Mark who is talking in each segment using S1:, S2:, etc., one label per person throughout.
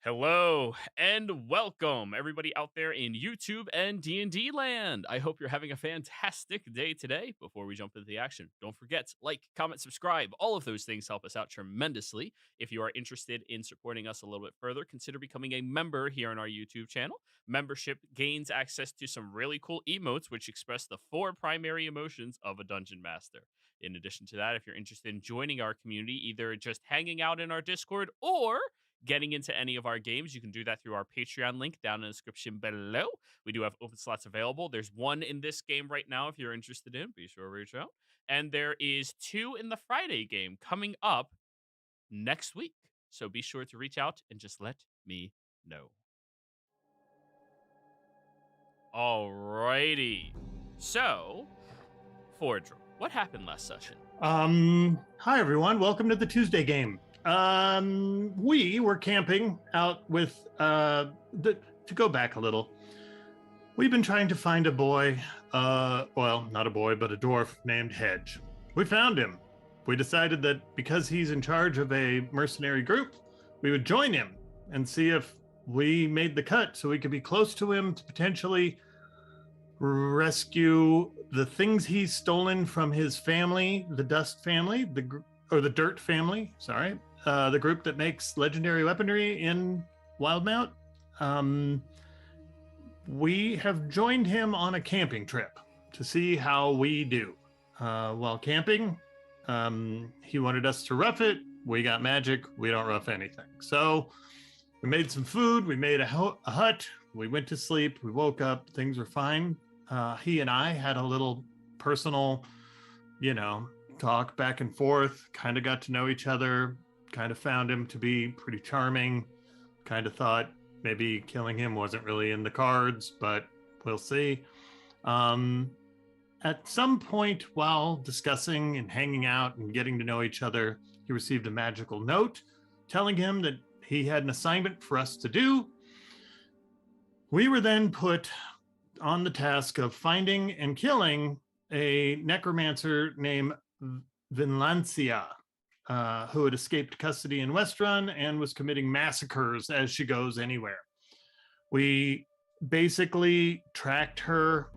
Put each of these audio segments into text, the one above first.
S1: Hello and welcome everybody out there in YouTube and D&D land. I hope you're having a fantastic day today. Before we jump into the action, don't forget like, comment, subscribe. All of those things help us out tremendously. If you are interested in supporting us a little bit further, consider becoming a member here on our YouTube channel. Membership gains access to some really cool emotes which express the four primary emotions of a dungeon master. In addition to that, if you're interested in joining our community, either just hanging out in our Discord or getting into any of our games, you can do that through our Patreon link down in the description below. We do have open slots available. There's one in this game right now if you're interested in. Be sure to reach out. And there is two in the Friday game coming up next week. So be sure to reach out and just let me know. Alrighty. So, Fordra, what happened last session?
S2: Hi everyone. Welcome to the Tuesday game. We were camping out with to go back a little. We've been trying to find a boy, well, not a boy, but a dwarf named Hedge. We found him. We decided that because he's in charge of a mercenary group, we would join him and see if we made the cut so we could be close to him to potentially rescue the things he's stolen from his family, the Dust family, the Dirt family, sorry, the group that makes legendary weaponry in Wildemount. We have joined him on a camping trip to see how we do. While camping, he wanted us to rough it. We got magic. We don't rough anything. So we made some food. We made a hut. We went to sleep. We woke up. Things were fine. He and I had a little personal, talk back and forth, kind of got to know each other, kind of found him to be pretty charming, kind of thought maybe killing him wasn't really in the cards, but we'll see. At some point while discussing and hanging out and getting to know each other, he received a magical note telling him that he had an assignment for us to do. We were then put on the task of finding and killing a necromancer named Vinlancia, who had escaped custody in Westrun and was committing massacres as she goes anywhere. We basically tracked her,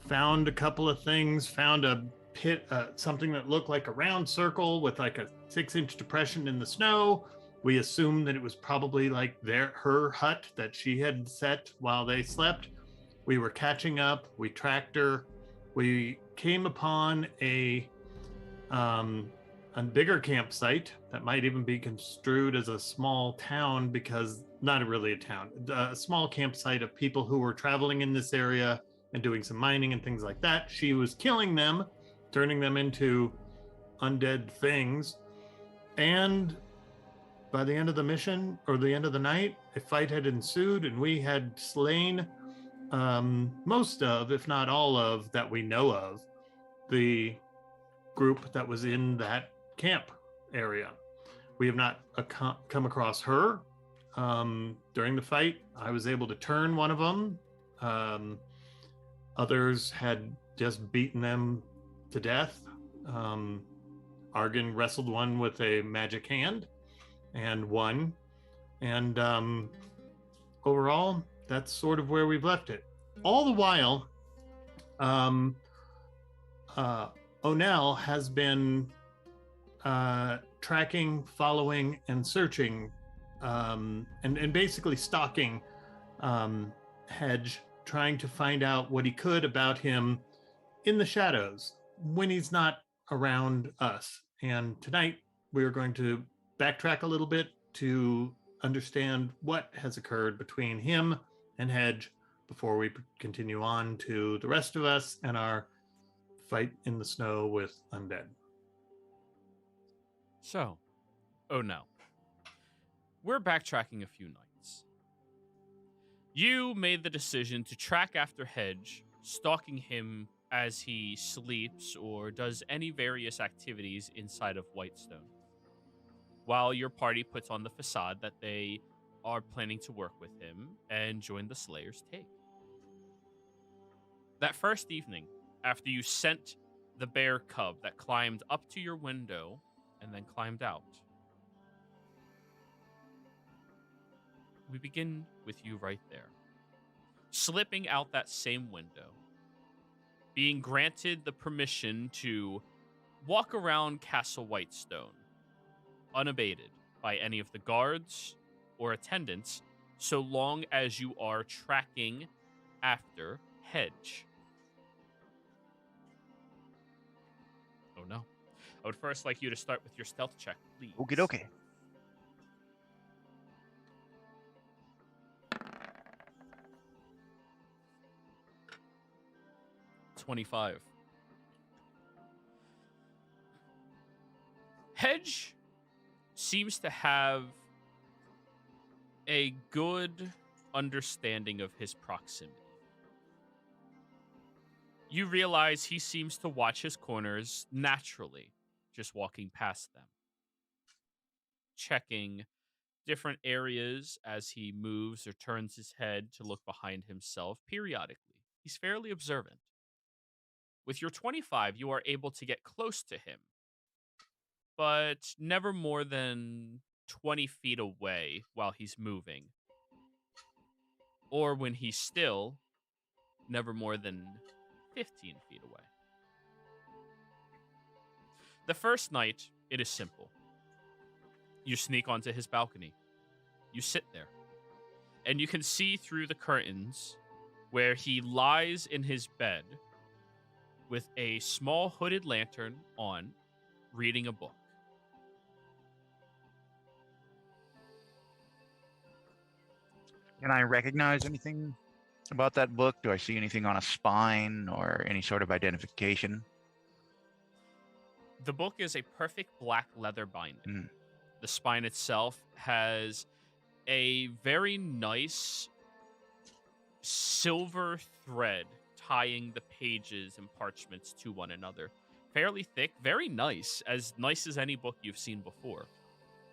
S2: found a couple of things, found a pit, something that looked like a round circle with like a 6-inch depression in the snow. We assumed that it was probably like her hut that she had set while they slept. We were catching up. We tracked her. We came upon a bigger campsite that might even be construed as a small town, because not really a town, a small campsite of people who were traveling in this area and doing some mining and things like that. She was killing them, turning them into undead things. And by the end of the mission, or the end of the night, a fight had ensued and we had slain most of, if not all of, that we know of, the group that was in that camp area. We have not come across her during the fight. I was able to turn one of them. Others had just beaten them to death. Argon wrestled one with a magic hand and won. And overall, that's sort of where we've left it. All the while, Onel has been tracking, following, and searching, and basically stalking Hedge, trying to find out what he could about him in the shadows when he's not around us. And tonight, we are going to backtrack a little bit to understand what has occurred between him and Hedge before we continue on to the rest of us and our fight in the snow with undead.
S1: So, no. We're backtracking a few nights. You made the decision to track after Hedge, stalking him as he sleeps or does any various activities inside of Whitestone, while your party puts on the facade that they are planning to work with him and join the Slayer's take. That first evening, after you sent the bear cub that climbed up to your window and then climbed out, we begin with you right there. Slipping out that same window, being granted the permission to walk around Castle Whitestone, unabated by any of the guards or attendants, so long as you are tracking after Hedge. Oh no. I would first like you to start with your stealth check, please.
S3: Okie dokie.
S1: 25. Hedge seems to have a good understanding of his proximity. You realize he seems to watch his corners naturally, just walking past them, checking different areas as he moves or turns his head to look behind himself periodically. He's fairly observant. With your 25, you are able to get close to him, but never more than 20 feet away while he's moving. Or when he's still, never more than 15 feet away. The first night, it is simple. You sneak onto his balcony. You sit there. And you can see through the curtains where he lies in his bed with a small hooded lantern on, reading a book.
S3: Can I recognize anything about that book? Do I see anything on a spine or any sort of identification?
S1: The book is a perfect black leather binding.
S3: Mm.
S1: The spine itself has a very nice silver thread tying the pages and parchments to one another. Fairly thick, very nice as any book you've seen before.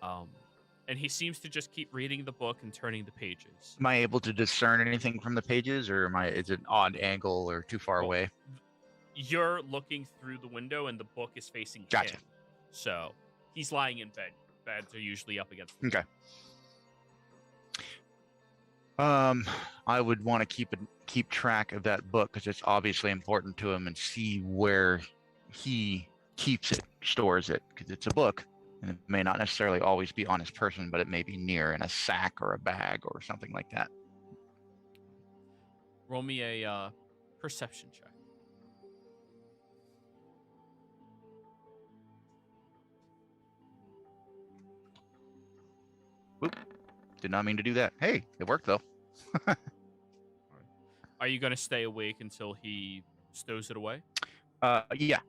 S1: And he seems to just keep reading the book and turning the pages.
S3: Am I able to discern anything from the pages, or is it an odd angle or too far away?
S1: You're looking through the window and the book is facing
S3: Gotcha.
S1: him. So he's lying in bed. Beds are usually up against the
S3: Okay. I would want to keep track of that book because it's obviously important to him, and see where he keeps it, stores it, because it's a book. And it may not necessarily always be on his person, but it may be near in a sack or a bag or something like that.
S1: Roll me a perception check.
S3: Whoop. Did not mean to do that. Hey, it worked though.
S1: Are you going to stay awake until he stows it away?
S3: Yeah.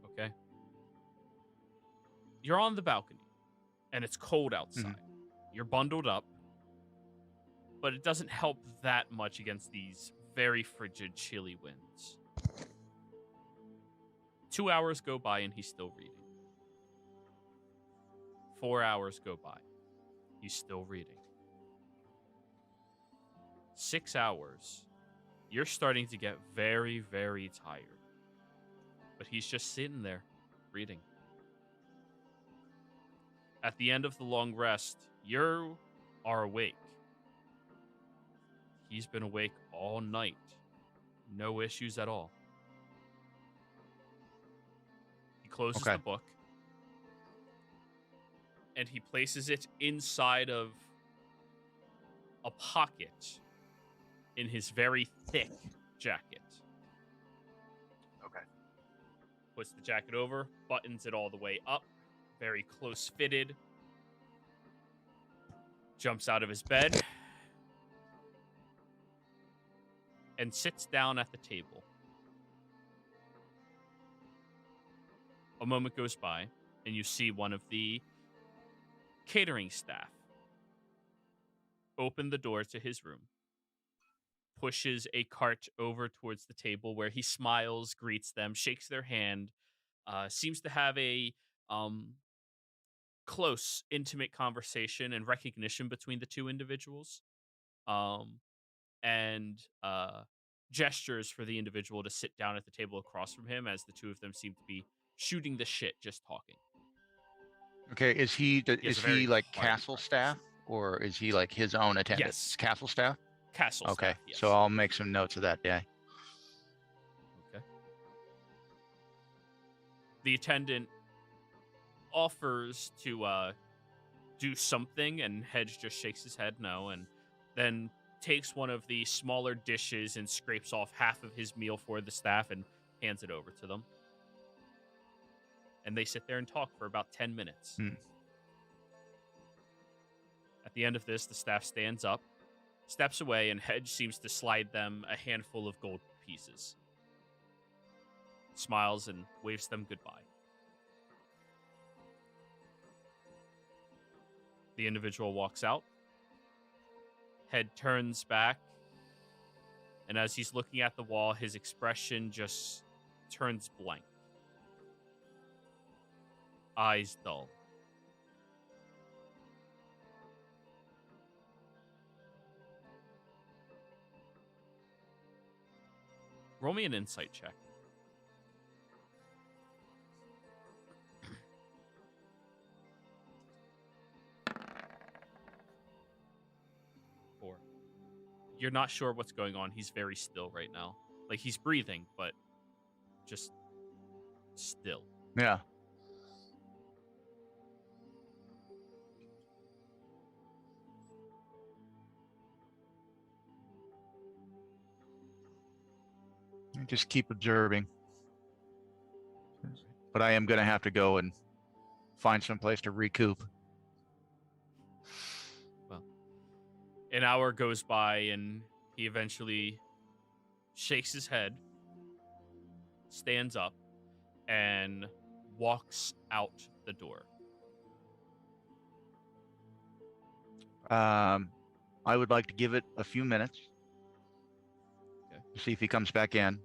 S1: Okay. You're on the balcony, and it's cold outside.
S3: Mm-hmm.
S1: You're bundled up, but it doesn't help that much against these very frigid, chilly winds. 2 hours go by, and he's still reading. 4 hours go by. He's still reading. 6 hours. You're starting to get very, very tired. But he's just sitting there, reading. At the end of the long rest, you are awake. He's been awake all night. No issues at all. He closes the book. And he places it inside of a pocket in his very thick jacket.
S3: Okay.
S1: Puts the jacket over, buttons it all the way up, very close fitted. Jumps out of his bed and sits down at the table. A moment goes by, and you see one of the catering staff open the door to his room, pushes a cart over towards the table where he smiles, greets them, shakes their hand, seems to have a close, intimate conversation and recognition between the two individuals, and gestures for the individual to sit down at the table across from him as the two of them seem to be shooting the shit, just talking.
S3: Okay, is he like castle staff, or is he like his own attendant?
S1: Yes.
S3: Castle staff?
S1: Castle
S3: Okay,
S1: staff, yes.
S3: so I'll make some notes of that day.
S1: Okay. The attendant offers to do something, and Hedge just shakes his head no, and then takes one of the smaller dishes and scrapes off half of his meal for the staff and hands it over to them. And they sit there and talk for about 10 minutes. At the end of this, the staff stands up, steps away, and Hedge seems to slide them a handful of gold pieces. Smiles and waves them goodbye. The individual walks out. Head turns back, and as he's looking at the wall, his expression just turns blank. Eyes dull. Roll me an insight check. 4. You're not sure what's going on. He's very still right now. Like, he's breathing, but just still.
S3: Yeah. Just keep observing. But I am going to have to go and find some place to recoup.
S1: Well, an hour goes by, and he eventually shakes his head, stands up, and walks out the door.
S3: I would like to give it a few minutes.
S1: Okay.
S3: To see if he comes back in.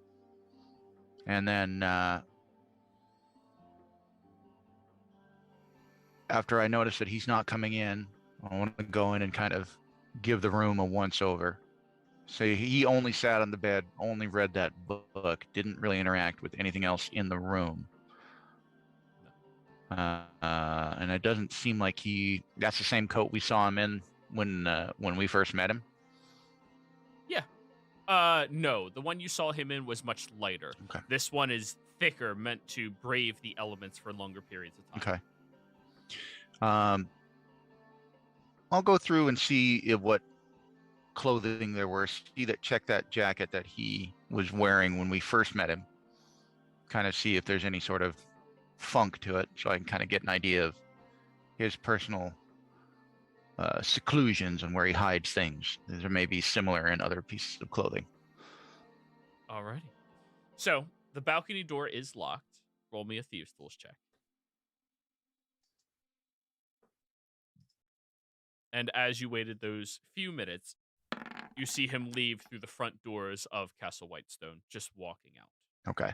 S3: And then after I notice that he's not coming in, I want to go in and kind of give the room a once over. So he only sat on the bed, only read that book, didn't really interact with anything else in the room. And it doesn't seem like that's the same coat we saw him in when we first met him.
S1: No, the one you saw him in was much lighter.
S3: Okay.
S1: This one is thicker, meant to brave the elements for longer periods of time.
S3: Okay. I'll go through and see what clothing there were. Check that jacket that he was wearing when we first met him. Kind of see if there's any sort of funk to it, so I can kind of get an idea of his personal seclusions and where he hides things. There may be similar in other pieces of clothing.
S1: Alrighty. So, the balcony door is locked. Roll me a Thieves' Tools check. And as you waited those few minutes, you see him leave through the front doors of Castle Whitestone, just walking out.
S3: Okay.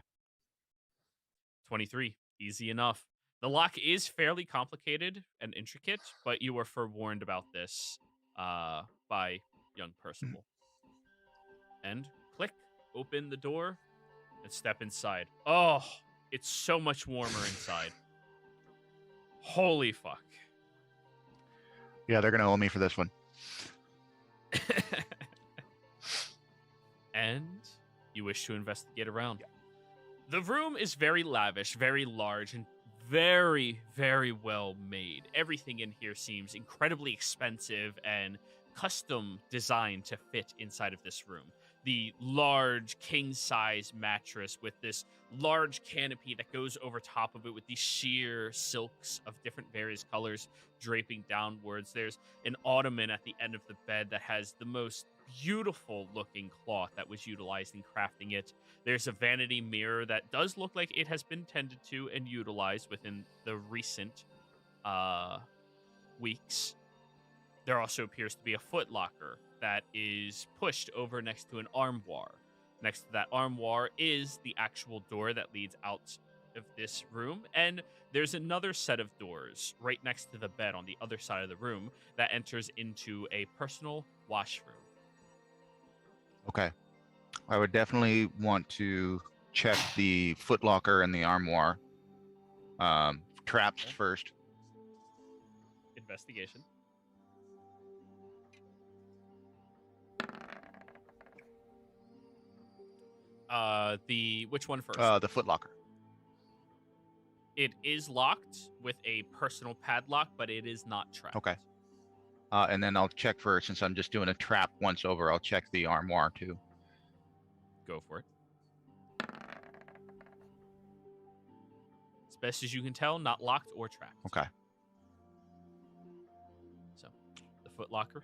S1: 23. Easy enough. The lock is fairly complicated and intricate, but you were forewarned about this by young Percival. And click, open the door, and step inside. Oh, it's so much warmer inside. Holy fuck.
S3: Yeah, they're going to owe me for this one.
S1: And you wish to investigate around. Yeah. The room is very lavish, very large, and very, very well made. Everything in here seems incredibly expensive and custom designed to fit inside of this room. The large king-size mattress with this large canopy that goes over top of it with these sheer silks of different various colors draping downwards. There's an ottoman at the end of the bed that has the most beautiful looking cloth that was utilized in crafting it. There's a vanity mirror that does look like it has been tended to and utilized within the recent weeks. There also appears to be a footlocker that is pushed over next to an armoire. Next to that armoire is the actual door that leads out of this room, and there's another set of doors right next to the bed on the other side of the room that enters into a personal washroom.
S3: Okay. I would definitely want to check the footlocker and the armoire. Traps first.
S1: Investigation. Which one first?
S3: The footlocker.
S1: It is locked with a personal padlock, but it is not trapped.
S3: Okay. And then I'll check for, since I'm just doing a trap once over, I'll check the armoire too.
S1: Go for it. As best as you can tell, not locked or trapped.
S3: Okay.
S1: So, the footlocker.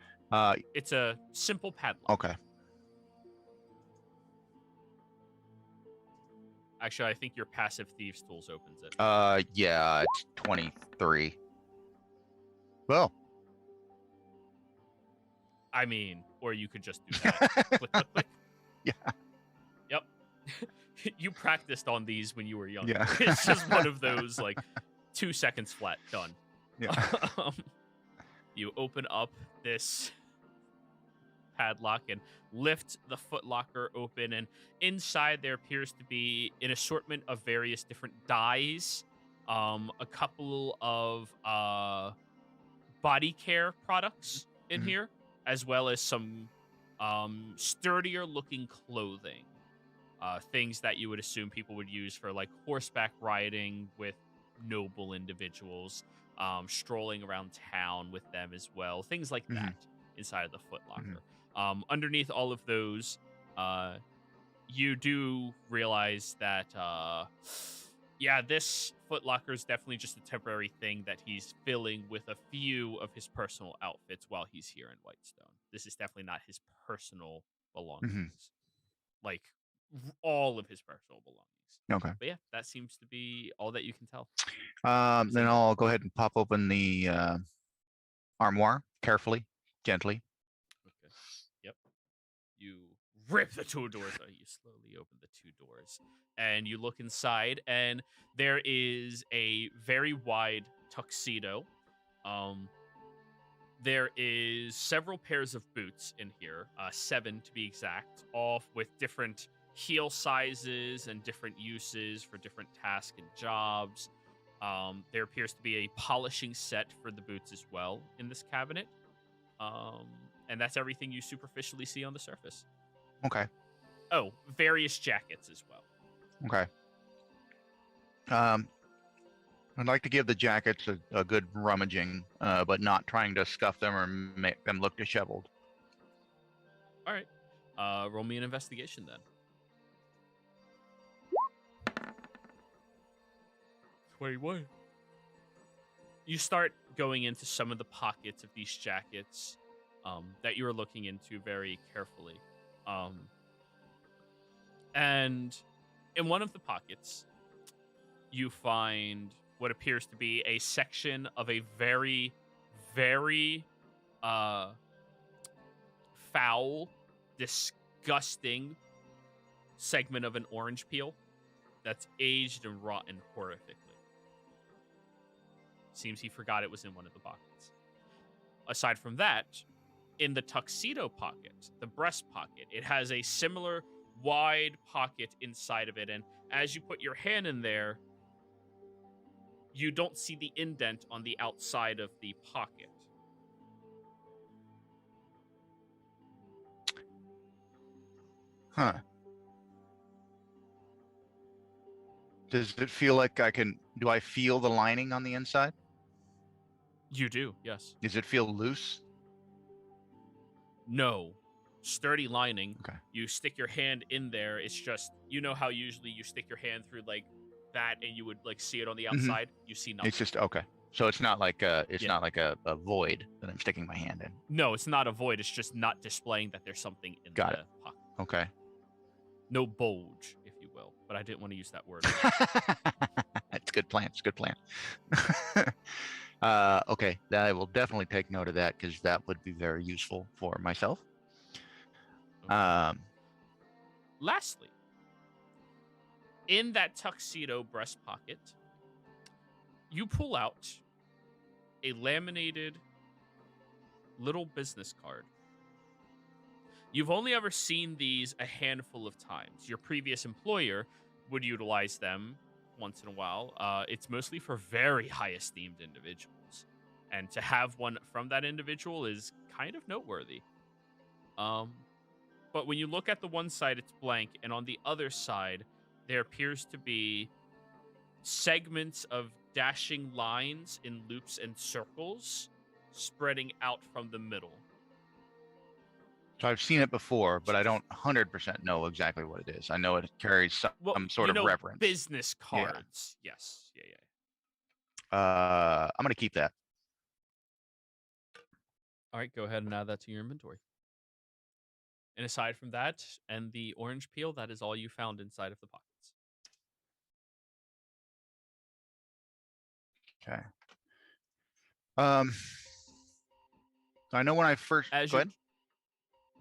S1: It's a simple padlock.
S3: Okay.
S1: Actually, I think your passive thieves tools opens it.
S3: Yeah, it's 23. Well.
S1: I mean, or you could just do that. Click, click, click.
S3: Yeah.
S1: Yep. You practiced on these when you were young.
S3: Yeah.
S1: It's just one of those, like, 2 seconds flat, done.
S3: Yeah.
S1: You open up this padlock and lift the footlocker open, and inside there appears to be an assortment of various different dyes, a couple of body care products in here, as well as some sturdier looking clothing, things that you would assume people would use for like horseback riding with noble individuals, strolling around town with them as well, things like that inside of the footlocker. Underneath all of those, you do realize that, yeah, this footlocker is definitely just a temporary thing that he's filling with a few of his personal outfits while he's here in Whitestone. This is definitely not his personal belongings. Like, all of his personal belongings.
S3: Okay.
S1: But yeah, that seems to be all that you can tell.
S3: Then I'll go ahead and pop open the armoire carefully, gently.
S1: Okay. Yep. You rip the 2 doors out. You slowly open the 2 doors. And you look inside, and there is a very wide tuxedo. There is several pairs of boots in here, 7 to be exact, all with different heel sizes and different uses for different tasks and jobs. There appears to be a polishing set for the boots as well in this cabinet. And that's everything you superficially see on the surface.
S3: Okay.
S1: Oh, various jackets as well.
S3: Okay. I'd like to give the jackets a good rummaging, but not trying to scuff them or make them look disheveled.
S1: All right. Roll me an investigation then. 21. You start going into some of the pockets of these jackets that you are looking into very carefully. And in one of the pockets, you find what appears to be a section of a very, very foul, disgusting segment of an orange peel that's aged and rotten horrifically. Seems he forgot it was in one of the pockets. Aside from that, in the tuxedo pocket, the breast pocket, it has a similar wide pocket inside of it, and as you put your hand in there, you don't see the indent on the outside of the pocket.
S3: Huh. Does it feel like do I feel the lining on the inside?
S1: You do, yes.
S3: Does it feel loose?
S1: No. Sturdy lining.
S3: Okay.
S1: You stick your hand in there. It's just, you know how usually you stick your hand through like that and you would like see it on the outside? You see nothing.
S3: It's just, okay. So it's not like a void that I'm sticking my hand in.
S1: No, it's not a void. It's just not displaying that there's something in the pocket.
S3: Okay.
S1: No bulge, if you will. But I didn't want to use that word.
S3: It's a good plan. It's a good plan. Okay, I will definitely take note of that because that would be very useful for myself.
S1: Okay. Lastly, in that tuxedo breast pocket, you pull out a laminated little business card. You've only ever seen these a handful of times. Your previous employer would utilize them once in a while. It's mostly for very high esteemed individuals. And to have one from that individual is kind of noteworthy. But when you look at the one side, it's blank, and on the other side, there appears to be segments of dashing lines in loops and circles spreading out from the middle.
S3: So I've seen it before, but I don't 100% know exactly what it is. I know it carries some sort of reference.
S1: Business cards. Yeah. Yes. Yeah.
S3: I'm going to keep that.
S1: All right, go ahead and add that to your inventory. And aside from that and the orange peel, that is all you found inside of the pockets.
S3: Okay. I know when I first... Go ahead.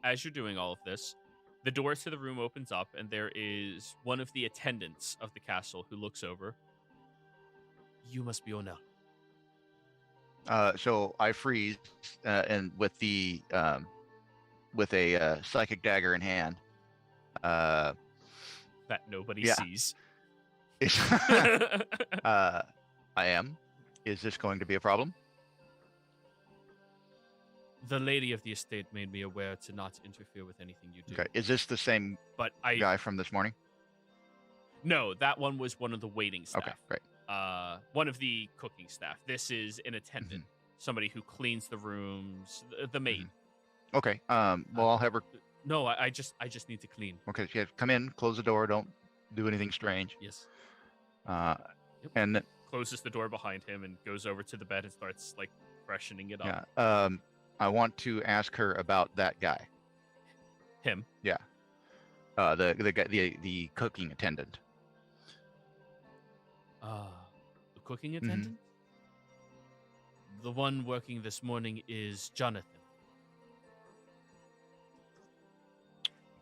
S1: As you're doing all of this, the door to the room opens up, and there is one of the attendants of the castle who looks over. You must be Onel.
S3: So I freeze, and with a psychic dagger in hand.
S1: That nobody sees.
S3: I am. Is this going to be a problem?
S1: The lady of the estate made me aware to not interfere with anything you do.
S3: Okay. Is this the same guy from this morning?
S1: No, that one was one of the waiting staff.
S3: Okay, great.
S1: One of the cooking staff. This is an attendant, somebody who cleans the rooms, the maid.
S3: Okay. Well, I'll have her.
S1: No, I just need to clean.
S3: Okay, yeah, come in, close the door, don't do anything strange.
S1: Yes.
S3: And
S1: closes the door behind him and goes over to the bed and starts like freshening it up.
S3: Yeah. I want to ask her about that guy.
S1: Him.
S3: Yeah. The guy, the cooking attendant.
S1: The cooking attendant? The one working this morning is Jonathan.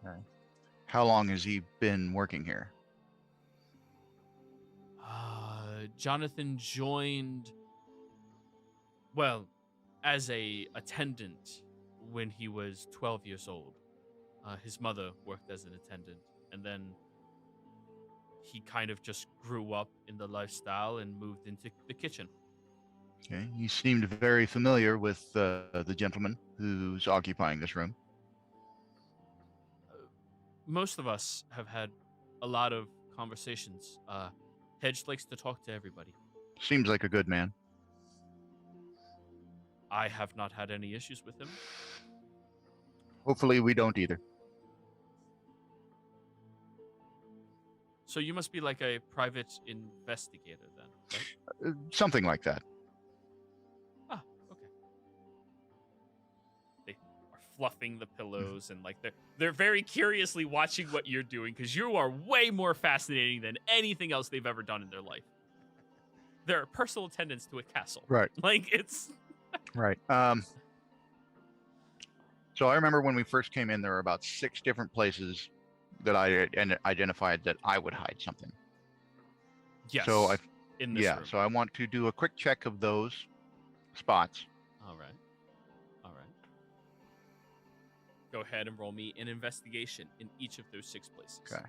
S3: Okay. How long has he been working here?
S1: Jonathan joined, well, as a attendant when he was 12 years old. His mother worked as an attendant, and then he kind of just grew up in the lifestyle and moved into the kitchen.
S3: Okay, you seemed very familiar with the gentleman who's occupying this room.
S1: Most of us have had a lot of conversations. Hedge likes to talk to everybody.
S3: Seems like a good man.
S1: I have not had any issues with him.
S3: Hopefully we don't either.
S1: So you must be like a private investigator then, right?
S3: Something like that.
S1: Ah, okay. They are fluffing the pillows and like they're very curiously watching what you're doing because you are way more fascinating than anything else they've ever done in their life. They're personal attendants to a castle.
S3: Right.
S1: Like it's
S3: right. So I remember when we first came in, there were about 6 different places that I identified that I would hide something.
S1: Yes.
S3: So
S1: in this room.
S3: So I want to do a quick check of those spots.
S1: All right. Go ahead and roll me an investigation in each of those 6 places.
S3: Okay.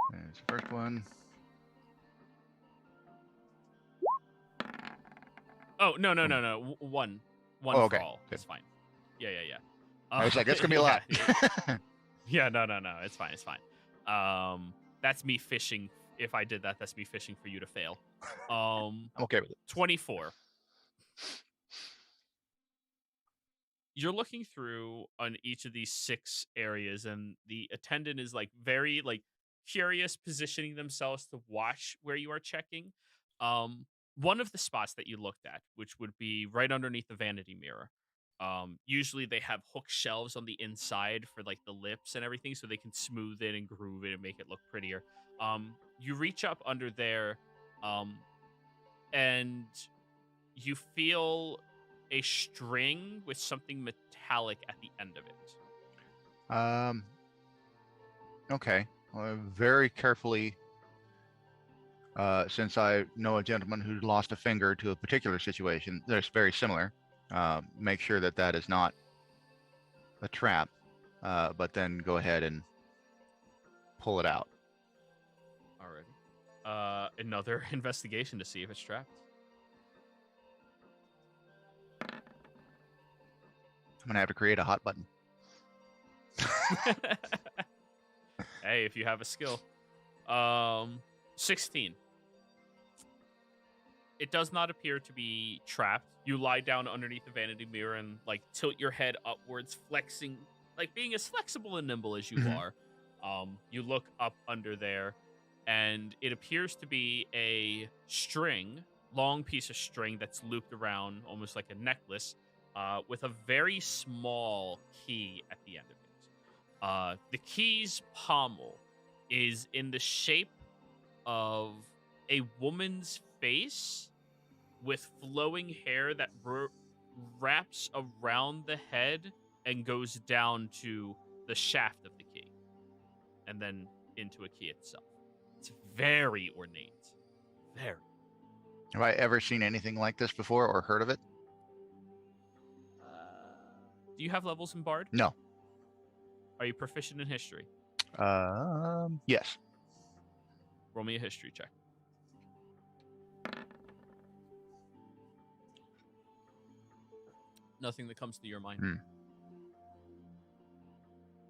S3: There's the first one.
S1: Oh, no. One
S3: okay.
S1: for all. It's fine. Yeah.
S3: I was like, that's going to be a lot.
S1: Yeah, no. It's fine. That's me fishing. If I did that, that's me fishing for you to fail.
S3: I'm okay with it.
S1: 24. You're looking through on each of these 6 areas, and the attendant is like very like curious, positioning themselves to watch where you are checking. One of the spots that you looked at, which would be right underneath the vanity mirror. Usually they have hook shelves on the inside for like the lips and everything, so they can smooth it and groove it and make it look prettier. You reach up under there, and you feel a string with something metallic at the end of it.
S3: Okay. Well, very carefully, since I know a gentleman who lost a finger to a particular situation that's very similar, make sure that is not a trap, but then go ahead and pull it out.
S1: Alrighty. Another investigation to see if it's trapped.
S3: I'm gonna have to create a hot button.
S1: Hey, if you have a skill. 16. It does not appear to be trapped. You lie down underneath the vanity mirror and like tilt your head upwards, flexing, like being as flexible and nimble as you
S3: Mhm.
S1: are. You look up under there, and it appears to be a string, long piece of string that's looped around almost like a necklace, with a very small key at the end of it. The key's pommel is in the shape of a woman's face with flowing hair that wraps around the head and goes down to the shaft of the key and then into a key itself. It's very ornate. Very.
S3: Have I ever seen anything like this before or heard of it?
S1: Do you have levels in Bard?
S3: No.
S1: Are you proficient in history?
S3: Yes.
S1: Roll me a history check. Nothing that comes to your mind.
S3: Hmm.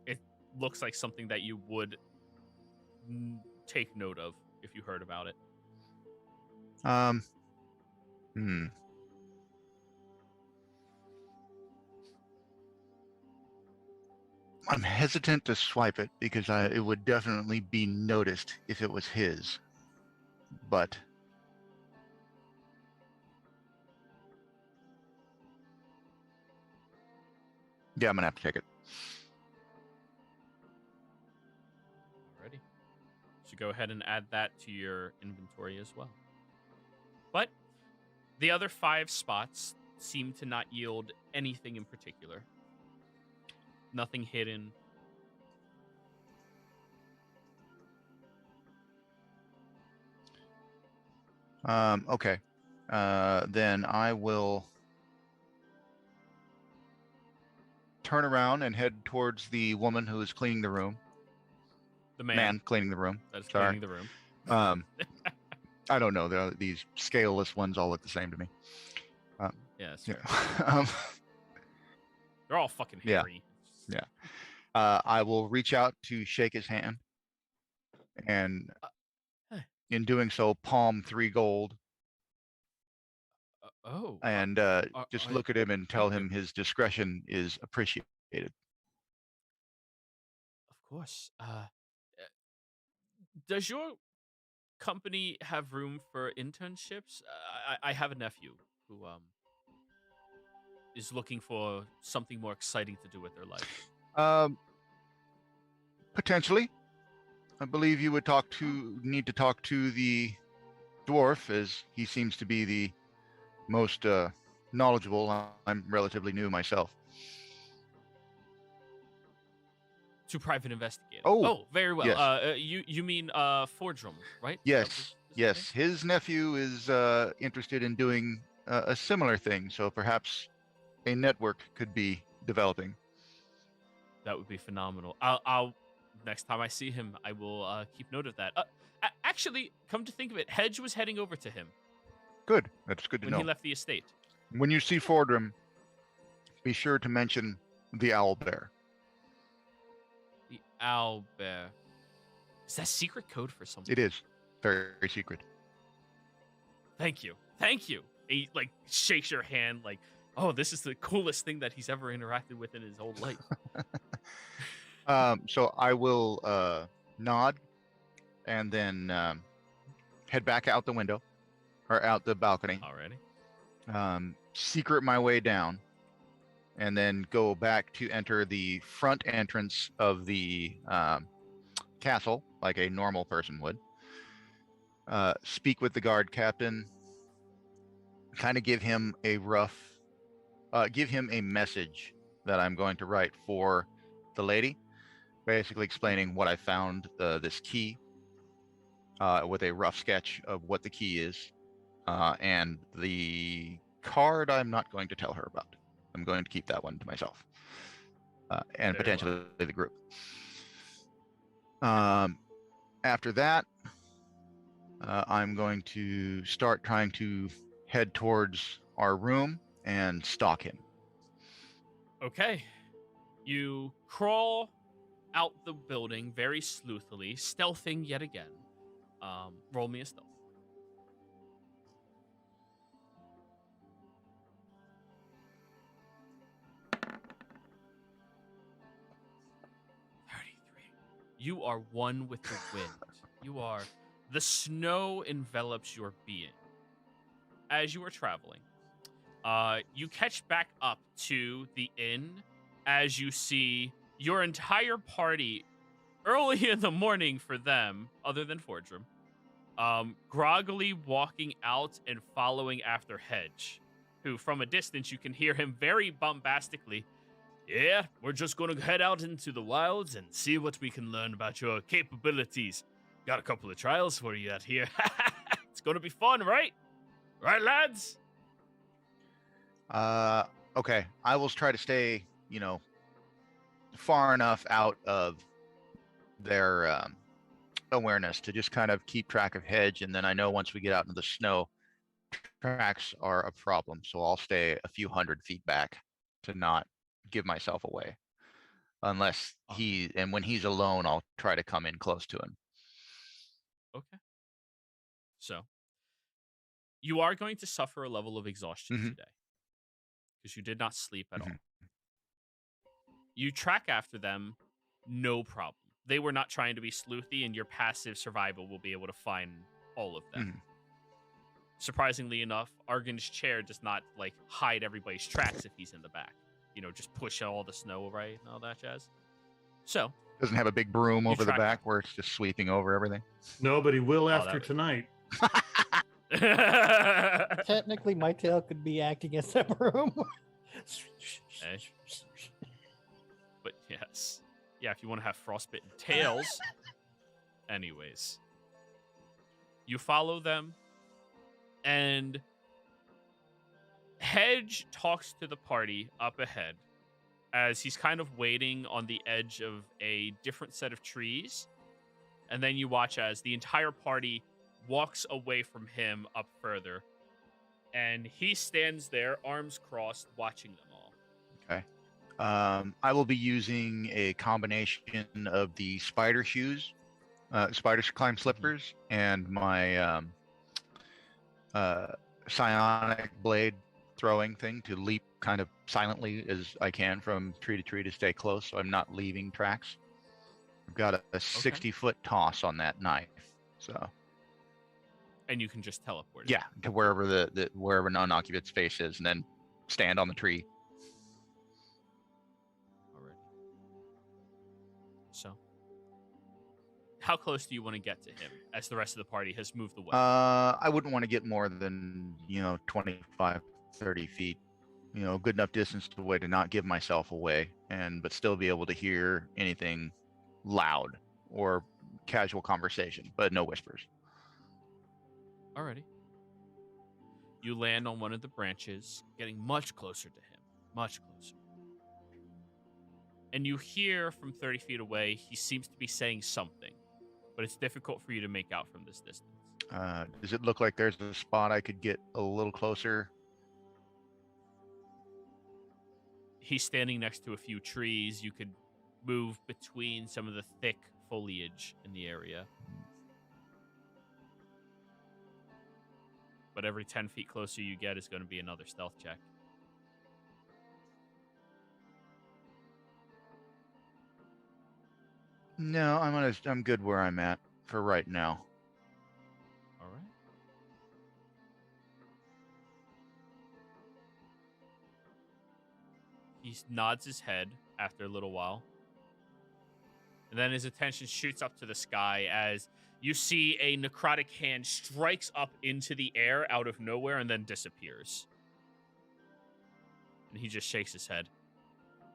S1: It looks like something that you would take note of if you heard about it.
S3: Hmm. I'm hesitant to swipe it because it would definitely be noticed if it was his. But yeah, I'm gonna have to take it.
S1: Alrighty. So go ahead and add that to your inventory as well. But the other 5 spots seem to not yield anything in particular. Nothing hidden.
S3: Okay. Then I will turn around and head towards the woman who is cleaning the room.
S1: The
S3: Man cleaning the room.
S1: that is
S3: Sorry.
S1: cleaning the room.
S3: I don't know. These scaleless ones all look the same to me.
S1: Yeah, that's
S3: Yeah.
S1: fair. They're all fucking
S3: Yeah.
S1: hairy.
S3: Yeah. I will reach out to shake his hand, and
S1: Hey.
S3: in doing so, palm 3 gold, and just look at him and tell him his discretion is appreciated.
S1: Of course. Does your company have room for internships? I have a nephew who is looking for something more exciting to do with their life.
S3: Potentially. I believe you would need to talk to the dwarf, as he seems to be the most knowledgeable. I'm relatively new myself.
S1: To private investigator.
S3: Oh,
S1: very well.
S3: yes.
S1: You mean Fordrum, right?
S3: Yes, yes. His nephew is interested in doing a similar thing, so perhaps a network could be developing.
S1: That would be phenomenal. I'll next time I see him, I will keep note of that. Actually, come to think of it, Hedge was heading over to him.
S3: Good. That's good to
S1: when
S3: know.
S1: he left the estate.
S3: When you see Fordrum, be sure to mention the owl bear.
S1: The owl bear. Is that secret code for something?
S3: It is very, very secret.
S1: Thank you. Thank you. He like shakes your hand like, oh, this is the coolest thing that he's ever interacted with in his whole life.
S3: So I will nod and then head back out the window or out the balcony.
S1: Alrighty.
S3: Secret my way down and then go back to enter the front entrance of the castle like a normal person would. Speak with the guard captain, kind of give him a message that I'm going to write for the lady, basically explaining what I found, this key, with a rough sketch of what the key is, and the card I'm not going to tell her about. I'm going to keep that one to myself, and potentially the group. After that, I'm going to start trying to head towards our room and stalk him.
S1: Okay. You crawl out the building very sleuthily, stealthing yet again. Roll me a stealth. 33. You are one with the wind. The snow envelops your being. As you are traveling, you catch back up to the inn as you see your entire party early in the morning for them, other than Fordrum, groggily walking out and following after Hedge, who from a distance you can hear him very bombastically, "Yeah, we're just going to head out into the wilds and see what we can learn about your capabilities. Got a couple of trials for you out here. It's going to be fun, right? Right, lads?"
S3: Okay. I will try to stay, far enough out of their awareness to just kind of keep track of Hedge. And then I know once we get out into the snow, tracks are a problem. So I'll stay a few 100 feet back to not give myself away. Unless and when he's alone, I'll try to come in close to him.
S1: Okay. So, you are going to suffer a level of exhaustion today because you did not sleep at all. You track after them, no problem. They were not trying to be sleuthy, and your passive survival will be able to find all of them. Surprisingly enough, Argan's chair does not hide everybody's tracks if he's in the back. Just push all the snow away and all that jazz. So
S3: doesn't have a big broom over the back where it's just sweeping over everything.
S2: Nobody will after tonight.
S4: Technically, my tail could be acting as a broom.
S1: But yes. Yeah, if you want to have frostbitten tails. Anyways. You follow them, and Hedge talks to the party up ahead as he's kind of waiting on the edge of a different set of trees. And then you watch as the entire party walks away from him up further. And he stands there, arms crossed, watching them all.
S3: Okay. I will be using a combination of the spider shoes, spider climb slippers, and my psionic blade throwing thing to leap kind of silently as I can from tree to tree to stay close so I'm not leaving tracks. I've got a 60-foot toss on that knife. So.
S1: And you can just teleport.
S3: Yeah, to wherever wherever an unoccupied space is, and then stand on the tree.
S1: Alright. So, how close do you want to get to him as the rest of the party has moved away?
S3: I wouldn't want to get more than 25, 30 feet. Good enough distance away to not give myself away, but still be able to hear anything loud or casual conversation, but no whispers.
S1: Alrighty. You land on one of the branches, getting much closer to him. Much closer. And you hear from 30 feet away, he seems to be saying something, but it's difficult for you to make out from this distance.
S3: Does it look like there's a spot I could get a little closer?
S1: He's standing next to a few trees. You could move between some of the thick foliage in the area. But every 10 feet closer you get is going to be another stealth check.
S3: No, I'm good where I'm at for right now.
S1: All right. He nods his head after a little while. And then his attention shoots up to the sky as you see a necrotic hand strikes up into the air out of nowhere and then disappears. And he just shakes his head.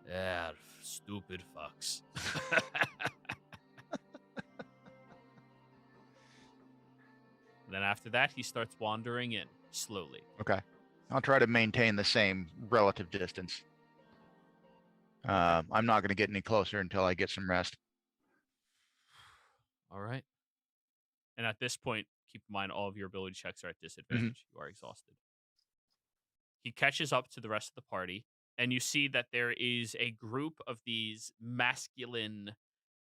S1: Yeah, stupid fucks. Then after that, he starts wandering in, slowly.
S3: Okay. I'll try to maintain the same relative distance. I'm not going to get any closer until I get some rest.
S1: All right. And at this point, keep in mind all of your ability checks are at disadvantage. You are exhausted. He catches up to the rest of the party and you see that there is a group of these masculine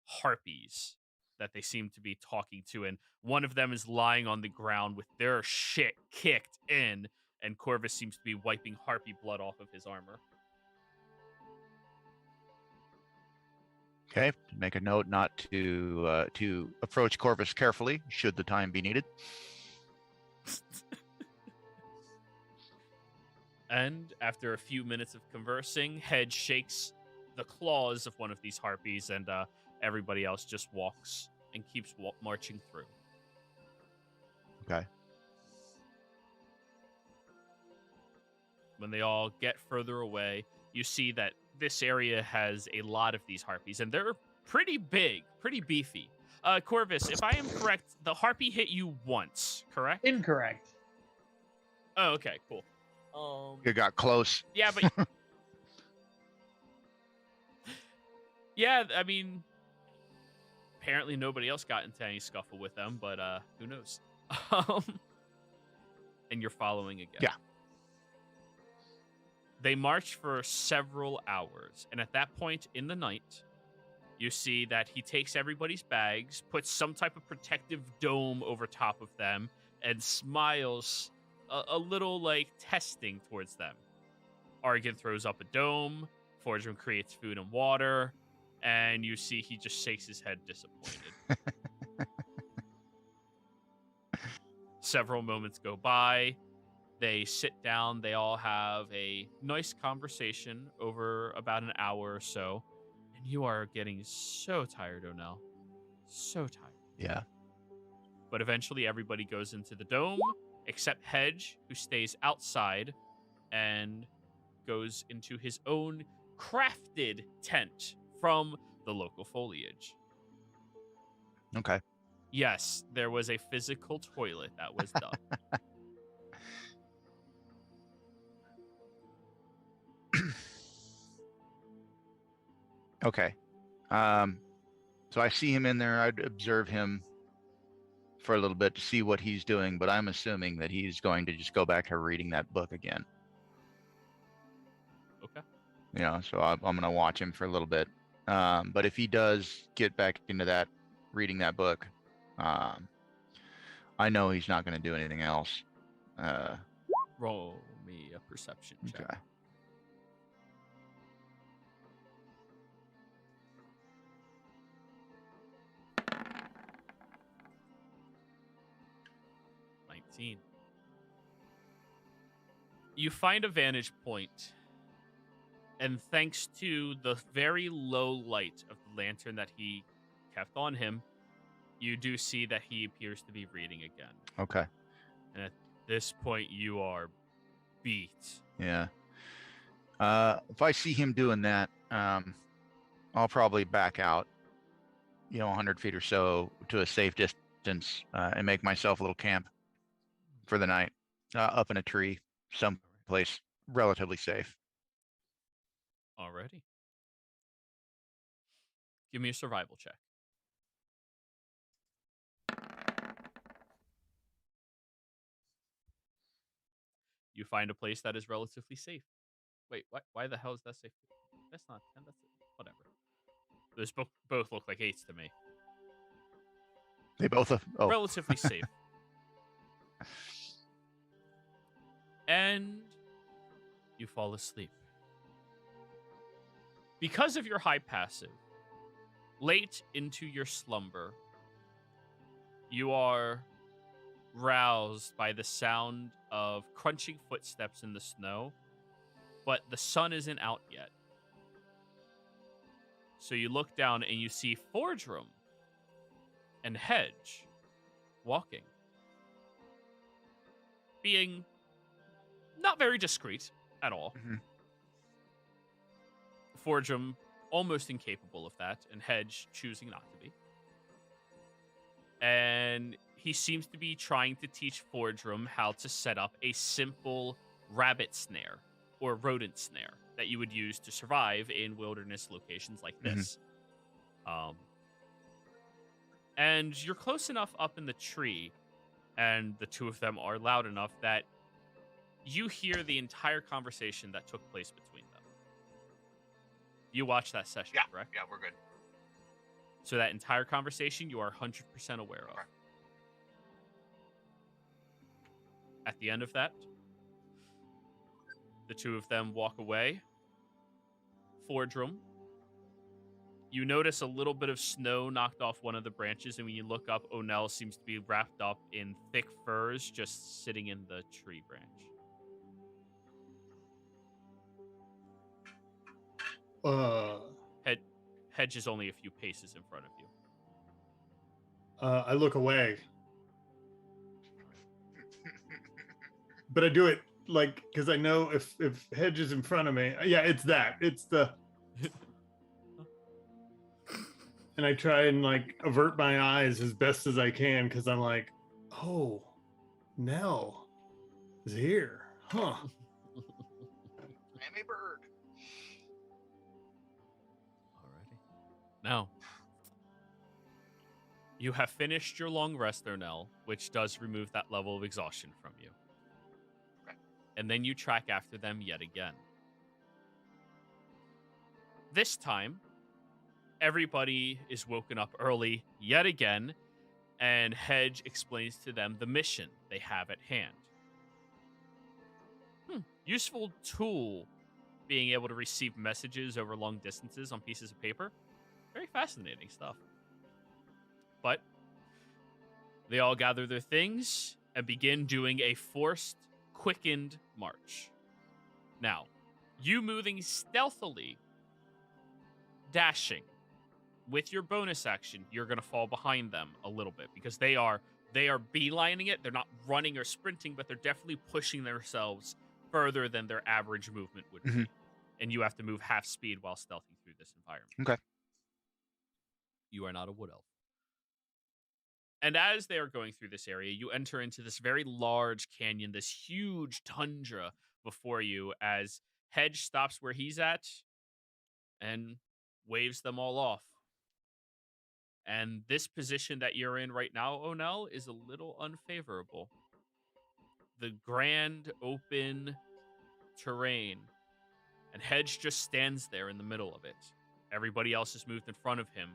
S1: harpies that they seem to be talking to, and one of them is lying on the ground with their shit kicked in, and Corvus seems to be wiping harpy blood off of his armor.
S3: Okay, make a note not to approach Corvus carefully should the time be needed.
S1: And after a few minutes of conversing, Hedge shakes the claws of one of these harpies, and everybody else just walks and keeps marching through.
S3: Okay.
S1: When they all get further away, you see that this area has a lot of these harpies, and they're pretty big, pretty beefy. Corvus, if I am correct, the harpy hit you once, correct?
S5: Incorrect.
S1: Oh, okay, cool.
S3: You got close.
S1: Yeah, but yeah, I mean, apparently nobody else got into any scuffle with them, but who knows? And you're following again.
S3: Yeah.
S1: They march for several hours, and at that point in the night, you see that he takes everybody's bags, puts some type of protective dome over top of them, and smiles a little like testing towards them. Argan throws up a dome, Forgrim creates food and water, and you see he just shakes his head disappointed. Several moments go by. They sit down. They all have a nice conversation over about an hour or so. And you are getting so tired, Onel. So tired.
S3: Yeah.
S1: But eventually everybody goes into the dome, except Hedge, who stays outside and goes into his own crafted tent from the local foliage.
S3: Okay.
S1: Yes, there was a physical toilet that was done.
S3: Okay. So I see him in there. I'd observe him for a little bit to see what he's doing, but I'm assuming that he's going to just go back to reading that book again.
S1: Okay.
S3: You know, so I'm going to watch him for a little bit. But if he does get back into that, reading that book, I know he's not going to do anything else.
S1: Roll me a perception check.
S3: Okay.
S1: You find a vantage point, and thanks to the very low light of the lantern that he kept on him, you do see that he appears to be reading again.
S3: Okay.
S1: And at this point, you are beat.
S3: Yeah. If I see him doing that, I'll probably back out, 100 feet or so to a safe distance and make myself a little camp for the night, up in a tree, someplace relatively safe.
S1: Alrighty. Give me a survival check. You find a place that is relatively safe. Wait, why the hell is that safe? That's not 10, that's whatever. Those both look like 8s to me.
S3: They both are
S1: relatively safe. And you fall asleep. Because of your high passive, late into your slumber, you are roused by the sound of crunching footsteps in the snow, but the sun isn't out yet. So you look down and you see Forgrim and Hedge walking, being not very discreet at all.
S3: Mm-hmm.
S1: Forgrim almost incapable of that, and Hedge choosing not to be. And he seems to be trying to teach Forgrim how to set up a simple rabbit snare or rodent snare that you would use to survive in wilderness locations like this. Mm-hmm. And you're close enough up in the tree, and the two of them are loud enough that you hear the entire conversation that took place between them. You watched that session, correct?
S3: Yeah, we're good.
S1: So that entire conversation, you are 100% aware of.
S3: Okay.
S1: At the end of that, the two of them walk away. Forge room. You notice a little bit of snow knocked off one of the branches, and when you look up, Onel seems to be wrapped up in thick furs, just sitting in the tree branch. Hedge is only a few paces in front of you.
S2: I look away. But I do it like because I know if Hedge is in front of me, yeah, it's that. It's the and I try and like avert my eyes as best as I can because I'm like, oh, Nell is here, huh?
S3: I'm a bird.
S1: Alrighty. Now, you have finished your long rest, Nell, which does remove that level of exhaustion from you.
S3: Okay.
S1: And then you track after them yet again. This time, everybody is woken up early yet again, and Hedge explains to them the mission they have at hand. Useful tool, being able to receive messages over long distances on pieces of paper. Very fascinating stuff. But they all gather their things and begin doing a forced, quickened march. Now, you moving stealthily, dashing, with your bonus action, you're going to fall behind them a little bit because they are beelining it. They're not running or sprinting, but they're definitely pushing themselves further than their average movement would be. And you have to move half speed while stealthing through this environment.
S3: Okay.
S1: You are not a wood elf. And as they are going through this area, you enter into this very large canyon, this huge tundra before you as Hedge stops where he's at and waves them all off. And this position that you're in right now, Onel, is a little unfavorable. The grand, open terrain, and Hedge just stands there in the middle of it. Everybody else has moved in front of him,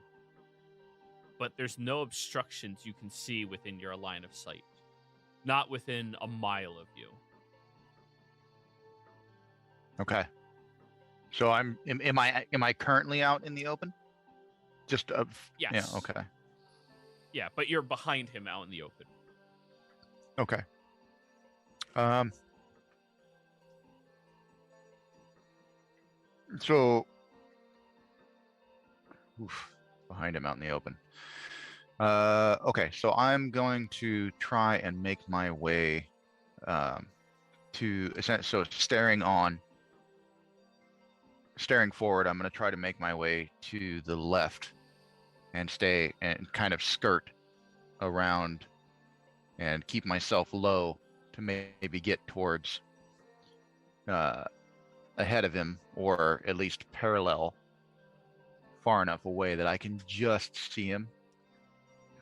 S1: but there's no obstructions you can see within your line of sight. Not within a mile of you.
S3: Okay. So am I currently out in the open? Just
S1: Yes.
S3: Yeah, okay.
S1: Yeah, but you're behind him out in the open.
S3: Okay. So behind him out in the open. Okay, so I'm going to try and make my way so staring forward, I'm going to try to make my way to the left and stay and kind of skirt around and keep myself low to maybe get towards ahead of him, or at least parallel far enough away that I can just see him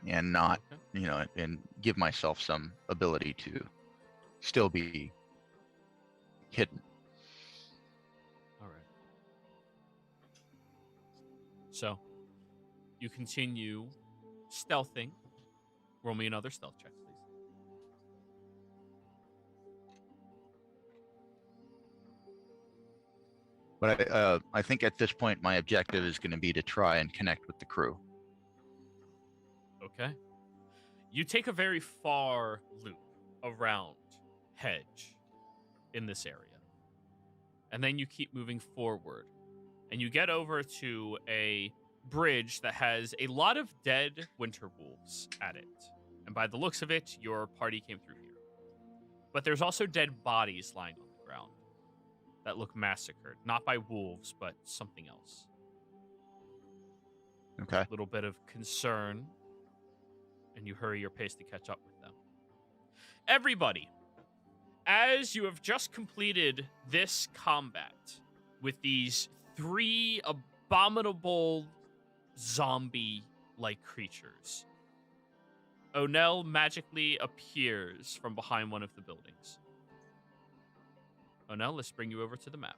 S3: and not, and give myself some ability to still be hidden.
S1: All right. So, you continue stealthing. Roll me another stealth check, please.
S3: But I think at this point my objective is going to be to try and connect with the crew.
S1: Okay. You take a very far loop around Hedge in this area. And then you keep moving forward. And you get over to a bridge that has a lot of dead winter wolves at it. And by the looks of it, your party came through here. But there's also dead bodies lying on the ground that look massacred. Not by wolves, but something else.
S3: Okay.
S1: A little bit of concern. And you hurry your pace to catch up with them. Everybody, as you have just completed this combat with these 3 abominable zombie-like creatures, Onel magically appears from behind one of the buildings. Onel, let's bring you over to the map.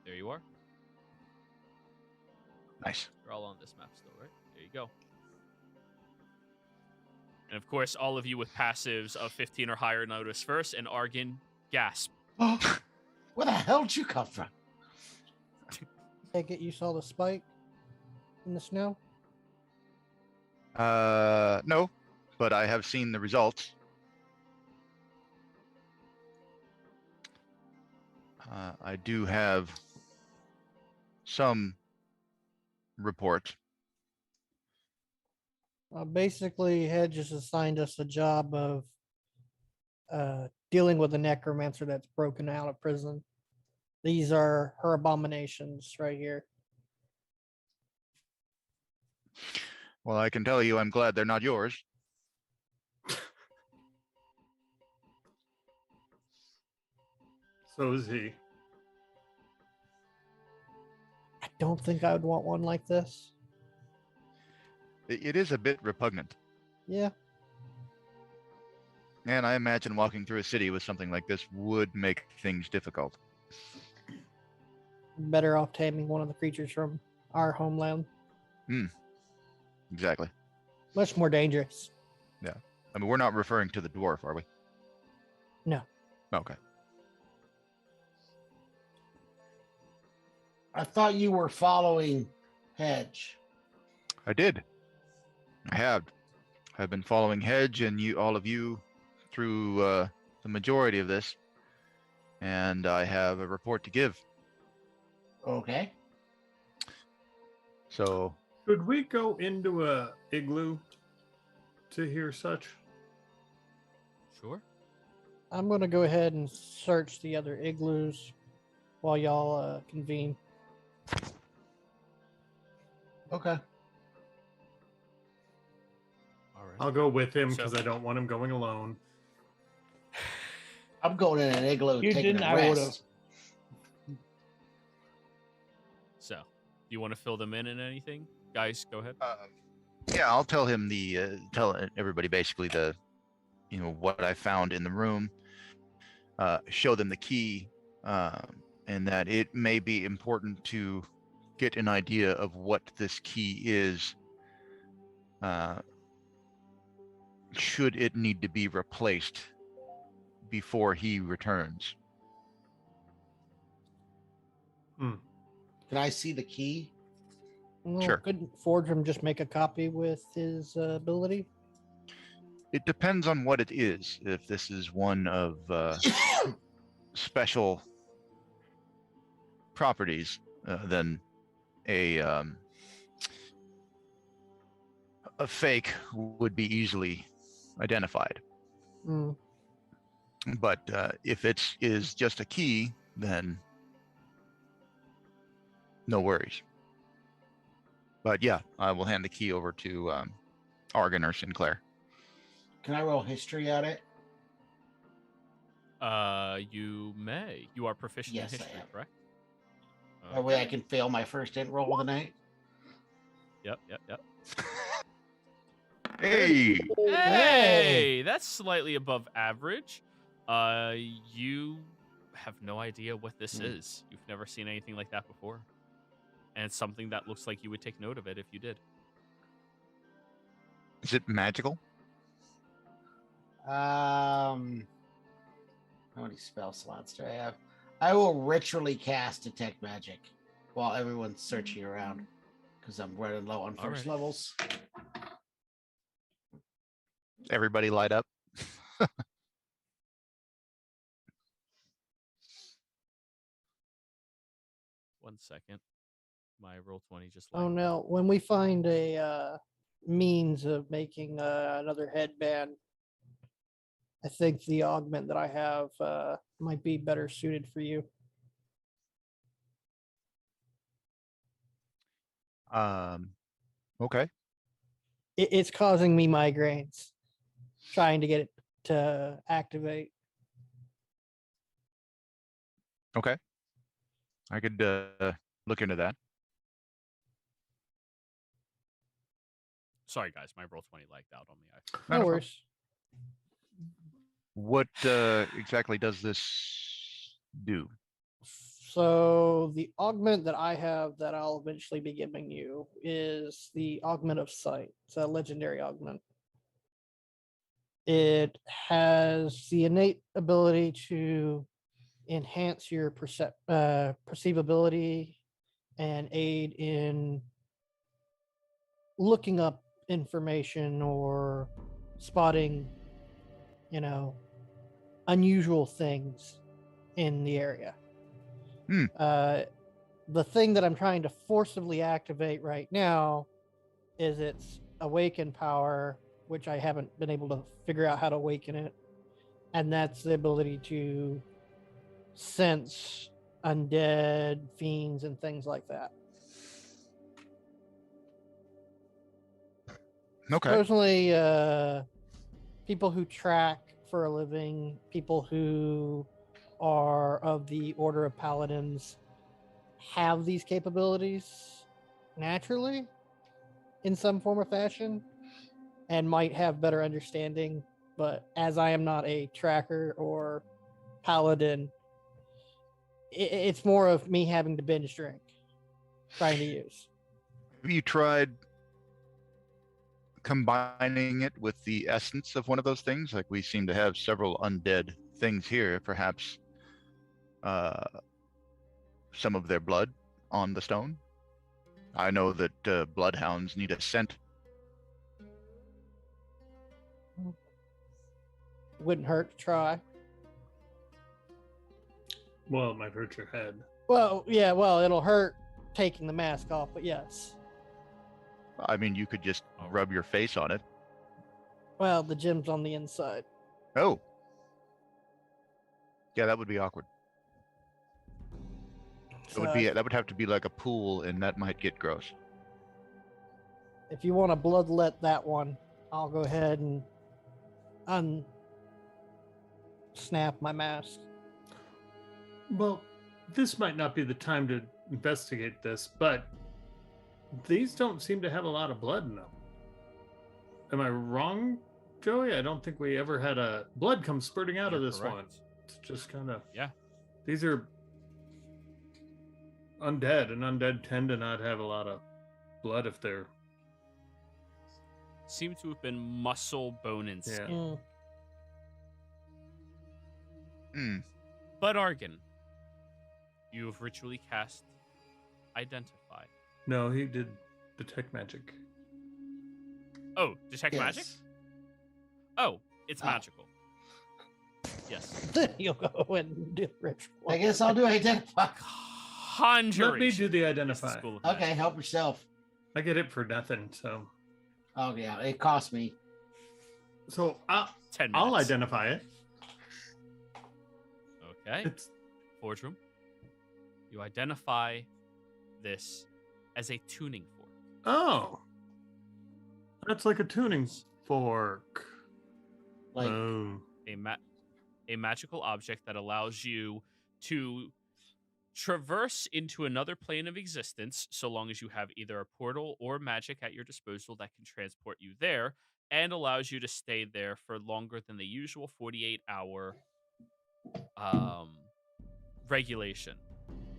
S1: There you are.
S3: Nice.
S1: You're all on this map still, right? There you go. And of course, all of you with passives of 15 or higher notice first, and Argon, gasp.
S5: Oh, where the hell did you come from?
S4: Take it you saw the spike in the snow?
S3: No, but I have seen the results. I do have some report.
S4: Basically, Hedge has assigned us a job of dealing with a necromancer that's broken out of prison. These are her abominations right here.
S3: Well, I can tell you I'm glad they're not yours.
S2: So is he.
S4: I don't think I would want one like this.
S3: It is a bit repugnant.
S4: Yeah.
S3: And I imagine walking through a city with something like this would make things difficult.
S4: Better off taming one of the creatures from our homeland.
S3: Exactly.
S4: Much more dangerous.
S3: I mean, we're not referring to the dwarf, are we?
S4: No.
S3: Okay.
S5: I thought you were following Hedge.
S3: I did. I have. I've been following Hedge and all of you through the majority of this, and I have a report to give.
S5: Okay.
S3: So,
S2: Could we go into a igloo to hear such?
S1: Sure.
S4: I'm going to go ahead and search the other igloos while y'all convene.
S5: Okay.
S1: All right.
S2: I'll go with him
S1: So-
S2: because I don't want him going alone.
S5: I'm going in an igloo.
S6: You
S5: taking
S6: didn't,
S5: a
S6: I would've.
S5: rest.
S1: So, do you want to fill them in anything? Guys, go ahead.
S3: yeah, I'll tell him tell everybody basically what I found in the room. Show them the key, and that it may be important to get an idea of what this key is. Should it need to be replaced before he returns?
S5: Can I see the key?
S4: Well,
S3: Sure.
S4: Couldn't Fordham just make a copy with his ability?
S3: It depends on what it is. If this is one of special properties, then a fake would be easily identified.
S4: Mm.
S3: But if it is just a key, then no worries. But yeah, I will hand the key over to Argon or Sinclair.
S5: Can I roll history at it?
S1: You may. You are proficient
S5: Yes, I
S1: in history,
S5: am.
S1: correct?
S5: That way I can fail my first int roll of the night.
S1: Yep.
S3: Hey!
S1: Hey, that's slightly above average. You have no idea what this is. You've never seen anything like that before. And it's something that looks like you would take note of it if you did.
S3: Is it magical?
S5: How many spell slots do I have? I will ritually cast Detect Magic while everyone's searching around because I'm running low on first
S1: Alrighty.
S5: levels.
S3: Everybody light up.
S1: 1 second. My roll 20 just
S4: Oh
S1: lagged.
S4: no! When we find a means of making another headband, I think the augment that I have might be better suited for you.
S3: Okay.
S4: It's causing me migraines trying to get it to activate.
S3: Okay. I could look into that.
S1: Sorry, guys. My roll 20 lagged out on me.
S3: Not a
S4: No
S3: problem.
S4: worries.
S3: What exactly does this do?
S4: So the augment that I have that I'll eventually be giving you is the Augment of Sight. It's a legendary augment. It has the innate ability to enhance your perceivability and aid in looking up information or spotting, unusual things in the area. The thing that I'm trying to forcibly activate right now is its awaken power, which I haven't been able to figure out how to awaken it. And that's the ability to sense undead, fiends, and things like that.
S3: Okay.
S4: Supposedly, people who track for a living, people who are of the Order of Paladins, have these capabilities naturally in some form or fashion and might have better understanding. But as I am not a tracker or paladin, it's more of me having to binge drink, trying to use.
S3: Have you tried combining it with the essence of one of those things? Like we seem to have several undead things here, perhaps some of their blood on the stone. I know that bloodhounds need a scent.
S4: Wouldn't hurt to try.
S2: Well, it might hurt your head.
S4: Well, yeah, it'll hurt taking the mask off, but yes.
S3: I mean, you could just rub your face on it.
S4: Well, the gem's on the inside.
S3: Oh. Yeah, that would be awkward.
S4: So
S3: That would have to be like a pool, and that might get gross.
S4: if you want to bloodlet that one, I'll go ahead and snap my mask.
S2: Well, this might not be the time to investigate this, but these don't seem to have a lot of blood in them. Am I wrong, Joey? I don't think we ever had a blood come spurting out of
S1: You're
S2: this
S1: correct.
S2: one. It's just kind of...
S1: Yeah.
S2: These are undead, and undead tend to not have a lot of blood if they're...
S1: Seem to have been muscle, bone, and skin.
S2: Yeah.
S3: Hmm.
S1: But Argon, you have ritually cast Identify.
S2: No, he did detect magic.
S1: Oh, detect magic?
S5: Yes.
S1: Oh, it's
S5: Oh.
S1: magical. Yes.
S4: Then you'll go and do ritual.
S5: I guess I'll do identify.
S1: Conjuration.
S2: Let me do the
S1: is the
S2: identify.
S1: school of
S5: Okay,
S1: magic.
S5: help yourself.
S2: I get it for nothing, so...
S5: Oh yeah, it cost me.
S2: So
S1: 10 minutes.
S2: I'll identify it.
S1: Okay.
S2: It's
S1: Forge room. You identify this as a tuning fork.
S2: oh, that's like a tuning fork.
S5: Like
S2: Oh,
S1: A magical object that allows you to traverse into another plane of existence so long as you have either a portal or magic at your disposal that can transport you there, and allows you to stay there for longer than the usual 48-hour regulation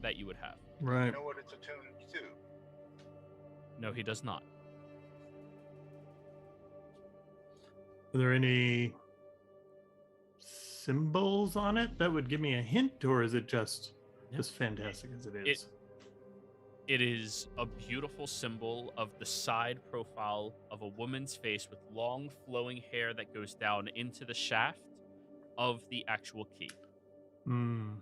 S1: that you would have.
S2: right.
S3: know what it's attuned to?
S1: No, he does not.
S2: Are there any symbols on it that would give me a hint, or is it just
S1: Yep.
S2: as fantastic as it is?
S1: It is a beautiful symbol of the side profile of a woman's face with long flowing hair that goes down into the shaft of the actual key.
S2: Hmm.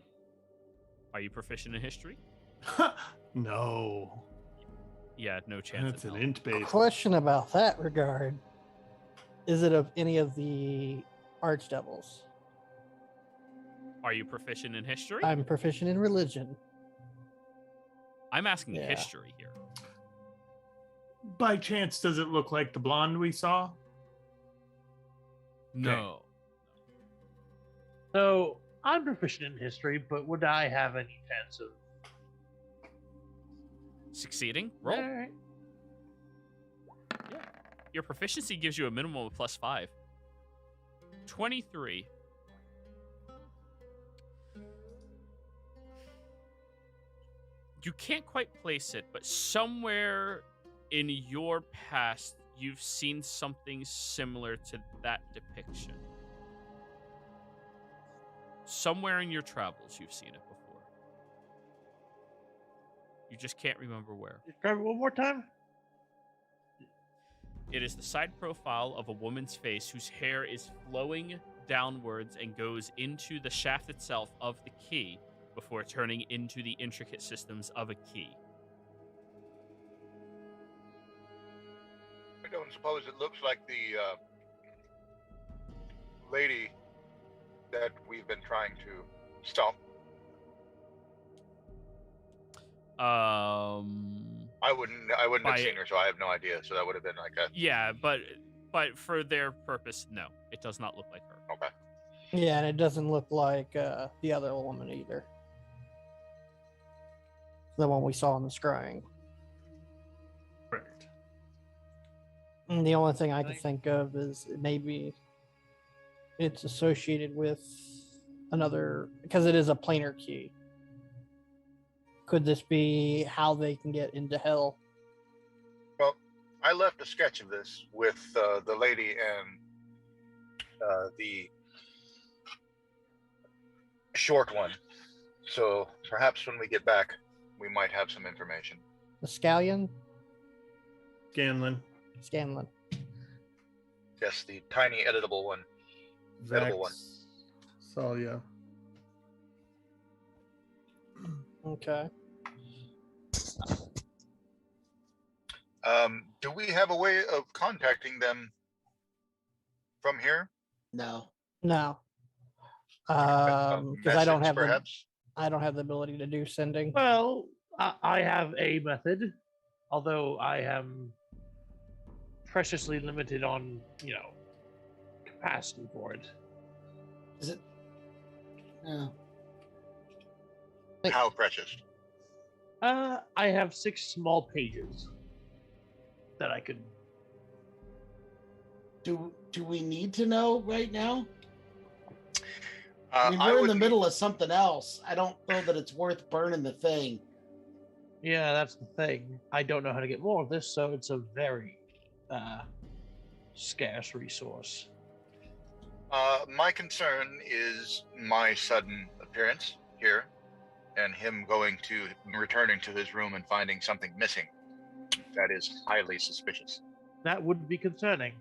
S1: Are you proficient in history?
S2: No,
S1: Yeah, no chance.
S2: that's
S1: in
S2: an
S1: hell.
S2: int based.
S4: Question about that regard. Is it of any of the archdevils?
S1: Are you proficient in history?
S4: I'm proficient in religion.
S1: I'm asking
S4: Yeah.
S1: history here.
S2: By chance, does it look like the blonde we saw?
S1: No.
S6: So I'm proficient in history, but would I have any chance of?
S1: Succeeding? Roll.
S6: Alright.
S1: Your proficiency gives you a minimum of +5. 23. You can't quite place it, but somewhere in your past, you've seen something similar to that depiction. Somewhere in your travels, you've seen it before. You just can't remember where.
S6: Describe it one more time.
S1: It is the side profile of a woman's face whose hair is flowing downwards and goes into the shaft itself of the key before turning into the intricate systems of a key.
S7: I don't suppose it looks like the lady that we've been trying to stop. I wouldn't have seen her, so I have no idea. So that would have been like a
S1: Yeah, but for their purpose, no, it does not look like her.
S7: okay.
S4: Yeah, and it doesn't look like the other woman either. The one we saw in the scrying.
S2: Correct.
S4: And the only thing I can think of is maybe it's associated with another, because it is a planar key. Could this be how they can get into hell?
S7: Well, I left a sketch of this with the lady and the short one. So perhaps when we get back, we might have some information.
S4: The scallion?
S2: Scanlan.
S4: Scanlan.
S7: Yes, the tiny editable one. Edible one.
S2: Salia.
S4: Okay.
S7: Do we have a way of contacting them from here?
S5: No.
S4: No.
S7: A
S4: Because I don't
S7: message,
S4: have
S7: perhaps.
S4: I don't have the ability to do sending.
S6: Well, I have a method, although I am preciously limited on, capacity for it.
S5: Is it? No.
S7: How precious?
S6: I have 6 small pages that I could.
S5: Do we need to know right now? I mean,
S7: I
S5: we're in
S7: would
S5: the
S7: need-
S5: middle of something else. I don't know that it's worth burning the thing.
S6: Yeah, that's the thing. I don't know how to get more of this, so it's a very scarce resource.
S7: My concern is my sudden appearance here and him returning to his room and finding something missing. That is highly suspicious.
S6: That would be concerning.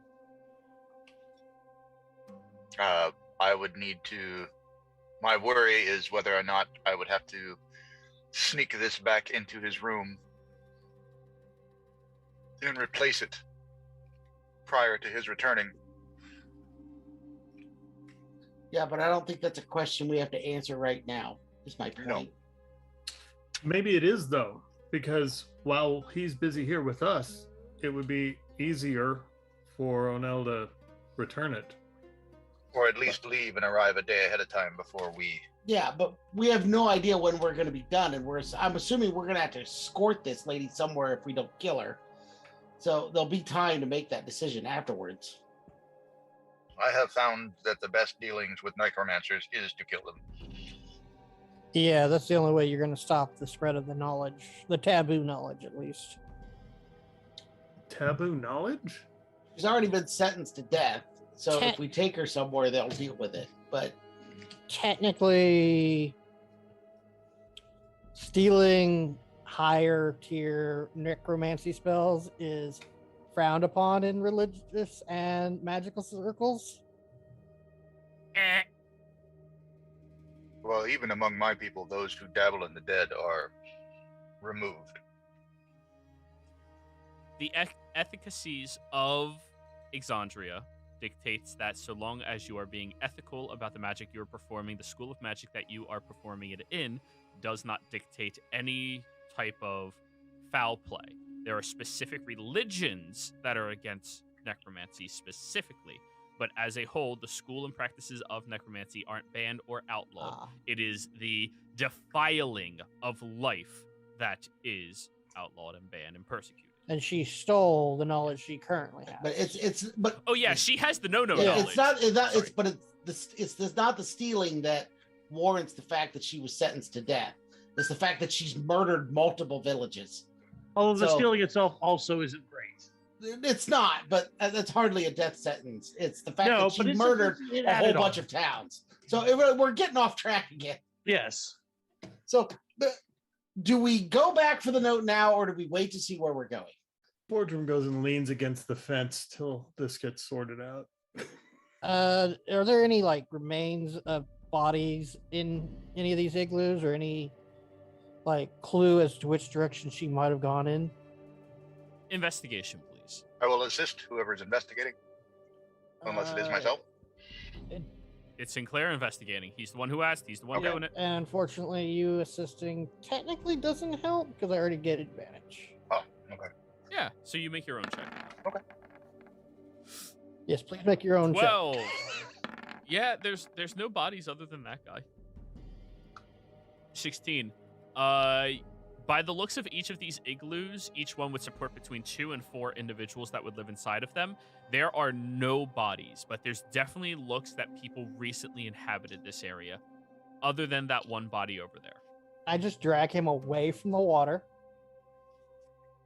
S7: I would need to. My worry is whether or not I would have to sneak this back into his room and replace it prior to his returning.
S5: Yeah, but I don't think that's a question we have to answer right now. Is my point.
S7: No.
S2: Maybe it is, though, because while he's busy here with us, it would be easier for Onel to return it.
S7: Or at least leave and arrive a day ahead of time before we.
S5: Yeah, but we have no idea when we're going to be done, and I'm assuming we're going to have to escort this lady somewhere if we don't kill her. So there'll be time to make that decision afterwards.
S7: I have found that the best dealings with necromancers is to kill them.
S4: Yeah, that's the only way you're going to stop the spread of the knowledge, the taboo knowledge, at least.
S2: Taboo knowledge?
S5: She's already been sentenced to death, so
S4: Te-
S5: if we take her somewhere, they'll deal with it. But
S4: Technically, stealing higher tier necromancy spells is frowned upon in religious and magical circles.
S7: Well, even among my people, those who dabble in the dead are removed.
S1: The efficacies of Exandria dictates that so long as you are being ethical about the magic you are performing, the school of magic that you are performing it in does not dictate any type of foul play. There are specific religions that are against necromancy specifically, but as a whole, the school and practices of necromancy aren't banned or outlawed. It is the defiling of life that is outlawed and banned and persecuted.
S4: And she stole the knowledge she currently has.
S5: but
S1: Oh yeah, she has the no
S5: yeah,
S1: knowledge.
S5: it's not
S1: Sorry.
S5: it's not the stealing that warrants the fact that she was sentenced to death. is the fact that she's murdered multiple villages.
S6: Although the
S5: So-
S6: stealing itself also isn't great.
S5: It's not, but that's hardly a death sentence. It's the fact
S6: No,
S5: that she
S6: but it's
S5: murdered
S6: it
S5: a whole
S6: added
S5: bunch
S6: on.
S5: of towns. So we're getting off track again.
S6: Yes.
S5: So do we go back for the note now, or do we wait to see where we're going?
S2: Boardroom goes and leans against the fence till this gets sorted out.
S4: Are there any like remains of bodies in any of these igloos, or any like clue as to which direction she might have gone in?
S1: Investigation, please.
S7: I will assist whoever's investigating, unless it is myself.
S1: It's Sinclair investigating. He's the one who asked. He's the one
S7: Okay.
S1: doing it.
S4: And unfortunately, you assisting technically doesn't help because I already get advantage.
S7: Oh, okay.
S1: Yeah, so you make your own check.
S4: Yes, please make your own check.
S1: 12. Yeah, there's no bodies other than that guy. 16. By the looks of each of these igloos, each one would support between 2 and 4 individuals that would live inside of them. There are no bodies, but there's definitely looks that people recently inhabited this area, other than that one body over there.
S4: I just drag him away from the water.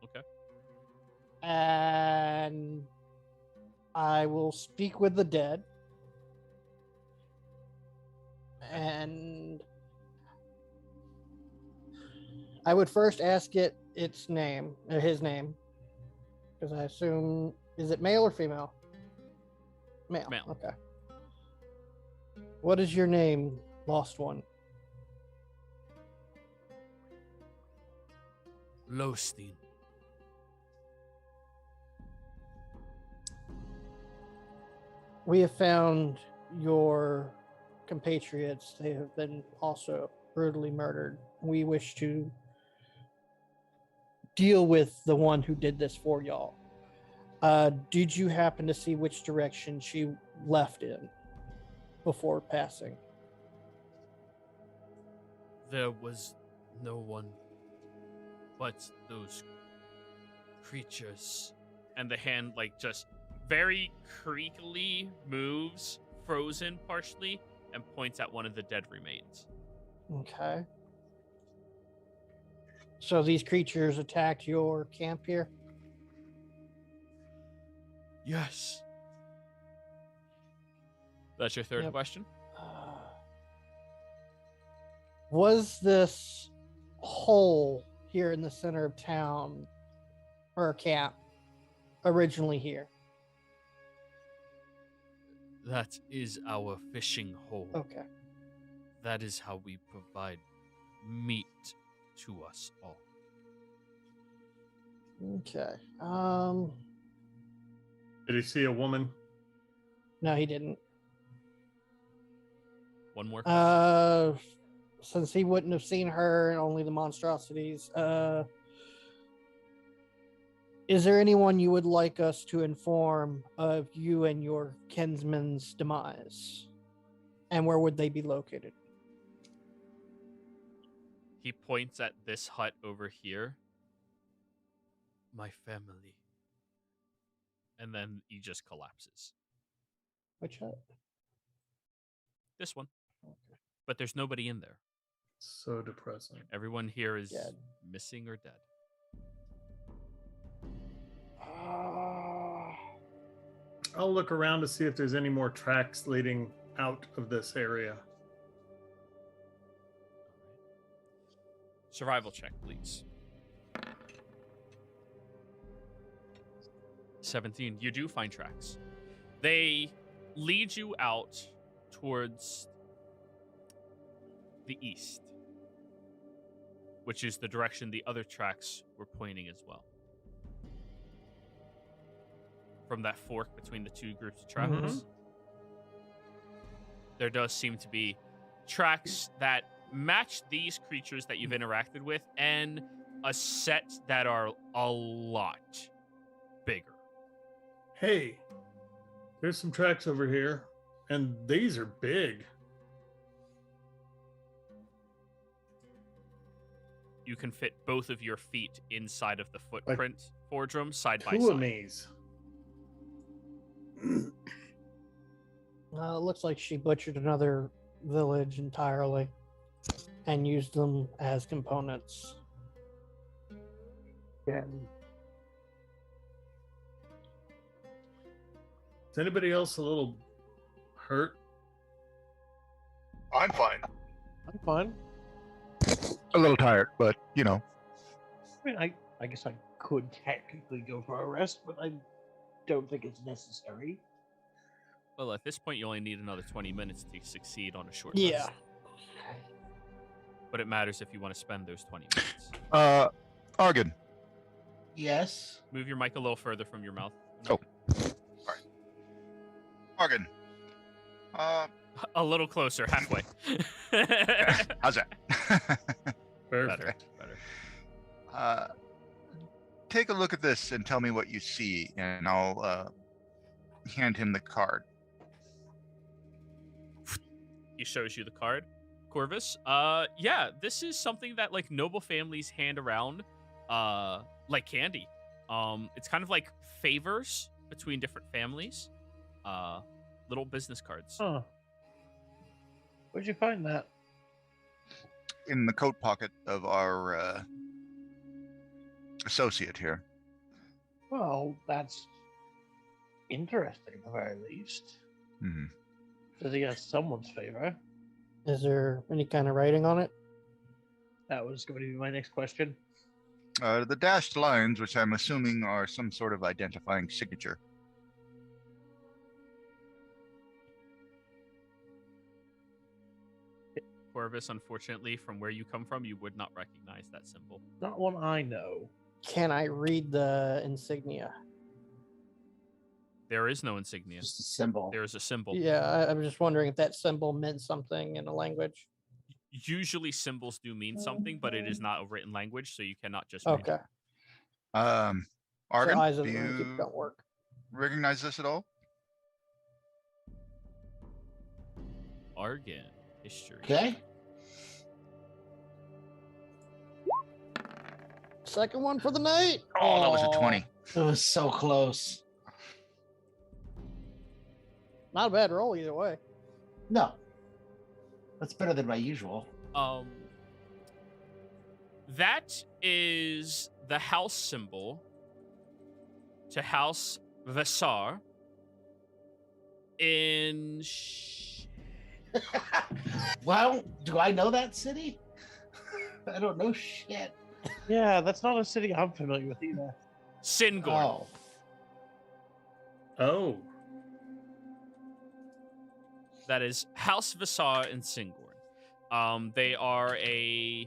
S1: Okay.
S4: And I will speak with the dead. And I would first ask it its name, or his name, because I assume, is it male or female? Male.
S1: Male.
S4: Okay. What is your name, lost one?
S1: Lostein.
S4: We have found your compatriots. They have been also brutally murdered. We wish to deal with the one who did this for y'all. Did you happen to see which direction she left in before passing?
S1: There was no one but those creatures. And the hand, like, just very creakily moves, frozen partially, and points at one of the dead remains.
S4: Okay. So these creatures attacked your camp here?
S1: Yes. That's your third
S4: Yep.
S1: question?
S4: Was this hole here in the center of town or camp originally here?
S1: That is our fishing hole.
S4: Okay.
S1: That is how we provide meat to us all.
S4: Okay.
S2: Did he see a woman?
S4: No, he didn't.
S1: One more question.
S4: Since he wouldn't have seen her and only the monstrosities, is there anyone you would like us to inform of you and your kinsman's demise? And where would they be located?
S1: He points at this hut over here. My family. And then he just collapses.
S4: Which hut?
S1: This one.
S4: Okay.
S1: But there's nobody in there.
S2: So depressing.
S1: Everyone here is
S4: Dead.
S1: missing or dead.
S2: I'll look around to see if there's any more tracks leading out of this area.
S1: Survival check, please. 17. You do find tracks. They lead you out towards the east, which is the direction the other tracks were pointing as well. From that fork between the two groups of travelers, there does seem to be tracks that match these creatures that you've interacted with and a set that are a lot bigger.
S2: Hey, there's some tracks over here, and these are big.
S1: You can fit both of your feet inside of the footprint, Fordrum, side by
S2: Two of
S1: side.
S2: me's.
S4: It looks like she butchered another village entirely. and use them as components.
S6: Yeah.
S2: Is anybody else a little hurt?
S7: I'm fine.
S6: I'm fine.
S3: A little tired, but you know.
S6: I mean, I guess I could technically go for a rest, but I don't think it's necessary.
S1: Well, at this point, you only need another 20 minutes to succeed on a short
S4: Yeah.
S1: rest. But it matters if you want to spend those 20 minutes.
S3: Argon.
S5: Yes.
S1: Move your mic a little further from your mouth.
S3: Oh.
S7: Argon.
S1: A little closer, halfway.
S3: How's that?
S1: Better.
S3: Take a look at this and tell me what you see, and I'll hand him the card.
S1: He shows you the card. Corvus, yeah, this is something that like noble families hand around like candy. It's kind of like favors between different families. Little business cards.
S6: Huh. Where'd you find that?
S3: In the coat pocket of our associate here.
S6: Well, that's interesting at the very least.
S3: Hmm.
S6: Says he has someone's favor.
S4: Is there any kind of writing on it?
S6: That was going to be my next question.
S3: The dashed lines, which I'm assuming are some sort of identifying signature.
S1: Corvus, unfortunately, from where you come from, you would not recognize that symbol.
S6: Not one I know.
S4: Can I read the insignia?
S1: There is no insignia.
S5: Just a symbol.
S1: There is a symbol.
S4: Yeah, I'm just wondering if that symbol meant something in a language.
S1: Usually symbols do mean something, but it is not a written language, so you cannot just read
S4: Okay.
S1: it.
S3: Argon,
S4: So eyes of
S3: do
S4: the Moon
S3: you
S4: don't work.
S3: recognize this at all?
S1: Argon. History.
S5: Okay.
S4: Second one for the night.
S3: Oh, that was a 20.
S5: It was so close.
S4: Not a bad roll either way.
S5: No. That's better than my usual.
S1: That is the house symbol to House Vassar in
S5: Well, do I know that city? I don't know shit.
S6: Yeah, that's not a city I'm familiar with either.
S1: Singorn.
S2: Oh.
S1: That is House Vassar in Singorn. They are a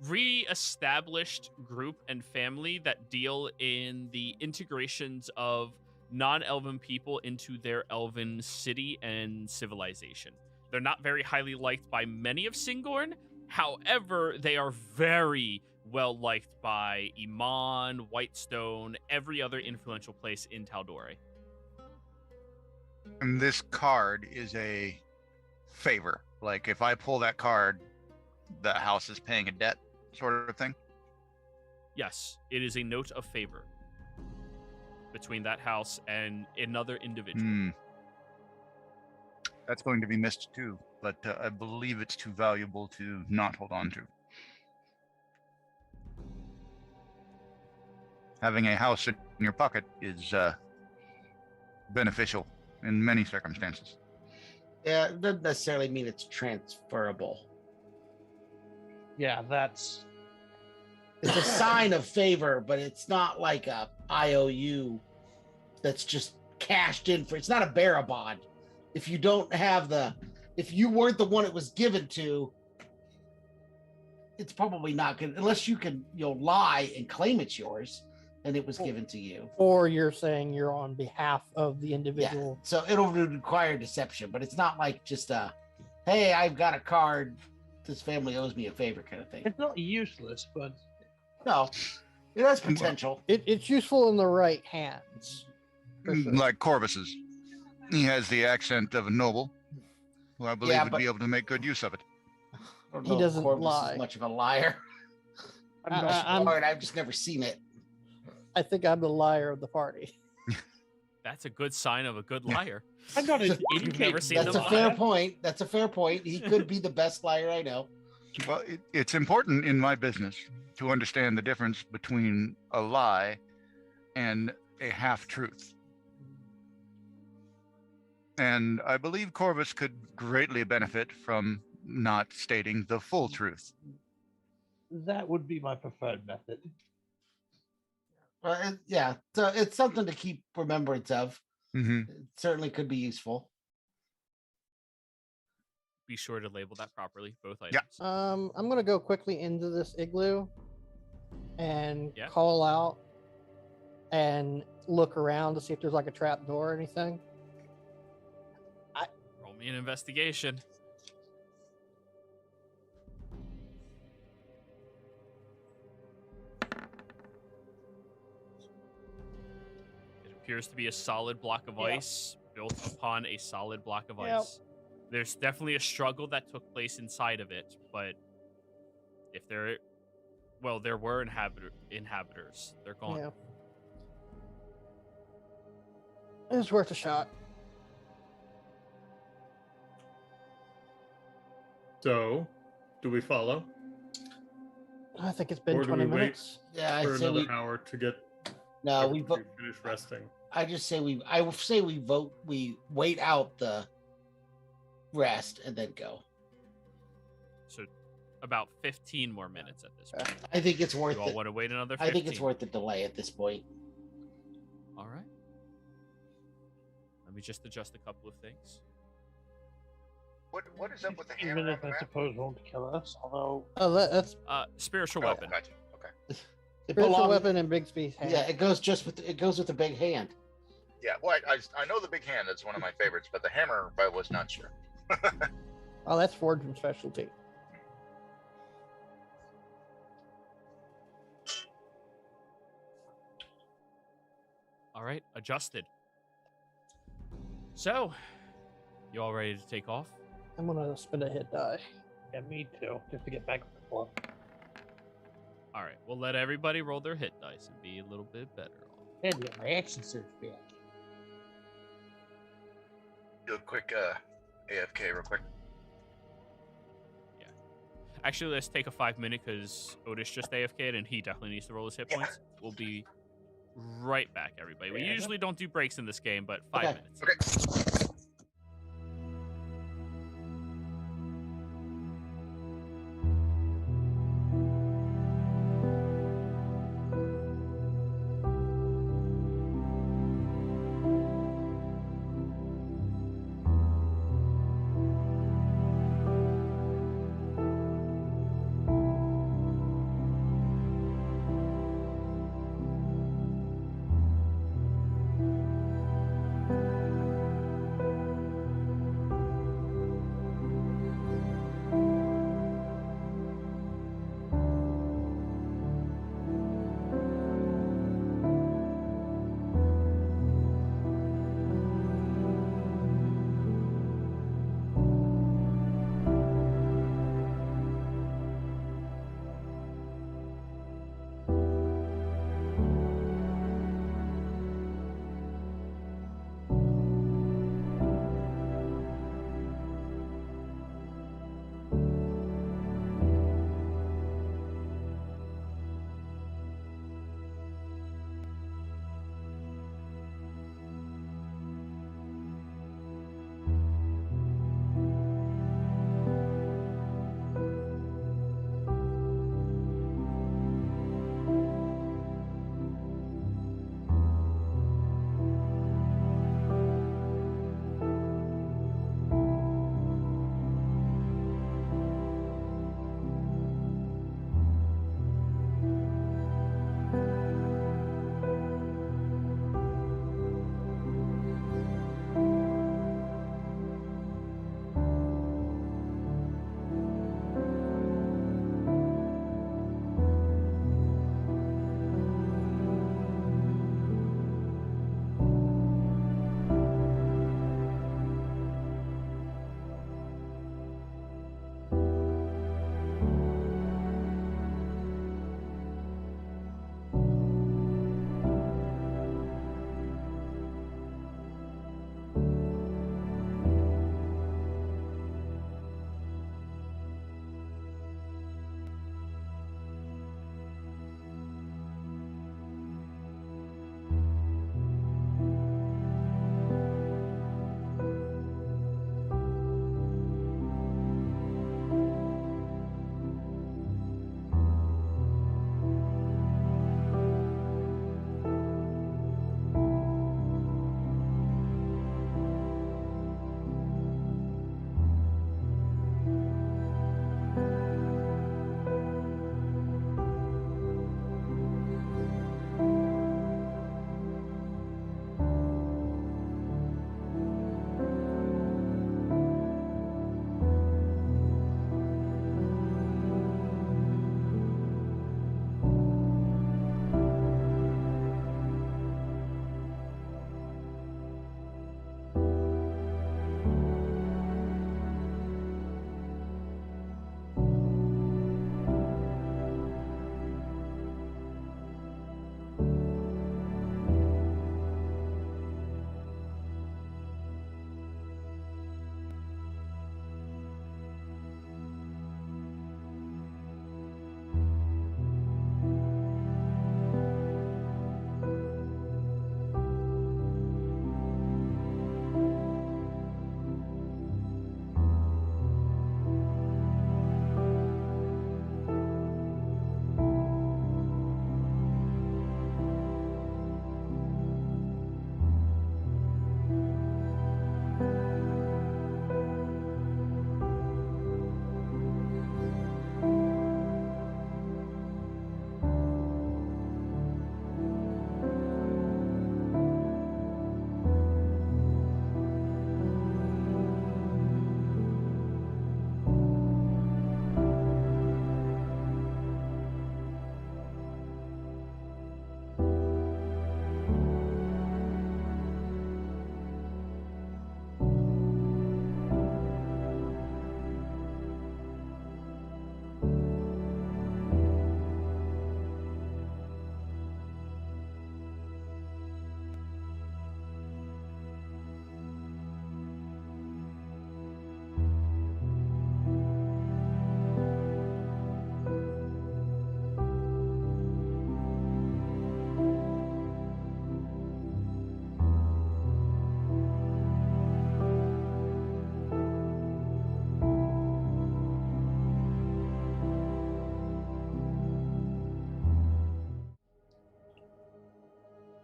S1: re-established group and family that deal in the integrations of non-elven people into their elven city and civilization. They're not very highly liked by many of Singorn. However, they are very well liked by Iman, Whitestone, every other influential place in Tal'Dorei.
S3: And this card is a favor. Like, if I pull that card, the house is paying a debt, sort of thing.
S1: Yes, it is a note of favor between that house and another individual.
S3: Hmm. That's going to be missed too, but I believe it's too valuable to not hold on to. Having a house in your pocket is beneficial in many circumstances.
S5: Yeah, it doesn't necessarily mean it's transferable.
S6: Yeah, that's
S5: It's a sign of favor, but it's not like a IOU that's just cashed in for. It's not a bearer bond. If you don't have if you weren't the one it was given to, it's probably not good unless you can, lie and claim it's yours and it was given to you.
S4: Or you're saying you're on behalf of the
S5: Yeah.
S4: individual.
S5: So it'll require deception, but it's not like just hey, I've got a card. This family owes me a favor kind of thing.
S6: it's not useless, but
S5: No, it has potential.
S4: It's useful in the right hands. for sure.
S3: Like Corvus's. He has the accent of a noble, who I believe
S5: Yeah,
S3: would
S5: but-
S3: be able to make good use of it.
S5: I don't
S4: He
S5: know if
S4: doesn't
S5: Corvus
S4: lie.
S5: is much of a liar.
S6: I'm not
S4: I'm-
S5: Or I've just never seen it.
S4: I think I'm the liar of the party.
S1: That's a good sign of a good
S3: Yeah.
S1: liar.
S6: I'm not an
S1: You've never seen
S5: That's
S1: them
S5: a
S1: lie.
S5: fair point. That's a fair point. He could be the best liar I know.
S3: Well, it's important in my business to understand the difference between a lie and a half-truth. And I believe Corvus could greatly benefit from not stating the full truth.
S6: That would be my preferred method.
S5: Yeah, so it's something to keep remembrance of.
S3: Mm-hmm.
S5: It certainly could be useful.
S1: Be sure to label that properly, both
S3: Yeah.
S1: items.
S4: I'm gonna go quickly into this igloo and
S1: Yeah.
S4: call out and look around to see if there's like a trap door or anything.
S1: Roll me an investigation. It appears to be a solid block of
S4: Yep.
S1: ice built upon a solid block of
S4: Yep.
S1: ice. There's definitely a struggle that took place inside of it, but if there were inhabitants. They're gone.
S4: Yeah. It's worth a shot.
S2: So, do we follow?
S4: I think it's been
S2: Or do
S4: 20
S2: we wait
S4: minutes.
S5: Yeah,
S2: for
S5: I say
S2: another
S5: we.
S2: hour to get
S5: No, we
S2: everybody
S5: vote.
S2: finish resting?
S5: I just say we. I will say we vote. We wait out the rest and then go.
S1: So about 15 more minutes at this point.
S5: I think it's worth
S1: You all
S5: it.
S1: want to wait another 15?
S5: I think it's worth the delay at this point.
S1: All right. Let me just adjust a couple of things.
S7: What is up with the
S6: 15
S7: hammer on
S6: minutes,
S7: the
S6: I
S7: map?
S6: suppose, won't kill us. Although,
S4: Oh, that's
S1: Spiritual
S7: Oh,
S1: weapon.
S7: gotcha. Okay.
S5: It
S4: spiritual
S5: belongs-
S4: weapon and Bigsby's hand.
S5: Yeah, it goes with the big hand.
S7: Yeah, well, I know the big hand. That's one of my favorites, but the hammer, I was not sure.
S4: Oh, that's Forge's specialty.
S1: All right, adjusted. So, you all ready to take off?
S4: I'm gonna spend a hit die.
S6: yeah, me too, just to get back on the floor.
S1: All right, we'll let everybody roll their hit dice and be a little bit better off.
S6: And get my action surge back.
S7: Do a quick AFK real quick.
S1: Actually, let's take a 5-minute because Otis just AFK'd and he definitely needs to roll his hit points. We'll be right back, everybody. We
S6: Yeah.
S1: usually don't do breaks in this game, but 5
S5: Okay.
S1: minutes.
S7: Okay.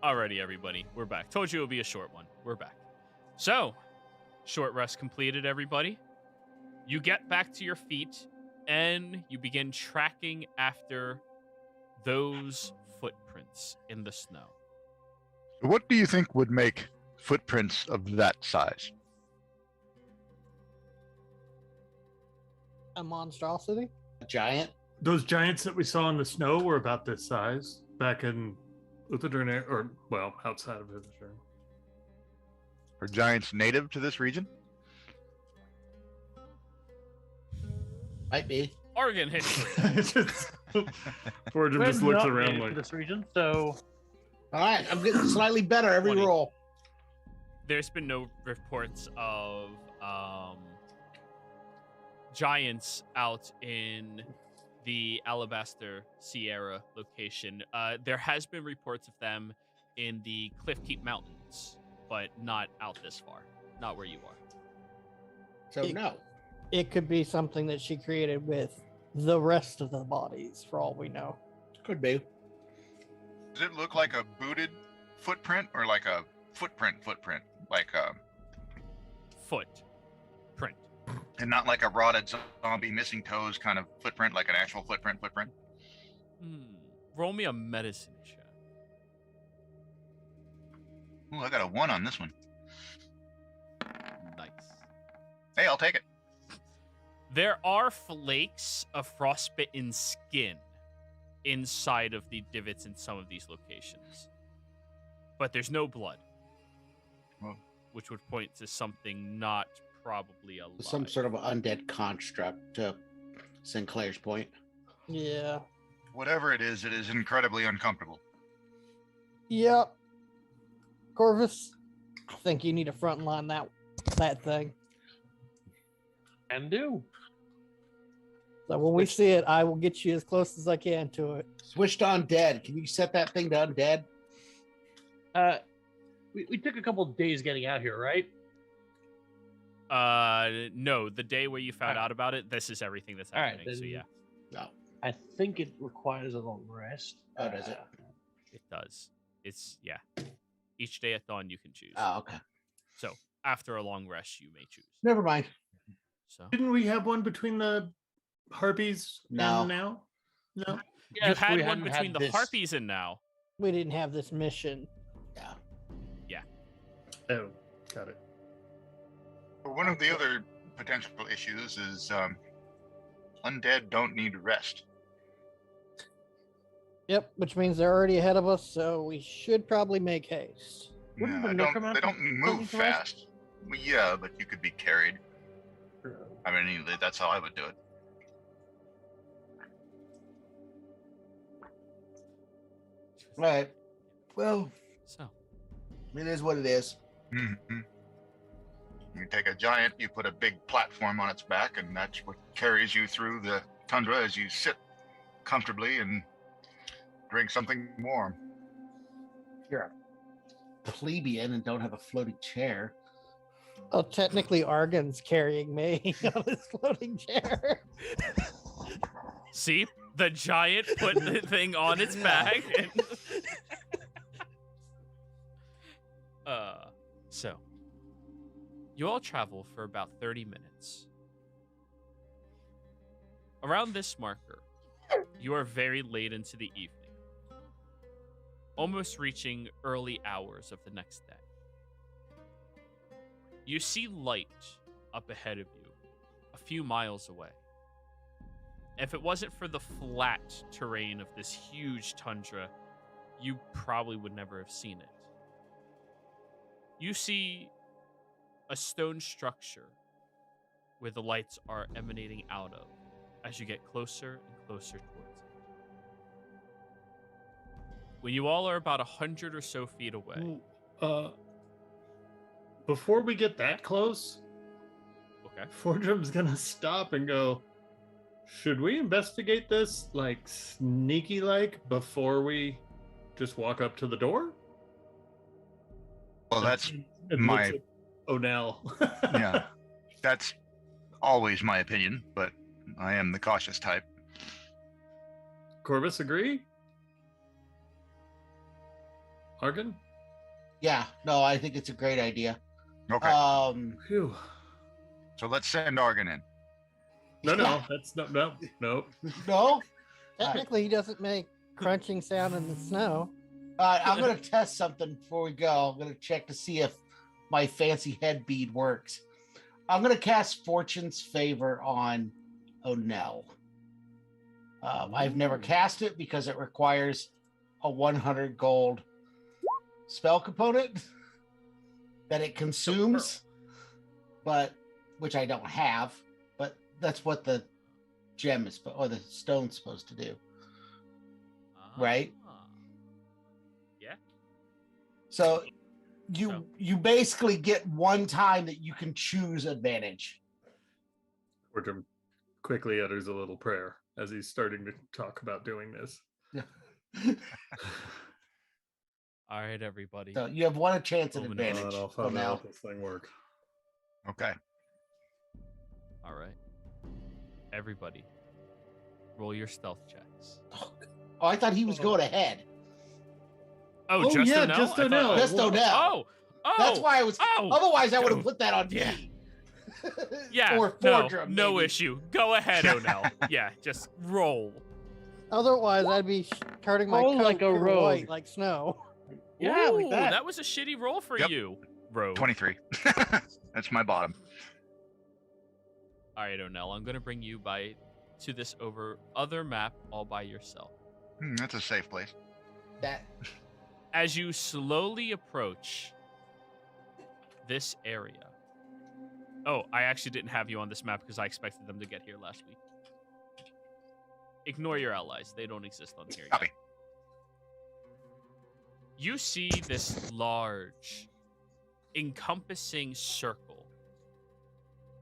S1: Alrighty, everybody, we're back. Told you it would be a short one. We're back. So, short rest completed, everybody. You get back to your feet, and you begin tracking after those footprints in the snow.
S3: What do you think would make footprints of that size?
S4: A monstrosity?
S5: A giant.
S2: Those giants that we saw in the snow were about this size back in Uthadurn, or well, outside of Uthadurn.
S3: Are giants native to this region?
S5: Might be.
S1: Oregon history.
S2: Fortune
S6: We're
S2: just looks
S6: not
S2: around
S6: native
S2: like,
S6: to this region, so
S5: All right, I'm getting slightly better every
S1: 20.
S5: roll.
S1: There's been no reports of giants out in the Alabaster Sierra location. There has been reports of them in the Cliffkeep Mountains, but not out this far. Not where you are.
S5: So no.
S4: It could be something that she created with the rest of the bodies, for all we know.
S5: Could be.
S7: Does it look like a booted footprint or like a footprint? Like
S1: Footprint.
S7: and not like a rotted zombie missing toes kind of footprint, like an actual footprint.
S1: Roll me a medicine check.
S7: Ooh, I got a 1 on this one.
S1: Nice.
S7: Hey, I'll take it.
S1: There are flakes of frostbitten skin inside of the divots in some of these locations. But there's no blood.
S7: Whoa.
S1: Which would point to something not probably alive.
S5: Some sort of undead construct, to Sinclair's point.
S4: Yeah.
S7: Whatever it is incredibly uncomfortable.
S4: Yep. Corvus, I think you need to frontline that thing.
S6: can do.
S4: So when we see it, I will get you as close as I can to it.
S5: Switched on dead. Can you set that thing to undead?
S6: We took a couple of days getting out here, right?
S1: No, the day where you found out about it, this is everything that's
S6: All right,
S1: happening. So
S6: then-
S1: yeah,
S5: No.
S6: I think it requires a long rest.
S5: Oh, does it?
S1: it does. It's each day at dawn you can choose.
S5: Oh, okay.
S1: So after a long rest, you may choose.
S5: Never mind.
S1: So
S2: didn't we have one between the harpies
S5: No.
S2: and now? No.
S1: you
S6: Yes,
S1: had
S6: we
S1: one
S6: hadn't
S1: between
S6: had
S1: the
S6: this-
S1: harpies and now.
S4: We didn't have this mission.
S5: Yeah.
S2: Oh, got it.
S7: One of the other potential issues is undead don't need rest.
S4: Yep, which means they're already ahead of us, so we should probably make haste.
S6: Wouldn't the
S7: they
S6: necromancer
S7: don't move
S6: need to rest?
S7: fast. Well, yeah, but you could be carried. I mean, that's how I would do it.
S5: Right. Well,
S1: So
S5: it is what it is.
S7: Mhm. You take a giant, you put a big platform on its back, and that's what carries you through the tundra as you sit comfortably and drink something warm.
S5: You're a plebeian and don't have a floating chair.
S4: Oh, technically, Argon's carrying me on his floating chair.
S1: see, the giant put the thing on its back. And so you all travel for about 30 minutes. Around this marker, you are very late into the evening, almost reaching early hours of the next day. You see light up ahead of you, a few miles away. If it wasn't for the flat terrain of this huge tundra, you probably would never have seen it. You see a stone structure where the lights are emanating out of as you get closer and closer towards it. When you all are about 100 or so feet away.
S2: Before we get that close,
S1: Okay.
S2: Fordham's gonna stop and go, should we investigate this like sneaky like before we just walk up to the door?
S7: Well, that's
S2: And
S7: my-
S2: looks at Onell.
S7: yeah, that's always my opinion, but I am the cautious type.
S2: Corvus, agree? Argon?
S5: Yeah, no, I think it's a great idea.
S7: Okay.
S2: Phew.
S7: So let's send Argon in.
S2: No,
S5: Yeah.
S2: that's no.
S5: No?
S4: Technically, he doesn't make crunching sound in the snow.
S5: I'm going to test something before we go. I'm going to check to see if my fancy head bead works. I'm going to cast Fortune's Favor on O'Nell. I've never cast it because it requires a 100 gold spell component that it consumes, but which I don't have. But that's what the gem is, or the stone's supposed to do, right?
S1: Yeah.
S5: So you basically get one time that you can choose advantage.
S2: Fortune quickly utters a little prayer as he's starting to talk about doing this.
S1: All right, everybody.
S5: So you have one chance at
S1: Moving
S5: advantage.
S2: I'll
S5: for
S2: find
S5: now.
S2: out this thing work.
S7: Okay.
S1: All right. Everybody, roll your stealth checks.
S5: Oh, I thought he was going ahead.
S1: Oh,
S2: Oh,
S1: just
S2: yeah,
S1: O'Nell?
S2: just
S1: I thought-
S2: O'Nell.
S5: Just O'Nell.
S1: Oh,
S5: That's why I was.
S1: Oh,
S5: Otherwise, I would have
S1: Oh.
S5: put that on
S1: Yeah.
S5: me.
S1: yeah.
S5: Or
S1: no,
S5: Fordrum,
S1: no
S5: maybe.
S1: issue. Go ahead, O'Nell. Yeah, just roll.
S4: Otherwise, I'd be turning my
S6: Roll
S4: coat
S6: like a
S4: pure
S6: rogue.
S4: white like snow.
S6: Yeah, like
S1: Ooh,
S6: that.
S1: was a shitty roll for
S7: Yep.
S1: you, Rogue.
S7: 23. That's my bottom.
S1: All right, O'Nell, I'm gonna bring you to this other map all by yourself.
S7: That's a safe place.
S5: That
S1: As you slowly approach this area. Oh, I actually didn't have you on this map because I expected them to get here last week. Ignore your allies. They don't exist on here yet.
S7: Copy.
S1: You see this large, encompassing circle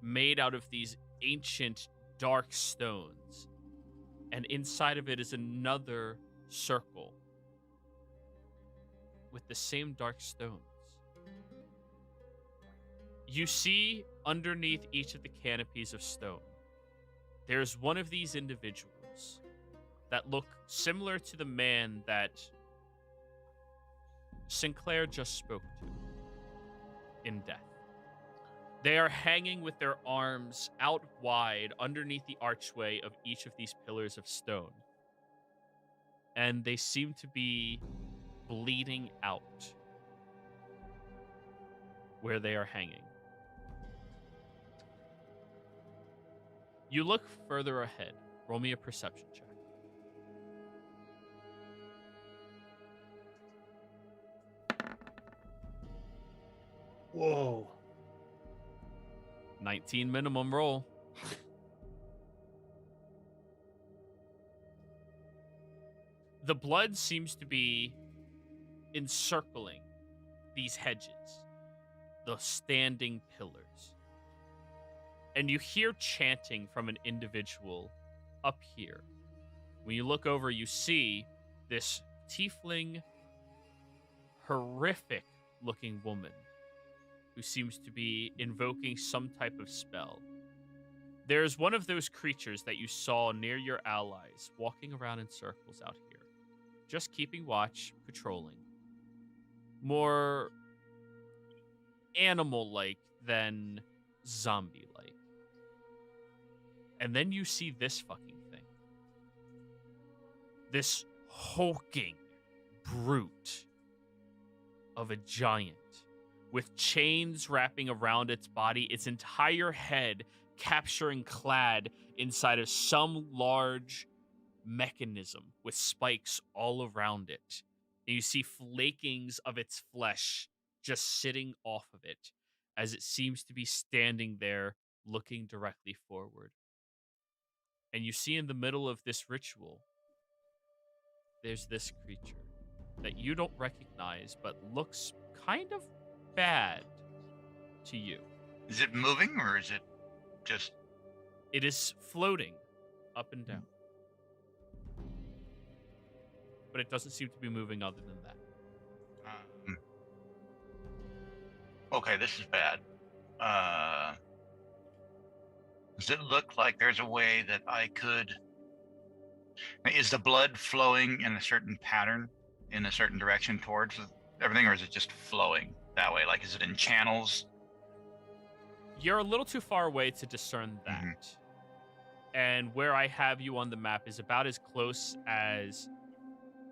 S1: made out of these ancient dark stones. And inside of it is another circle with the same dark stones. You see underneath each of the canopies of stone, there's one of these individuals that look similar to the man that Sinclair just spoke to in death. They are hanging with their arms out wide underneath the archway of each of these pillars of stone. And they seem to be bleeding out where they are hanging. You look further ahead. Roll me a perception check.
S2: Whoa.
S1: 19 minimum roll. The blood seems to be encircling these hedges, the standing pillars. And you hear chanting from an individual up here. When you look over, you see this tiefling, horrific looking woman who seems to be invoking some type of spell. There's one of those creatures that you saw near your allies walking around in circles out here, just keeping watch, patrolling. More animal-like than zombie-like. And then you see this fucking thing. This hulking brute of a giant with chains wrapping around its body, its entire head capturing clad inside of some large mechanism with spikes all around it. And you see flakings of its flesh just sitting off of it as it seems to be standing there looking directly forward. And you see in the middle of this ritual, there's this creature that you don't recognize but looks kind of bad to you.
S7: Is it moving or is it just...
S1: It is floating up and down. But it doesn't seem to be moving other than that.
S7: Okay, this is bad. Does it look like there's a way that I could... Is the blood flowing in a certain pattern, in a certain direction towards everything, or is it just flowing that way? Like, is it in channels?
S1: You're a little too far away to discern that.
S7: Mhm.
S1: And where I have you on the map is about as close as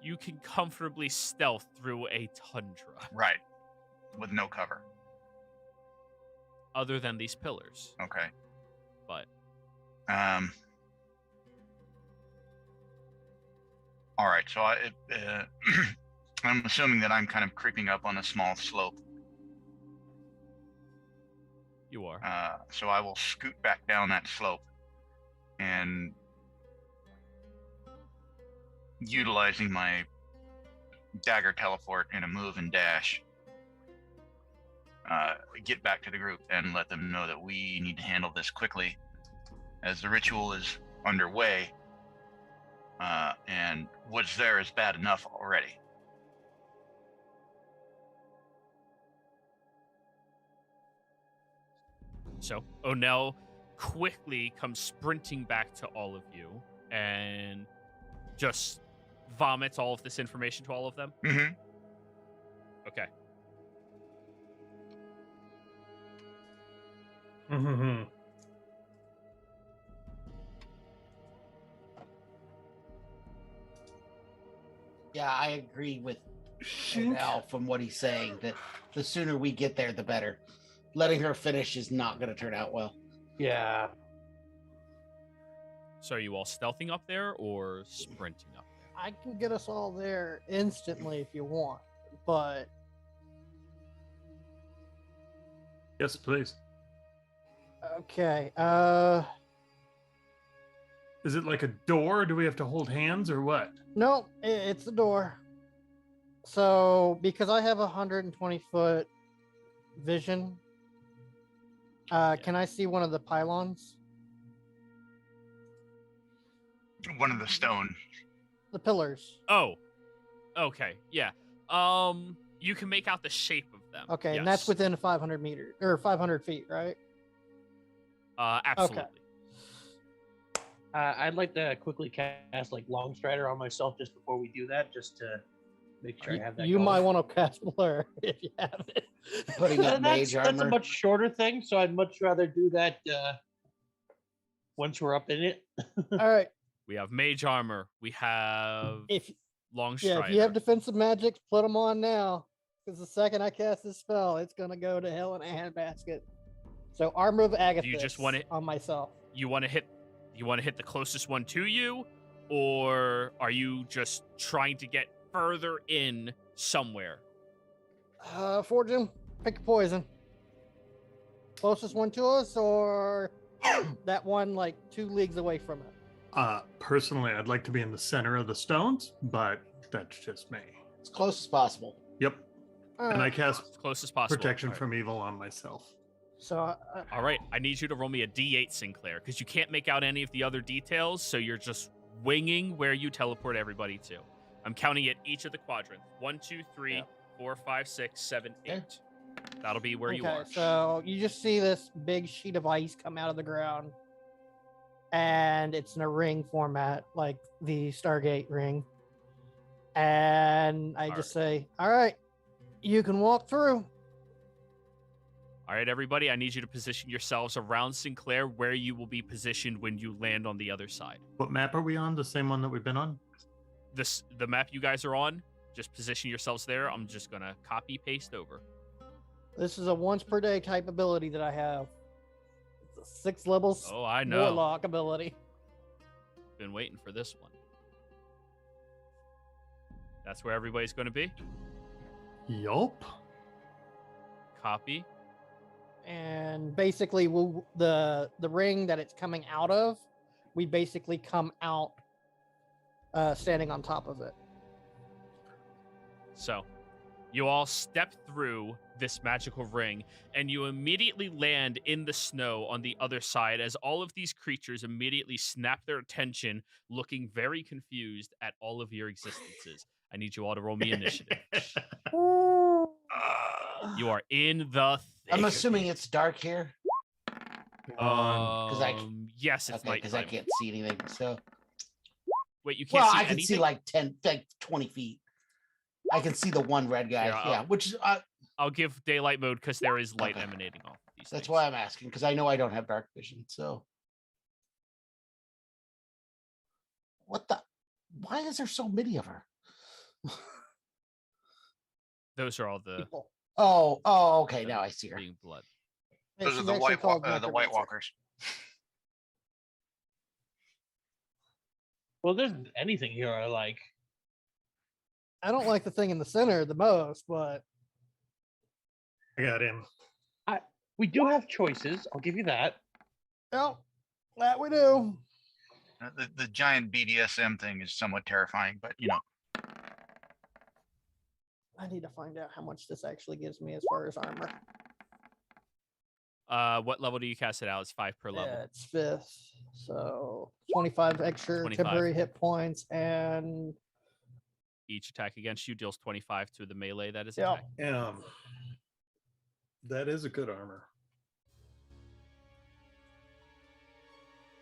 S1: you can comfortably stealth through a tundra,
S7: Right. With no cover.
S1: other than these pillars.
S7: Okay.
S1: But
S7: All right. So I'm assuming that I'm kind of creeping up on a small slope.
S1: you are.
S7: So I will scoot back down that slope and utilizing my dagger teleport in a move and dash, get back to the group and let them know that we need to handle this quickly as the ritual is underway, and what's there is bad enough already.
S1: So Onel quickly comes sprinting back to all of you and just vomits all of this information to all of them.
S7: Mm-hmm.
S1: Okay.
S2: Mm-hmm.
S5: Yeah, I agree with Al from what he's saying, that the sooner we get there, the better. Letting her finish is not going to turn out well.
S6: Yeah.
S1: So are you all stealthing up there or sprinting up there?
S4: I can get us all there instantly if you want, but
S2: Yes, please.
S4: okay.
S2: Is it like a door? Do we have to hold hands or what?
S4: No, it's the door. So because I have 120-foot vision, can I see one of the pylons?
S7: One of the stone.
S4: The pillars.
S1: Oh. Okay. Yeah. You can make out the shape of them.
S4: Okay, and that's
S1: yes.
S4: within 500 meters or 500 feet, right?
S1: Absolutely.
S6: I'd like to quickly cast like Long Strider on myself just before we do that, just to make sure I have that.
S4: You
S6: going.
S4: might want to cast Blur if you have it.
S5: Putting up Mage
S6: That's a
S5: Armor.
S6: much shorter thing, so I'd much rather do that once we're up in it.
S4: All right.
S1: We have Mage Armor. We have
S4: If
S1: Long Strider.
S4: if you have defensive magics, put them on now. Because the second I cast this spell, it's gonna go to hell in a handbasket. So Armor of Agathis.
S1: you just want it-
S4: on myself?
S1: You want to hit the closest one to you, or are you just trying to get further in somewhere?
S4: Fortune, pick a poison. Closest one to us, or that one like 2 leagues away from it.
S2: Personally, I'd like to be in the center of the stones, but that's just me.
S5: As close as possible.
S2: Yep. And I cast
S1: As close as possible.
S2: protection
S1: All right.
S2: from evil on myself.
S4: So
S1: All right, I need you to roll me a D8, Sinclair, because you can't make out any of the other details, so you're just winging where you teleport everybody to. I'm counting at each of the quadrants. 1, 2, 3,
S4: Yep.
S1: 4, 5, 6, 7, 8.
S5: Okay.
S1: That'll be where you
S4: okay,
S1: are.
S4: so you just see this big sheet of ice come out of the ground, and it's in a ring format, like the Stargate ring. And I
S1: All
S4: just say, "All right, you can walk through."
S1: All right, everybody, I need you to position yourselves around Sinclair where you will be positioned when you land on the other side.
S2: What map are we on? The same one that we've been on?
S1: The map you guys are on, just position yourselves there. I'm just going to copy paste over.
S4: This is a once per day type ability that I have. It's a 6 levels
S1: Oh, I know.
S4: warlock ability.
S1: Been waiting for this one. That's where everybody's going to be.
S2: Yup.
S1: Copy.
S4: And basically, the ring that it's coming out of, we basically come out standing on top of it.
S1: So, you all step through this magical ring, and you immediately land in the snow on the other side as all of these creatures immediately snap their attention, looking very confused at all of your existences. I need you all to roll me initiative. You are in the thick
S5: I'm
S1: of
S5: assuming
S1: it.
S5: it's dark here.
S1: Yes, it's
S5: Okay, because I
S1: nighttime.
S5: can't see anything. So,
S1: Wait, you can't
S5: well,
S1: see
S5: I can
S1: anything?
S5: see like 20 feet. I can see the one red guy.
S1: Yeah,
S5: Yeah, which is
S1: I'll give daylight mode because there is light
S5: Okay.
S1: emanating off these
S5: that's
S1: things.
S5: why I'm asking, because I know I don't have dark vision. So what the? Why is there so many of her?
S1: Those are all the
S4: People.
S5: Oh, okay. Now I see her.
S1: green blood.
S4: Yeah,
S7: Those are
S4: she's
S7: the
S4: actually called
S7: the White
S4: Necromancer.
S7: Walkers.
S6: Well, there's anything here I like.
S4: I don't like the thing in the center the most, but
S2: I got him.
S6: We do have choices. I'll give you that.
S4: no, that we do.
S7: The giant BDSM thing is somewhat terrifying, but
S4: I need to find out how much this actually gives me as far as armor.
S1: What level do you cast it out? It's 5 per level.
S4: Yeah, it's 5th, so 25 extra
S1: 25.
S4: temporary hit points, and
S1: Each attack against you deals 25 to the melee that is
S4: Yeah.
S1: attacked.
S2: That is a good armor.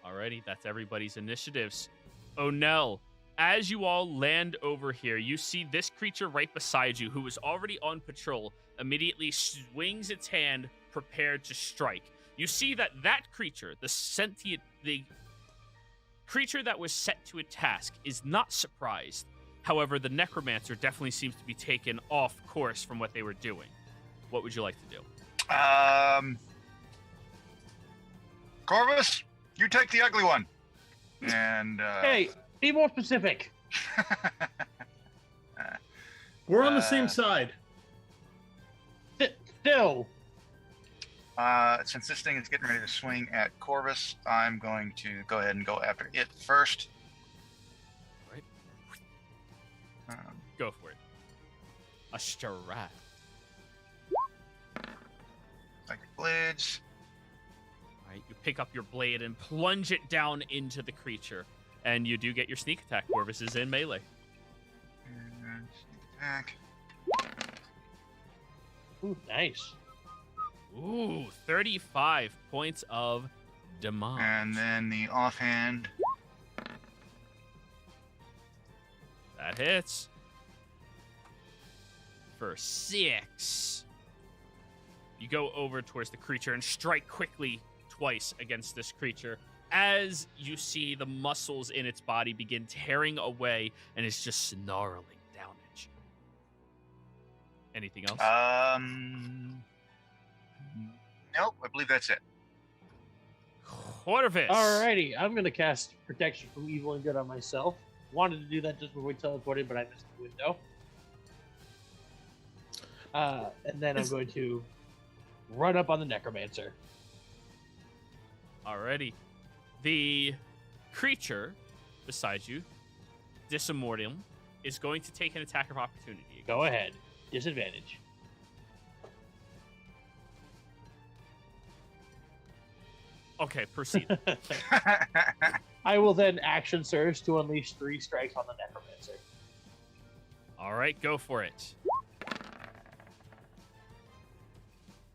S1: Alrighty, that's everybody's initiatives. Onel, as you all land over here, you see this creature right beside you, who is already on patrol, immediately swings its hand, prepared to strike. You see that creature, the creature that was set to a task, is not surprised. However, the necromancer definitely seems to be taken off course from what they were doing. What would you like to do?
S7: Corvus, you take the ugly one. And
S6: Hey, be more specific.
S2: We're on the same side.
S6: Still.
S7: Since this thing is getting ready to swing at Corvus, I'm going to go ahead and go after it first.
S1: Right.
S7: Um,
S1: Go for it. A strike.
S7: like blades.
S1: Right, you pick up your blade and plunge it down into the creature, and you do get your sneak attack. Corvus is in melee.
S7: And sneak attack.
S6: Ooh, nice.
S1: Ooh, 35 points of damage.
S7: And then the offhand.
S1: That hits. For 6. You go over towards the creature and strike quickly twice against this creature as you see the muscles in its body begin tearing away and it's just snarling down at you. Anything else?
S7: Nope, I believe that's it.
S1: Corvus.
S6: Alrighty, I'm gonna cast Protection from Evil and Good on myself. Wanted to do that just before we teleported, but I missed the window. And then I'm going to run up on the Necromancer.
S1: Alrighty. The creature beside you, Disimortium, is going to take an attack of opportunity.
S6: Go ahead. Disadvantage.
S1: Okay, proceed.
S6: I will then action surge to unleash 3 strikes on the Necromancer.
S1: All right, go for it.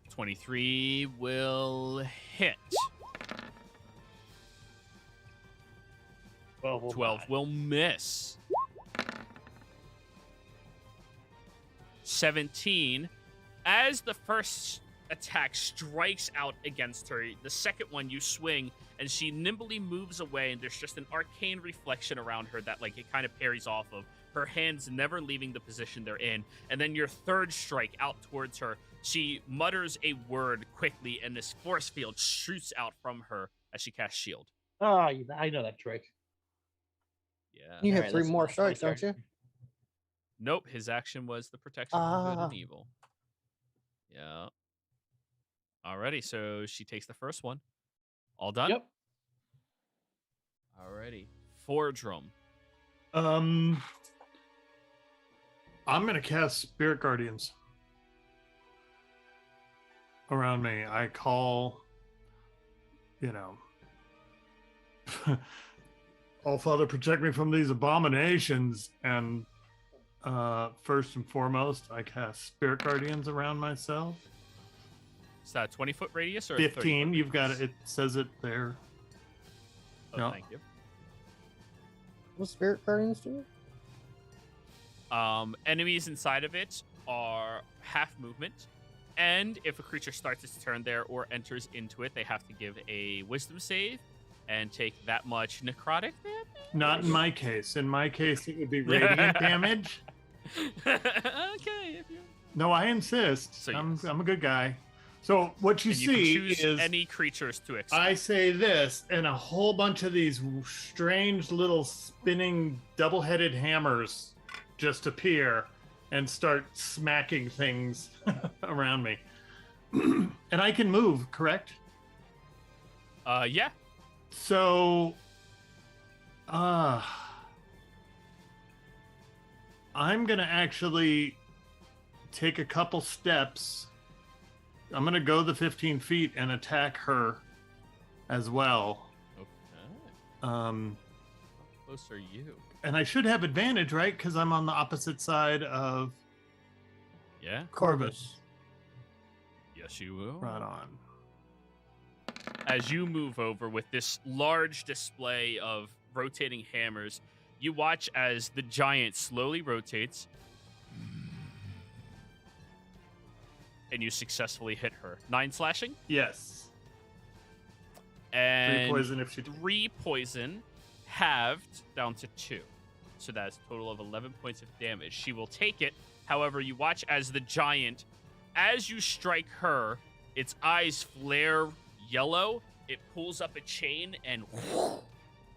S1: 23 will hit. 12 will miss. 17. As the first attack strikes out against her, the second one you swing and she nimbly moves away, and there's just an arcane reflection around her that it kind of parries off of her hands, never leaving the position they're in. And then your third strike out towards her, she mutters a word quickly and this force field shoots out from her as she casts shield.
S6: Oh, I know that trick.
S1: Yeah.
S4: You have
S6: Alright,
S4: 3
S6: that's
S4: more
S6: my
S4: strikes,
S6: turn.
S4: don't you?
S1: Nope, his action was the protection from good
S4: Ah.
S1: and evil. Yeah. Alrighty, so she takes the first one. All done?
S6: Yep.
S1: Alrighty. Fordrum.
S2: I'm gonna cast Spirit Guardians around me. I call, All Father, protect me from these abominations. And first and foremost, I cast Spirit Guardians around myself.
S1: Is that a 20-foot radius or a 30-foot
S2: 15. You've got
S1: radius?
S2: it. It says it there.
S1: Oh,
S2: no.
S1: thank you.
S4: What Spirit Guardians do?
S1: Enemies inside of it are half movement, and if a creature starts its turn there or enters into it, they have to give a wisdom save and take that much necrotic damage.
S2: Not in my case. In my case, it would be radiant damage.
S1: Okay. If you...
S2: No, I insist.
S1: So
S2: I'm
S1: yes.
S2: a good guy. So what you
S1: And you
S2: see
S1: can choose
S2: is
S1: any creatures to expect.
S2: I say this, and a whole bunch of these strange little spinning double-headed hammers just appear and start smacking things around me. And I can move, correct?
S1: Yeah.
S2: So, I'm gonna actually take a couple steps. I'm gonna go the 15 feet and attack her as well.
S1: Okay.
S2: How
S1: close are you?
S2: And I should have advantage, right? Because I'm on the opposite side of
S1: Yeah.
S2: Corvus.
S1: Yes, you will.
S2: Right on.
S1: As you move over with this large display of rotating hammers, you watch as the giant slowly rotates, and you successfully hit her. 9 slashing,
S2: Yes.
S1: and
S2: 3 poison if she.
S1: 3 poison, halved down to 2. So that's a total of 11 points of damage. She will take it. However, you watch as the giant, as you strike her, its eyes flare yellow. It pulls up a chain and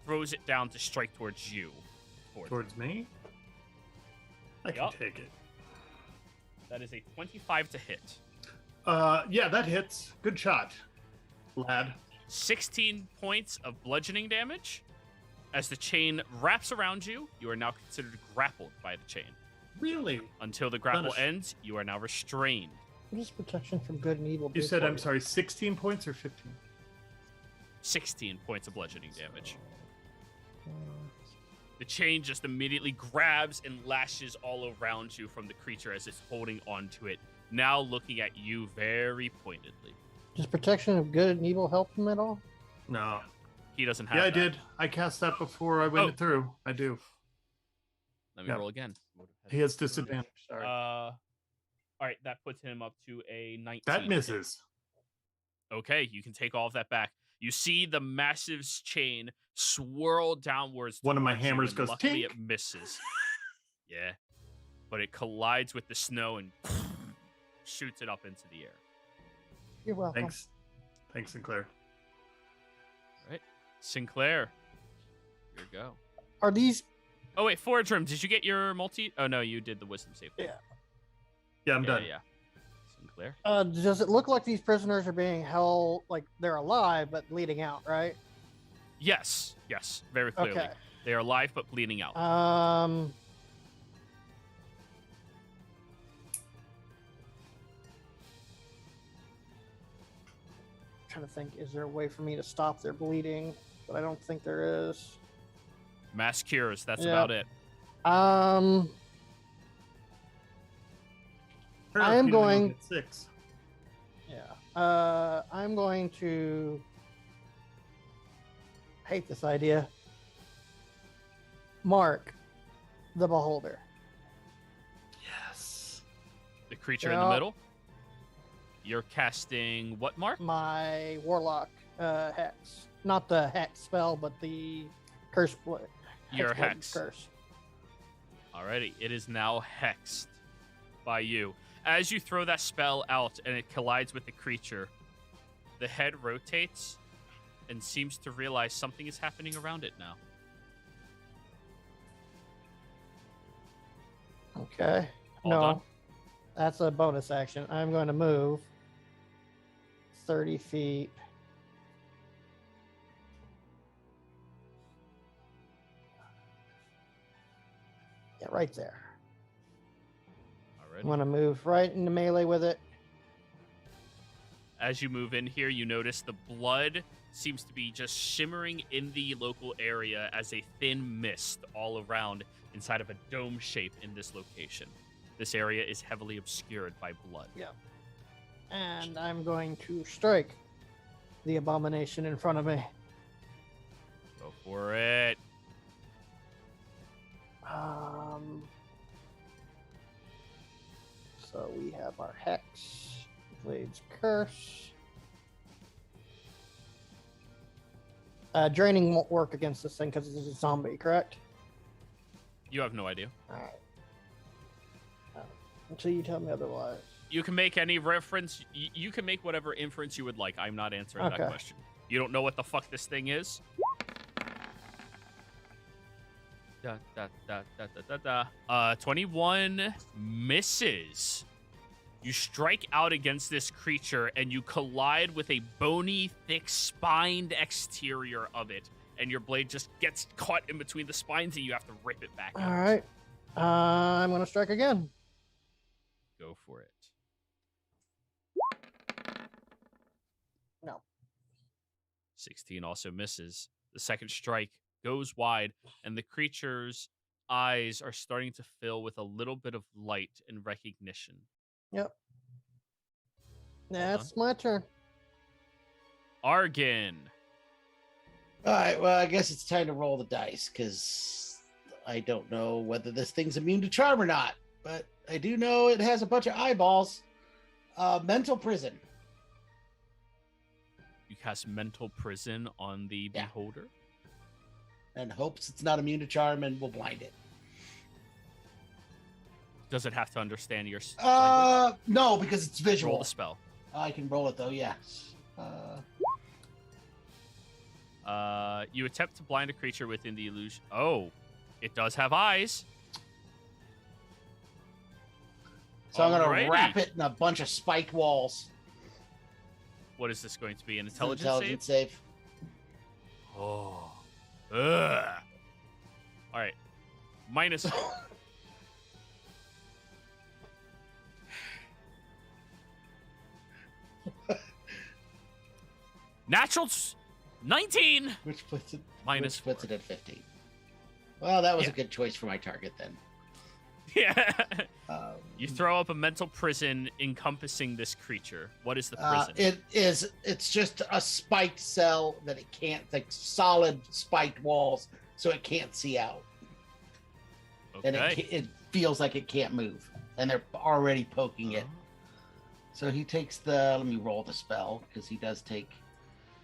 S1: throws it down to strike towards you.
S2: Towards me? I can
S1: Yup.
S2: take it.
S1: That is a 25 to hit.
S2: Yeah, that hits. Good shot, lad.
S1: 16 points of bludgeoning damage. As the chain wraps around you, you are now considered grappled by the chain.
S2: Really?
S1: Until the grapple
S2: Punish.
S1: ends, you are now restrained.
S4: What does protection from good and evil do?
S2: You said,
S4: for
S2: I'm sorry, 16 points or 15?
S1: 16 points of bludgeoning damage. The chain just immediately grabs and lashes all around you from the creature as it's holding onto it, now looking at you very pointedly.
S4: Does protection of good and evil help him at all?
S2: No.
S1: He doesn't have
S2: Yeah, I
S1: that.
S2: did. I cast that before I went
S1: Oh.
S2: it through. I do.
S1: Let me
S2: Yep.
S1: roll again.
S2: He has disadvantage. Sorry.
S1: All right, that puts him up to a 19.
S2: That misses.
S1: Okay, you can take all of that back. You see the massive chain swirl downwards.
S2: One of my
S1: towards you,
S2: hammers
S1: and
S2: goes
S1: luckily
S2: tink.
S1: it misses. Yeah, but it collides with the snow and shoots it up into the air.
S4: You're welcome.
S2: Thanks. Thanks, Sinclair.
S1: Sinclair, here you go.
S4: Are these?
S1: Oh wait, Forgrim, did you get your multi? Oh no, you did the wisdom save.
S4: Yeah.
S2: Yeah, I'm done.
S1: Yeah. Sinclair.
S4: Does it look like these prisoners are being held like they're alive but bleeding out? Right.
S1: Yes, very clearly.
S4: Okay.
S1: They are alive but bleeding out.
S4: Trying to think, is there a way for me to stop their bleeding? But I don't think there is.
S1: Mass cures. That's
S4: Yeah.
S1: about it.
S4: I am going.
S2: At 6.
S4: Yeah. I'm going to. Hate this idea. Mark the Beholder.
S2: Yes.
S1: The creature in the
S4: Yeah.
S1: middle. You're casting what, Mark?
S4: My Warlock Hex. Not the Hex spell, but the Curse.
S1: Your
S4: Hexblade
S1: Hex.
S4: Curse.
S1: Alrighty, it is now hexed by you. As you throw that spell out and it collides with the creature, the head rotates and seems to realize something is happening around it now.
S4: Okay.
S1: All
S4: no.
S1: done?
S4: That's a bonus action. I'm going to move 30 feet. Yeah, right there. I'm
S1: Alrighty.
S4: going to move right into melee with it.
S1: As you move in here, you notice the blood seems to be just shimmering in the local area as a thin mist all around inside of a dome shape in this location. This area is heavily obscured by blood.
S4: And I'm going to strike the abomination in front of me.
S1: Go for it.
S4: So we have our Hex, Blade's Curse. Draining won't work against this thing because it's a zombie, correct?
S1: You have no idea.
S4: Alright. Until you tell me otherwise.
S1: You can make any reference. You can make whatever inference you would like. I'm not answering that question. You don't know what the fuck this thing is? Da, da, da, da, da, da, da. 21 misses. You strike out against this creature and you collide with a bony, thick, spined exterior of it. And your blade just gets caught in between the spines and you have to rip it back out.
S4: All right. I'm going to strike again.
S1: Go for it.
S4: No.
S1: 16 also misses. The second strike goes wide, and the creature's eyes are starting to fill with a little bit of light and recognition.
S4: Yep. That's my turn.
S1: Argon.
S5: All right, well, I guess it's time to roll the dice because I don't know whether this thing's immune to charm or not, but I do know it has a bunch of eyeballs. Mental prison.
S1: You cast mental prison on the beholder.
S5: And hopes it's not immune to charm and will blind it.
S1: Does it have to understand your
S5: no, because it's visual.
S1: Roll the spell.
S5: I can roll it though, yes.
S1: You attempt to blind a creature within the illusion. Oh, it does have eyes.
S5: So I'm going
S1: Alrighty.
S5: to wrap it in a bunch of spiked walls.
S1: What is this going to be? An
S5: It's an
S1: intelligence
S5: save?
S1: Oh. Ugh. All right. Minus. Natural 19.
S5: Which puts it
S1: Minus
S5: which puts
S1: 4.
S5: it at 15. Well, that was
S1: Yeah.
S5: a good choice for my target then.
S1: Yeah. You throw up a mental prison encompassing this creature. What is the prison?
S5: It's just a spiked cell that it can't, like solid spiked walls, so it can't see out. And
S1: Okay.
S5: it feels like it can't move. And they're already poking it. So he takes let me roll the spell, because he does take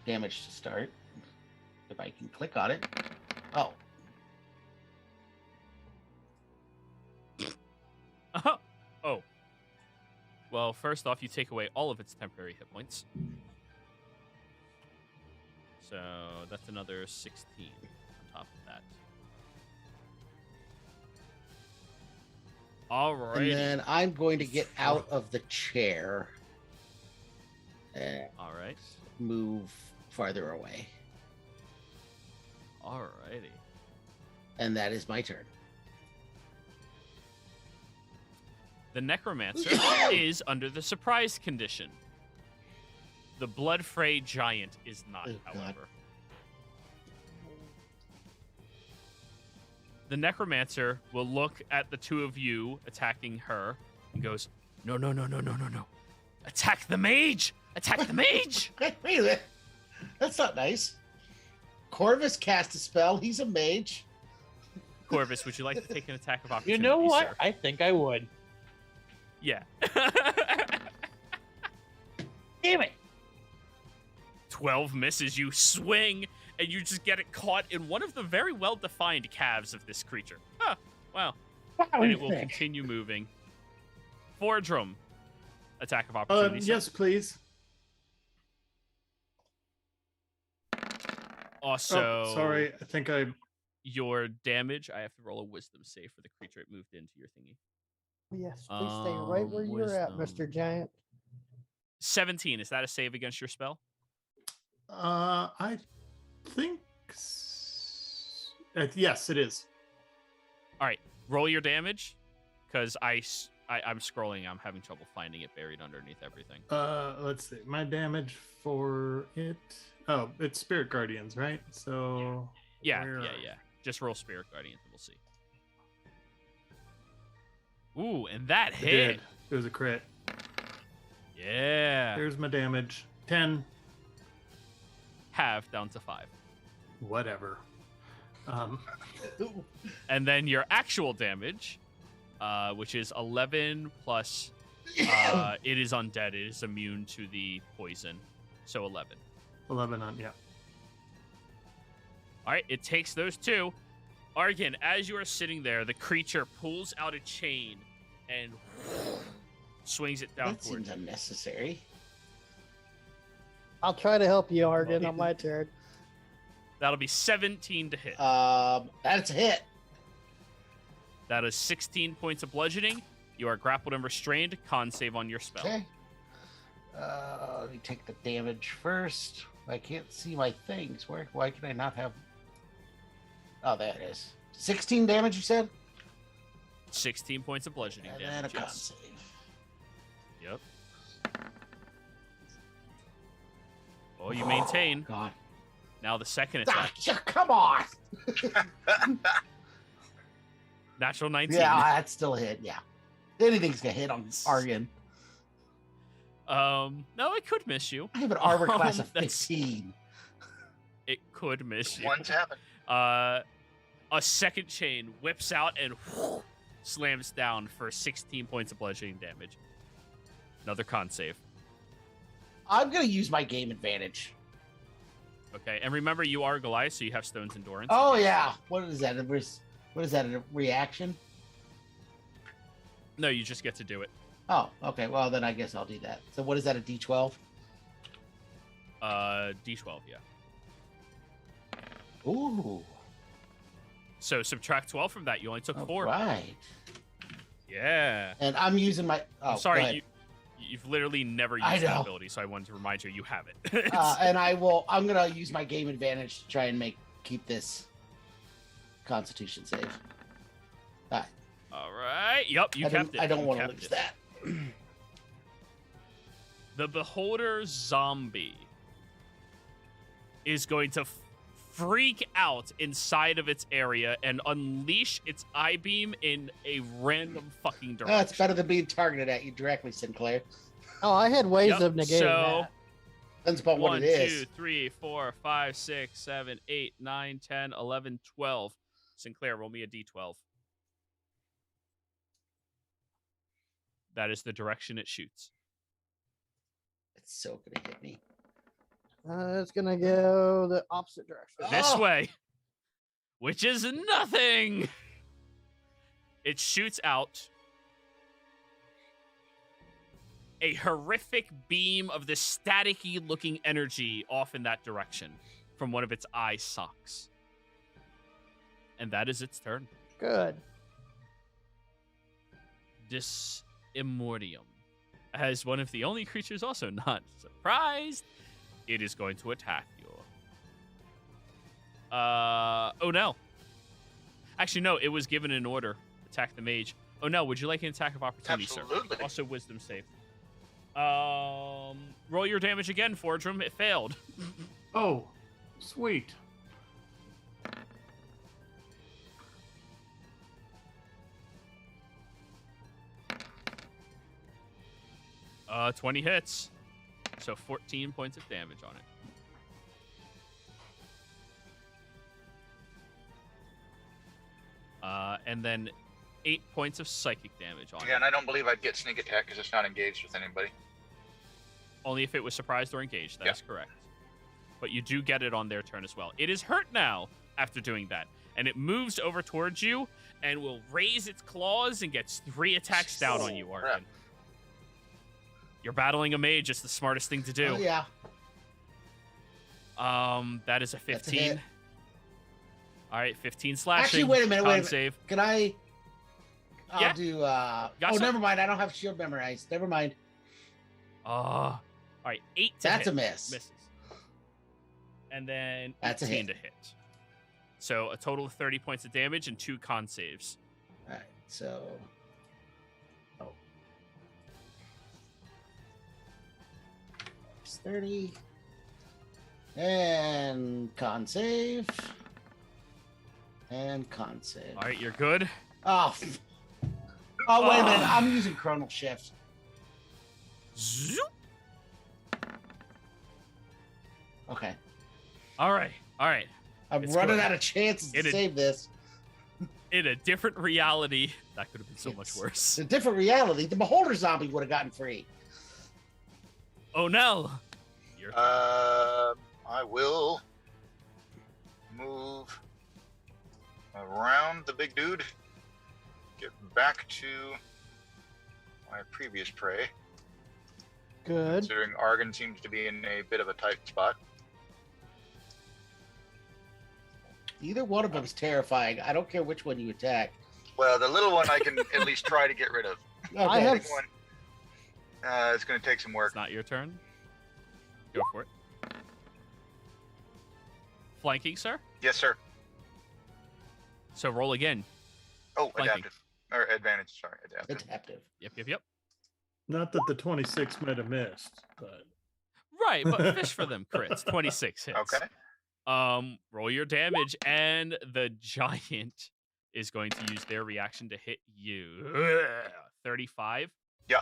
S5: damage to start. If I can click on it. Oh.
S1: Oh. Well, first off, you take away all of its temporary hit points. So that's another 16 on top of that. All right.
S5: And then I'm going to get out of the chair and
S1: All right.
S5: move farther away.
S1: All righty.
S5: And that is my turn.
S1: The Necromancer is under the surprise condition. The Blood Fray Giant is not,
S5: Oh, God.
S1: however. The Necromancer will look at the two of you attacking her and goes, No. Attack the mage! Attack the mage!
S5: Wait a minute. That's not nice. Corvus cast a spell. He's a mage.
S1: Corvus, would you like to take an attack of
S6: You
S1: opportunity,
S6: know what?
S1: sir?
S6: I think I would.
S1: Yeah.
S6: Damn it.
S1: 12 misses. You swing, and you just get it caught in one of the very well-defined calves of this creature. Huh. Wow. And it will continue moving. Fordrum. Attack of opportunity. sir.
S2: Yes, please.
S1: Also,
S2: Sorry, I think I.
S1: your damage, I have to roll a wisdom save for the creature it moved into your thingy.
S4: Yes, please stay right where you're at,
S1: Wisdom.
S4: Mr. Giant.
S1: 17. Is that a save against your spell?
S2: I think. Yes, it is.
S1: All right. Roll your damage, because I'm scrolling. I'm having trouble finding it buried underneath everything.
S2: Let's see. My damage for it. Oh, it's Spirit Guardians, right? So.
S1: Yeah.
S2: where-
S1: Just roll Spirit Guardians and we'll see. Ooh, and that
S2: It
S1: hit.
S2: did. It was a crit.
S1: Yeah.
S2: There's my damage. 10.
S1: Half down to 5.
S2: Whatever.
S1: And then your actual damage, which is 11 plus It is undead. It is immune to the poison. So 11.
S2: 11 on, yeah.
S1: All right, it takes those two. Argan, as you are sitting there, the creature pulls out a chain and swings it down
S5: That
S1: towards
S5: seems
S1: you.
S5: unnecessary.
S4: I'll try to help you, Arden, on my turn.
S1: That'll be 17 to hit.
S5: That's a hit.
S1: That is 16 points of bludgeoning. You are grappled and restrained. Con save on your spell.
S5: Okay. Let me take the damage first. I can't see my things. Why can I not have? Oh, there it is. 16 damage, you said?
S1: 16 points of bludgeoning
S5: And then a
S1: damage.
S5: con
S1: Yes.
S5: save.
S1: Yep. Oh, you maintain.
S5: God.
S1: Now the second
S5: Ah,
S1: attack.
S5: come on.
S1: Natural 19.
S5: Yeah, that's still a hit. Yeah. Anything's gonna hit on Argan.
S1: No, it could miss you.
S5: I have an armor class of
S1: That's-
S5: 15.
S1: It could miss you.
S7: One's happened.
S1: A second chain whips out and slams down for 16 points of bludgeoning damage. Another con save.
S5: I'm gonna use my game advantage.
S1: Okay, and remember you are Goliath, so you have Stone's Endurance.
S5: Oh yeah. What is that? What is that? A reaction?
S1: No, you just get to do it.
S5: Oh, okay. Well, then I guess I'll do that. So what is that? A D12?
S1: D12, yeah.
S5: Ooh.
S1: So subtract 12 from that. You only took 4.
S5: Right.
S1: Yeah.
S5: And I'm using my. Oh,
S1: I'm sorry,
S5: go ahead.
S1: you've literally never
S5: I
S1: used that
S5: know.
S1: ability, so I wanted to remind you you have it.
S5: And I'm gonna use my game advantage to try and keep this Constitution save. All right.
S1: All right. Yep, you kept it.
S5: I don't
S1: You
S5: want to
S1: kept
S5: lose
S1: it.
S5: that.
S1: The Beholder zombie is going to freak out inside of its area and unleash its eye beam in a random fucking direction.
S5: It's better than being targeted at you directly, Sinclair.
S4: Oh, I had ways
S1: Yep,
S4: of negating
S1: so-
S4: that.
S5: Depends upon what
S1: 1,
S5: it is.
S1: 2, 3, 4, 5, 6, 7, 8, 9, 10, 11, 12. Sinclair, roll me a d12. That is the direction it shoots.
S5: It's so gonna hit me.
S4: It's gonna go the opposite direction.
S1: This
S5: Oh!
S1: way, which is nothing. It shoots out a horrific beam of this staticky looking energy off in that direction from one of its eye sockets. And that is its turn.
S4: Good.
S1: Immortium. As one of the only creatures also not surprised, it is going to attack you. Oh no. Actually, no, it was given an order. Attack the mage. Oh no, would you like an attack of opportunity,
S7: Absolutely.
S1: sir? Also wisdom save. Roll your damage again, Fordrum. It failed.
S2: Oh, sweet.
S1: Uh, 20 hits. So 14 points of damage on it. And then 8 points of psychic damage on
S7: Yeah,
S1: it.
S7: and I don't believe I'd get sneak attack because it's not engaged with anybody.
S1: Only if it was surprised or engaged. That
S7: Yeah.
S1: is correct. But you do get it on their turn as well. It is hurt now after doing that. And it moves over towards you and will raise its claws and gets 3 attacks down on you,
S7: crap.
S1: Arkin. You're battling a mage. It's the smartest thing to do.
S5: Oh, yeah.
S1: That is a
S5: That's a
S1: 15.
S5: hit.
S1: All right, 15 slashing.
S5: Actually, wait a minute.
S1: Con save.
S5: Can I? I'll
S1: Yeah.
S5: do.
S1: Got
S5: Oh,
S1: some?
S5: never mind. I don't have shield memorized. Never mind.
S1: All right, 8 to
S5: That's
S1: hit.
S5: a miss.
S1: Misses. And then
S5: That's a
S1: 18
S5: hit.
S1: to hit. So a total of 30 points of damage and 2 con saves.
S5: All right. So. Oh. It's 30. And con save. And con save.
S1: All right, you're good.
S5: Oh. Oh, wait a minute.
S1: Ah.
S5: I'm using Chronal Shift.
S1: Zoop.
S5: Okay.
S1: All right.
S5: I'm
S1: It's
S5: running
S1: good.
S5: out of chances to
S1: It-
S5: save this.
S1: In a different reality, that could have been so much
S5: It's
S1: worse.
S5: a different reality. The Beholder zombie would have gotten free.
S1: Oh no!
S7: I will move around the big dude. Get back to my previous prey.
S4: Good.
S7: Considering Argon seems to be in a bit of a tight spot.
S5: Either one of them is terrifying. I don't care which one you attack.
S7: Well, the little one I can at least try to get rid of.
S4: I
S5: Okay.
S4: have
S7: Big one, it's going to take some work.
S1: It's not your turn. Go for it. Flanking, sir.
S7: Yes, sir.
S1: So roll again.
S7: Oh,
S1: Flanking.
S7: adaptive. Or advantage, sorry. Adaptive.
S5: Adaptive.
S1: Yep.
S2: Not that the 26 might have missed, but
S1: Right, but fish for them crits. 26 hits.
S7: Okay.
S1: Roll your damage, and the giant is going to use their reaction to hit you. 35.
S7: Yeah.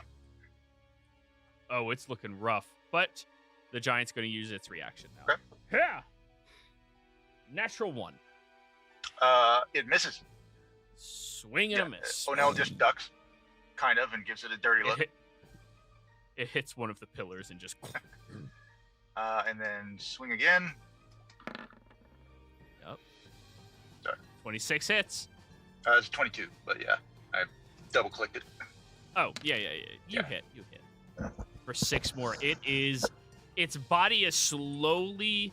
S1: Oh, it's looking rough, but the giant's going to use its reaction now.
S7: Okay.
S1: Yeah. Natural 1.
S7: It misses.
S1: Swing and a miss.
S7: Onel just ducks, kind of, and gives it a dirty look.
S1: It hits one of the pillars and just.
S7: And then swing again.
S1: Yep.
S7: Sorry.
S1: 26 hits.
S7: It's 22, but yeah, I double clicked it.
S1: Oh, yeah. You
S7: Yeah.
S1: hit. For 6 more. Its body is slowly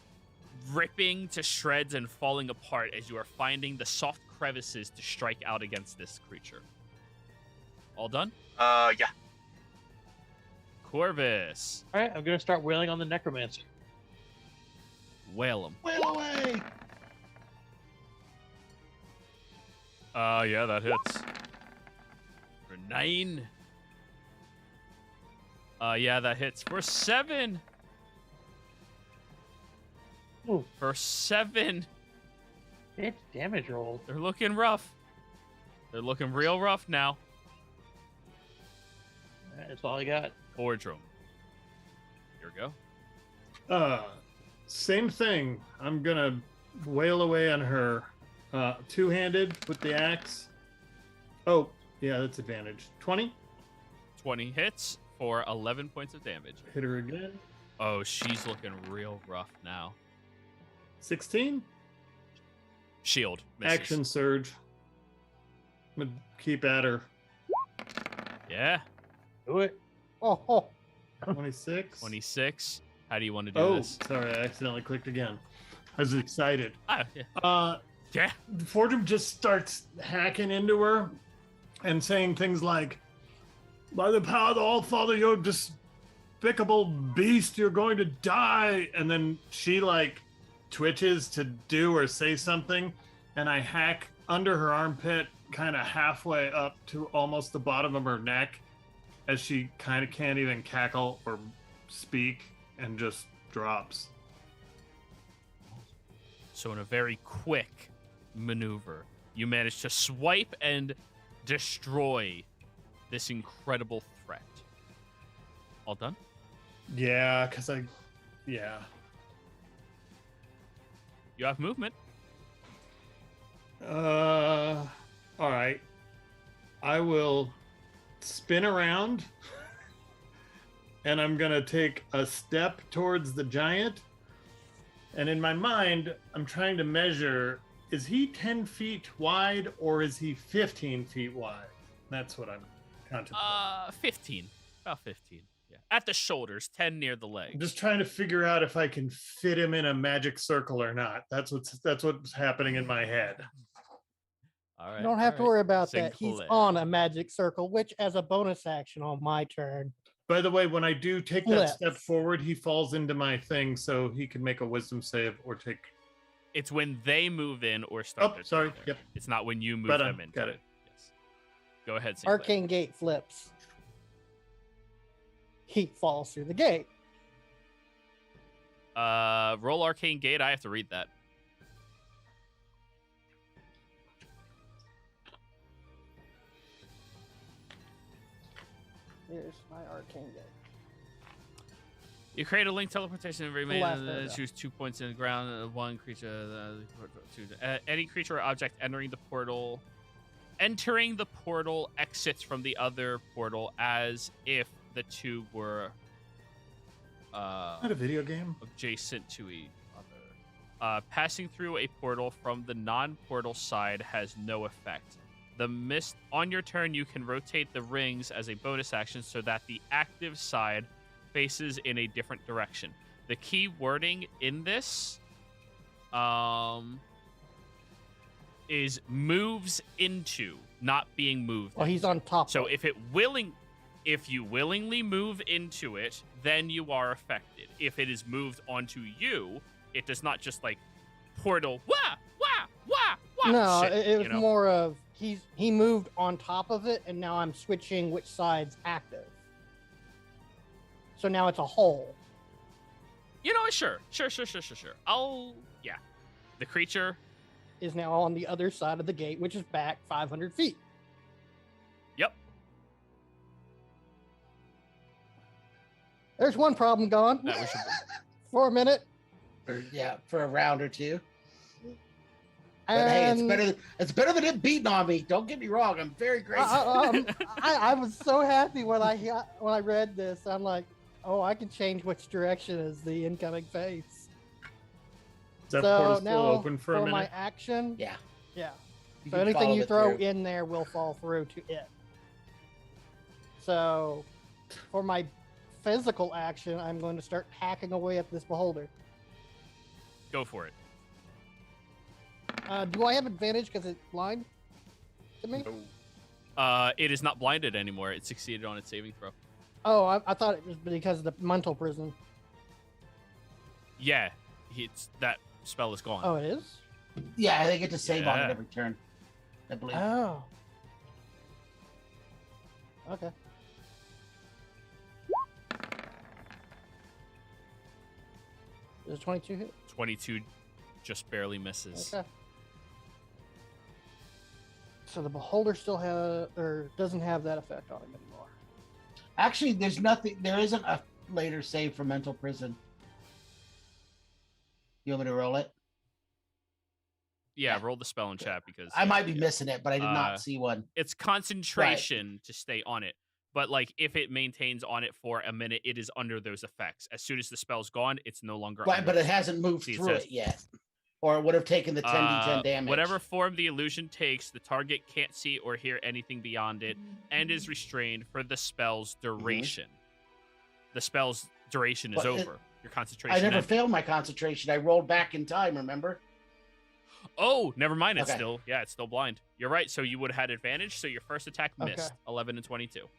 S1: ripping to shreds and falling apart as you are finding the soft crevices to strike out against this creature. All done?
S7: Yeah.
S1: Corvus.
S6: All right, I'm gonna start wailing on the necromancer.
S1: Whale him.
S5: Whale away.
S1: Yeah, that hits. For 9. Yeah, that hits. For 7.
S6: Ooh.
S1: For 7.
S6: It's damage roll.
S1: They're looking rough. They're looking real rough now.
S6: That's all I got.
S1: Boardroom. Here we go.
S2: same thing. I'm gonna wail away on her. Two-handed with the axe. Oh, yeah, that's advantage. 20.
S1: 20 hits for 11 points of damage.
S2: Hit her again.
S1: Oh, she's looking real rough now.
S2: 16.
S1: Shield. Misses.
S2: Action surge. I'm gonna keep at her.
S1: Yeah.
S6: Do it.
S4: Oh,
S2: 26.
S1: 26. How do you want to do
S2: Oh,
S1: this?
S2: sorry, I accidentally clicked again. I was excited.
S1: Ah, yeah. Yeah.
S2: Fordham just starts hacking into her and saying things like, "By the power of the All-Father, you despicable beast, you're going to die." And then she like twitches to do or say something, and I hack under her armpit, kind of halfway up to almost the bottom of her neck, as she kind of can't even cackle or speak and just drops.
S1: So in a very quick maneuver, you manage to swipe and destroy this incredible threat. All done?
S2: Yeah, because yeah.
S1: You have movement.
S2: All right. I will spin around and I'm going to take a step towards the giant. And in my mind, I'm trying to measure, is he 10 feet wide or is he 15 feet wide? That's what I'm contemplating.
S1: 15. About 15. Yeah. At the shoulders, 10 near the
S2: I'm
S1: legs.
S2: just trying to figure out if I can fit him in a magic circle or not. That's what's happening in my head.
S1: All right.
S4: you don't have to worry about that. He's
S1: Sinclair.
S4: on a magic circle, which as a bonus action on my turn.
S2: By the way, when I do take that
S4: Flips.
S2: step forward, he falls into my thing, so he can make a wisdom save or take.
S1: It's when they move in or start.
S2: Oh,
S1: their
S2: sorry.
S1: turn there.
S2: Yep.
S1: It's not when you move
S2: Right
S1: them
S2: on.
S1: in.
S2: Got it.
S1: Yes. Go ahead, Sinclair.
S4: Arcane gate flips. He falls through the gate.
S1: Roll Arcane Gate. I have to read that.
S4: Here's my arcane gate.
S1: You create a link teleportation and remain
S4: last paragraph.
S1: choose 2 points in the ground. One creature, any creature or object entering the portal entering the portal exits from the other portal as if the two were
S2: Not a video game.
S1: adjacent to each other. Passing through a portal from the non-portal side has no effect. The mist on your turn, you can rotate the rings as a bonus action so that the active side faces in a different direction. The key wording in this is moves into, not being moved.
S4: Well, he's on top.
S1: So
S4: of
S1: if you willingly move into it, then you are affected. If it is moved onto you, it does not just like portal wah wah wah wah.
S4: No,
S1: shit,
S4: it was
S1: you know?
S4: more of he moved on top of it, and now I'm switching which side's active. So now it's a hole.
S1: You know, sure. Yeah. The creature.
S4: Is now on the other side of the gate, which is back 500 feet.
S1: Yep.
S4: There's one problem gone
S1: That we should.
S4: for a minute.
S5: For a round or two. But hey, it's better than it beating on me. Don't get me wrong. I'm very grateful.
S4: I was so happy when I read this. I'm like, oh, I can change which direction is the incoming phase.
S2: Is that
S4: So
S2: portal still
S4: now
S2: open for a
S4: my
S2: minute?
S4: action,
S5: Yeah.
S4: yeah.
S5: You
S4: So
S5: can
S4: anything
S5: follow
S4: you
S5: it
S4: throw
S5: through.
S4: in there will fall through to it. So for my physical action, I'm going to start hacking away at this beholder.
S1: Go for it.
S4: Do I have advantage because it's blind to me?
S1: It is not blinded anymore. It succeeded on its saving throw.
S4: Oh, I thought it was because of the mental prison.
S1: Yeah, that spell is gone.
S4: Oh, it is?
S5: Yeah, they get to save on
S1: Yeah.
S5: it every turn. I believe.
S4: Oh. Okay. Does 22 hit?
S1: 22 just barely misses.
S4: Okay. So the beholder still doesn't have that effect on him anymore.
S5: Actually, there isn't a later save for mental prison. You want me to roll it?
S1: Yeah, roll the spell in chat because
S5: I might be missing it, but I did not see one.
S1: it's concentration to stay on it. But like if it maintains on it for a minute, it is under those effects. As soon as the spell's gone, it's no longer
S5: Right,
S1: under
S5: but
S1: it.
S5: it hasn't moved
S1: See, it
S5: through
S1: says-
S5: it yet. Or it would have taken the 10d10 damage.
S1: Whatever form the illusion takes, the target can't see or hear anything beyond it and is restrained for the spell's duration. The spell's duration is
S5: But it-
S1: over. Your concentration
S5: I never
S1: ended.
S5: failed my concentration. I rolled back in time, remember?
S1: Oh, never mind. It's
S5: Okay.
S1: it's still blind. You're right. So you would have had advantage. So your first attack
S4: Okay.
S1: missed. 11 and 22.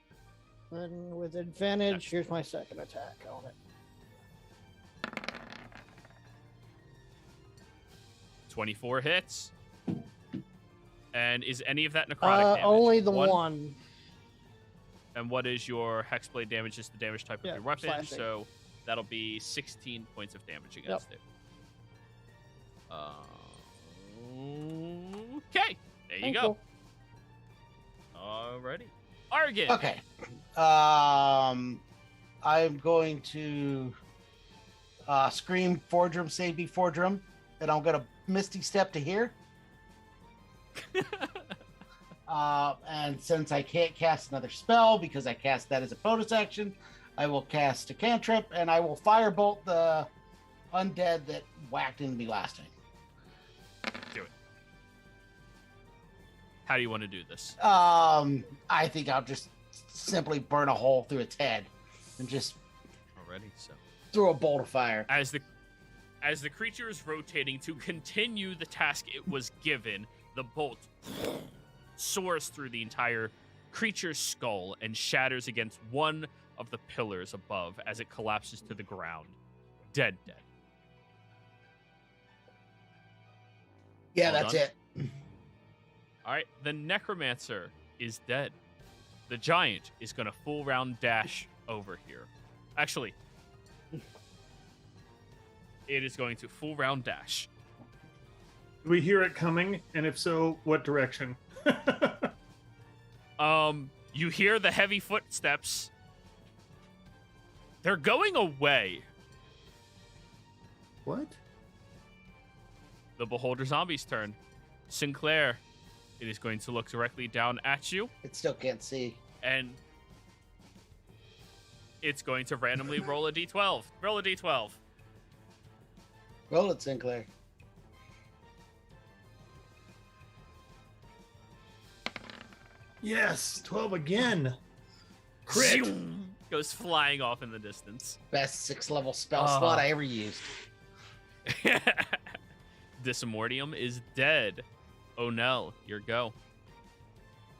S4: And with advantage,
S1: Next.
S4: here's my second attack on it.
S1: 24 hits. And is any of that necrotic damage?
S4: Only the one.
S1: And what is your hexblade damage? Is the damage type
S4: Yeah,
S1: of your weapon.
S4: slashing.
S1: So that'll be 16 points of damage against it. Okay. There you
S4: Thank
S1: go. Alrighty. Argon.
S5: Okay. I'm going to scream Fordrum, save me Fordrum, and I'm going to Misty Step to here. And since I can't cast another spell because I cast that as a bonus action, I will cast a cantrip and I will firebolt the undead that whacked into me last time.
S1: Do it. How do you want to do this?
S5: I think I'll just simply burn a hole through its head and just
S1: Alrighty. So
S5: throw a bolt of fire.
S1: as the creature is rotating to continue the task it was given, the bolt soars through the entire creature's skull and shatters against one of the pillars above as it collapses to the ground. Dead.
S5: Yeah,
S1: All
S5: that's
S1: done?
S5: it.
S1: All right, the necromancer is dead. The giant is going to full round dash over here. Actually, it is going to full round dash.
S2: Do we hear it coming? And if so, what direction?
S1: You hear the heavy footsteps. They're going away.
S2: What?
S1: The beholder zombie's turn. Sinclair, It is going to look directly down at you,
S5: It still can't see.
S1: and it's going to randomly roll a d12. Roll a d12.
S5: Roll it, Sinclair.
S2: Yes, 12 again. Crit.
S1: Zoom, goes flying off in the distance.
S5: Best 6th-level spell slot I ever used.
S1: Dismordium is dead. Oh no, your go.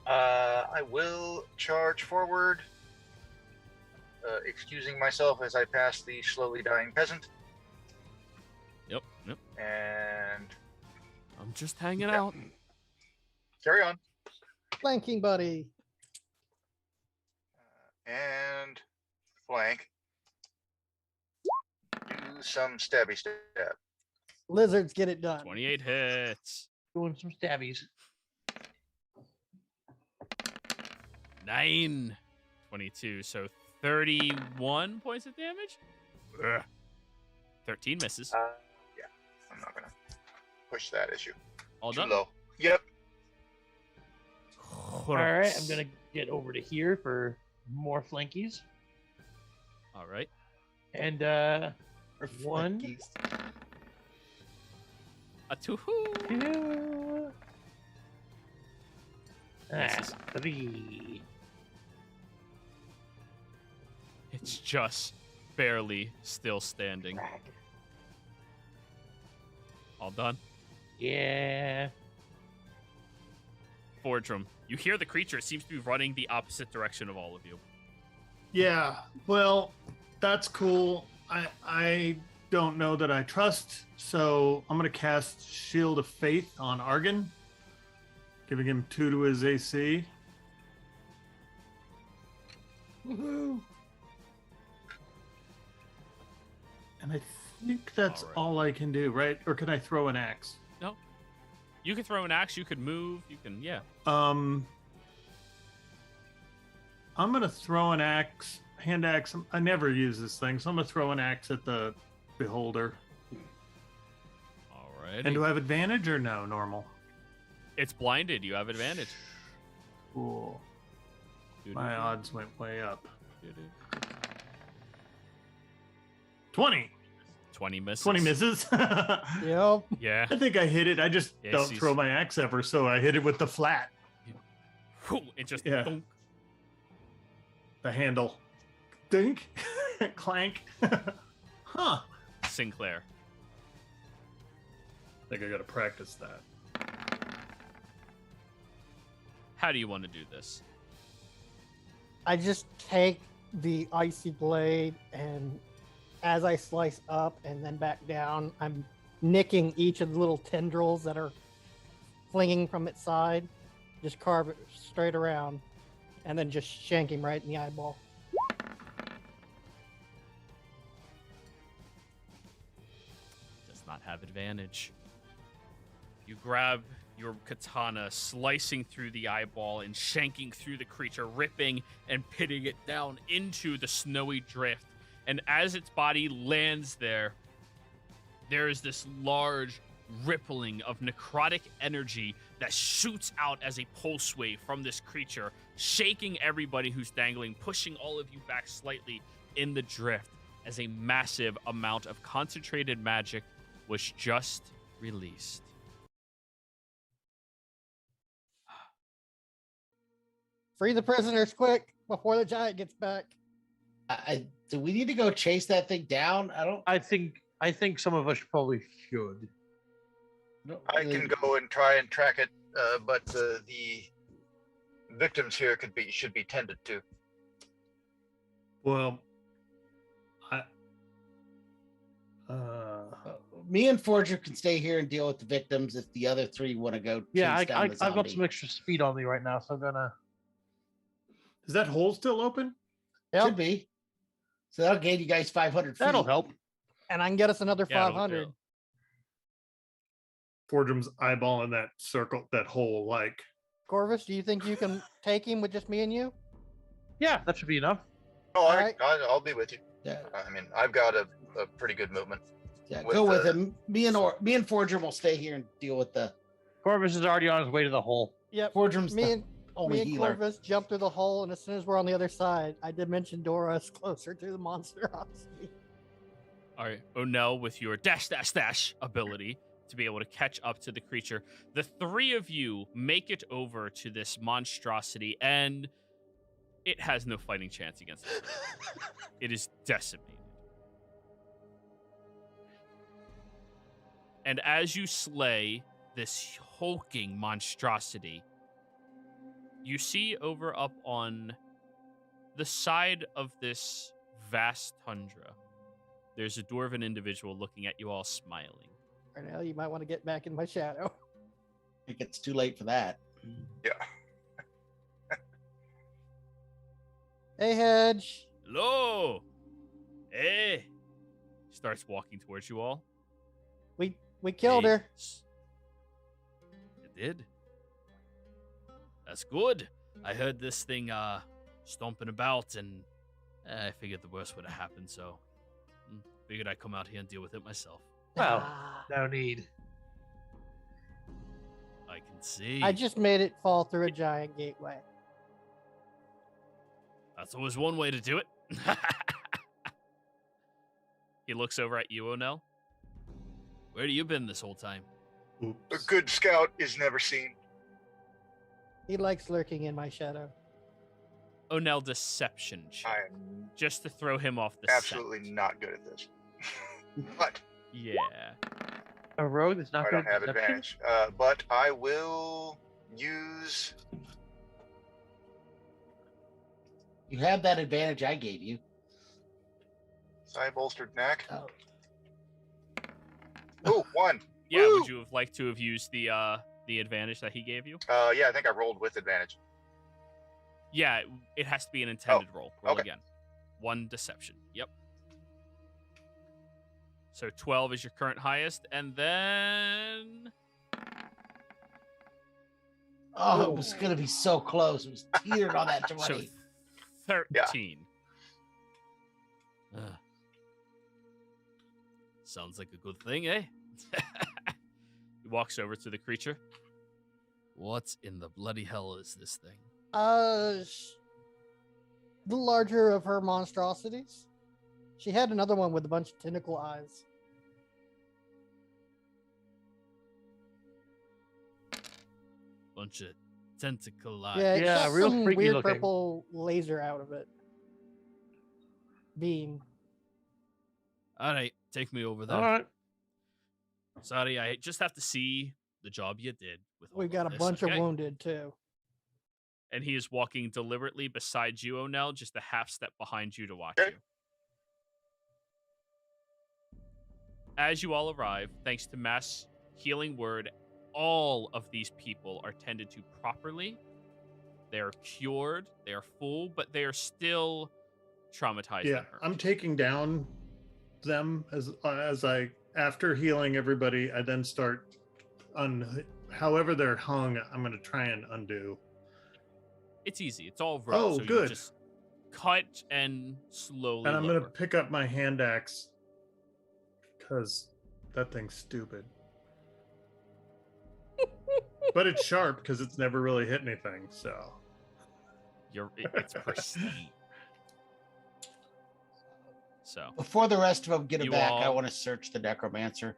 S7: I will charge forward, excusing myself as I pass the slowly dying peasant,
S1: Yep.
S7: and
S1: I'm just hanging
S7: Yeah.
S1: out.
S7: carry on.
S4: Flanking buddy.
S7: And flank. Do some stabby stab.
S4: Lizards get it done.
S1: 28 hits.
S6: Doing some stabbies.
S1: 9. 22. So 31 points of damage. Ugh. 13 misses.
S7: Yeah, I'm not gonna push that issue.
S1: All
S7: Too
S1: done.
S7: low. Yep.
S6: All right, I'm gonna get over to here for more flankies.
S1: All right.
S6: And one,
S5: Flankies.
S1: A 2.
S6: 2,
S1: Misses.
S6: 3.
S1: It's just barely still standing.
S6: Rag.
S1: All done.
S6: Yeah.
S1: Fordrum, you hear the creature seems to be running the opposite direction of all of you.
S2: Yeah, well, that's cool. I don't know that I trust, so I'm going to cast Shield of Faith on Argon, giving him 2 to his AC. Woohoo! And I think that's
S1: All right.
S2: all I can do, right? Or can I throw an axe?
S1: No. You can throw an axe, you could move, you can, yeah.
S2: I'm gonna throw an axe, hand axe. I never use this thing, so I'm gonna throw an axe at the beholder.
S1: All right.
S2: And do I have advantage or no? Normal.
S1: It's blinded, you have advantage.
S2: Cool. My odds went way up. 20.
S1: 20 misses.
S2: 20 misses.
S4: Yep.
S1: Yeah.
S2: I think I hit it. I just
S1: Yeah,
S2: don't
S1: she's-
S2: throw my axe ever, so I hit it with the flat,
S1: Whew, it just
S2: Yeah.
S1: thunk.
S2: the handle. Dink. Clank. Huh.
S1: Sinclair.
S2: I think I gotta practice that.
S1: How do you want to do this?
S4: I just take the icy blade, and as I slice up and then back down, I'm nicking each of the little tendrils that are flinging from its side. Just carve it straight around, and then just shank him right in the eyeball.
S1: Does not have advantage. You grab your katana, slicing through the eyeball and shanking through the creature, ripping and pitting it down into the snowy drift. And as its body lands there, there is this large rippling of necrotic energy that shoots out as a pulse wave from this creature, shaking everybody who's dangling, pushing all of you back slightly in the drift as a massive amount of concentrated magic was just released.
S4: Free the prisoners quick before the giant gets back.
S5: Do we need to go chase that thing down?
S6: I think some of us probably should.
S7: I can go and try and track it, but the victims here should be tended to.
S2: Well,
S5: Me and Forger can stay here and deal with the victims if the other 3 want to go.
S6: Yeah,
S5: chase down the
S6: I've got
S5: zombie.
S6: some extra speed on me right now, so I'm gonna.
S2: is that hole still open?
S5: Should be. So that'll gain you guys 500 feet.
S6: That'll help.
S4: And I can get us another
S1: Yeah, it'll
S4: 500.
S1: do.
S2: Fordrum's eyeball in that circle, that hole, like.
S4: Corvus, do you think you can take him with just me and you?
S6: Yeah, that should be enough.
S7: Oh,
S4: Alright.
S7: I'll be with you.
S5: Yeah,
S7: I mean, I've got a pretty good movement.
S5: yeah.
S7: With
S5: Go with
S7: the-
S5: him. Me and Forger will stay here and deal with the.
S6: Corvus is already on his way to the hole.
S4: Yep.
S5: Fordram's
S4: Me
S5: the
S4: and
S5: only
S4: me and
S5: healer.
S4: Corvus jumped through the hole, and as soon as we're on the other side, I dimension Dora's closer to the monstrosity.
S1: All right, O'Nell, with your dash ability to be able to catch up to the creature, the three of you make it over to this monstrosity, and it has no fighting chance against it. It is decimated. And as you slay this hulking monstrosity, you see over up on the side of this vast tundra, there's a dwarven individual looking at you all smiling.
S4: Right now, you might want to get back in my shadow.
S5: I think it's too late for that.
S7: Yeah.
S4: Hey, Hedge.
S1: Hello! Hey! Starts walking towards you all.
S4: We killed
S1: Hey,
S4: her.
S1: You did? That's good. I heard this thing stomping about, and I figured the worst would have happened, so figured I'd come out here and deal with it myself.
S6: Well,
S4: Ah,
S6: no need.
S1: I can see.
S4: I just made it fall through a giant gateway.
S1: That's always one way to do it. He looks over at you, O'Nell. Where have you been this whole time?
S7: A
S2: Oops.
S7: good scout is never seen.
S4: He likes lurking in my shadow.
S1: O'Nell, deception check.
S7: I'm
S1: Just to throw him off the
S7: absolutely
S1: scent.
S7: not good at this. But
S1: Yeah.
S6: A rogue that's not
S7: I
S6: good
S7: don't have
S6: at deception?
S7: advantage. But I will use.
S5: You have that advantage I gave you.
S7: Side bolstered knack.
S5: Oh.
S7: Oh, 1.
S1: Yeah,
S7: Woo!
S1: would you have liked to have used the advantage that he gave you?
S7: Yeah, I think I rolled with advantage.
S1: Yeah, it has to be an intended roll. Roll
S7: okay.
S1: again. 1 deception. Yep. So 12 is your current highest, and then
S5: Oh, it was going to be so close. It was teetered on that 20.
S1: so 13. Ugh. Sounds like a good thing, eh? He walks over to the creature. What in the bloody hell is this thing?
S4: The larger of her monstrosities. She had another one with a bunch of tentacle eyes.
S1: Bunch of tentacle eyes.
S4: Yeah, it
S6: Yeah,
S4: shot
S6: real
S4: some
S6: freaky
S4: weird
S6: looking.
S4: purple laser out of it. Beam.
S1: All right, take me over there.
S6: All right.
S1: Sorry, I just have to see the job you did. With all
S4: We've got a
S1: this,
S4: bunch
S1: okay?
S4: of wounded too.
S1: And he is walking deliberately beside you, O'Nell, just a half step behind you to watch
S7: Okay.
S1: you. As you all arrive, thanks to mass healing word, all of these people are tended to properly. They are cured, they are full, but they are still traumatized.
S2: Yeah,
S1: and hurt.
S2: I'm taking down them as I after healing everybody. I then start however they're hung. I'm gonna try and undo.
S1: It's easy. It's all rough.
S2: Oh,
S1: so You
S2: good.
S1: just cut and slowly.
S2: And I'm
S1: lower.
S2: gonna pick up my hand axe because that thing's stupid. But it's sharp because it's never really hit anything. So
S1: It's pristine. So
S5: Before the rest of them get it
S1: You
S5: back, I
S1: all-
S5: want to search the necromancer.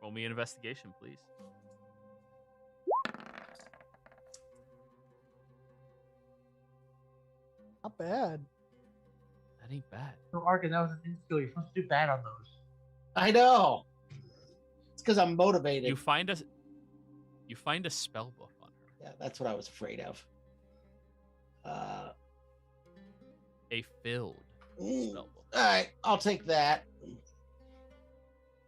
S1: roll me an investigation, please.
S4: Not bad.
S1: That ain't bad.
S6: So, Arkin, that was a new skill. You're supposed to do bad on those.
S5: I know. It's because I'm motivated.
S1: You find a spell book on her.
S5: Yeah, that's what I was afraid of.
S1: A filled
S5: All
S1: spell book.
S5: right, I'll take that.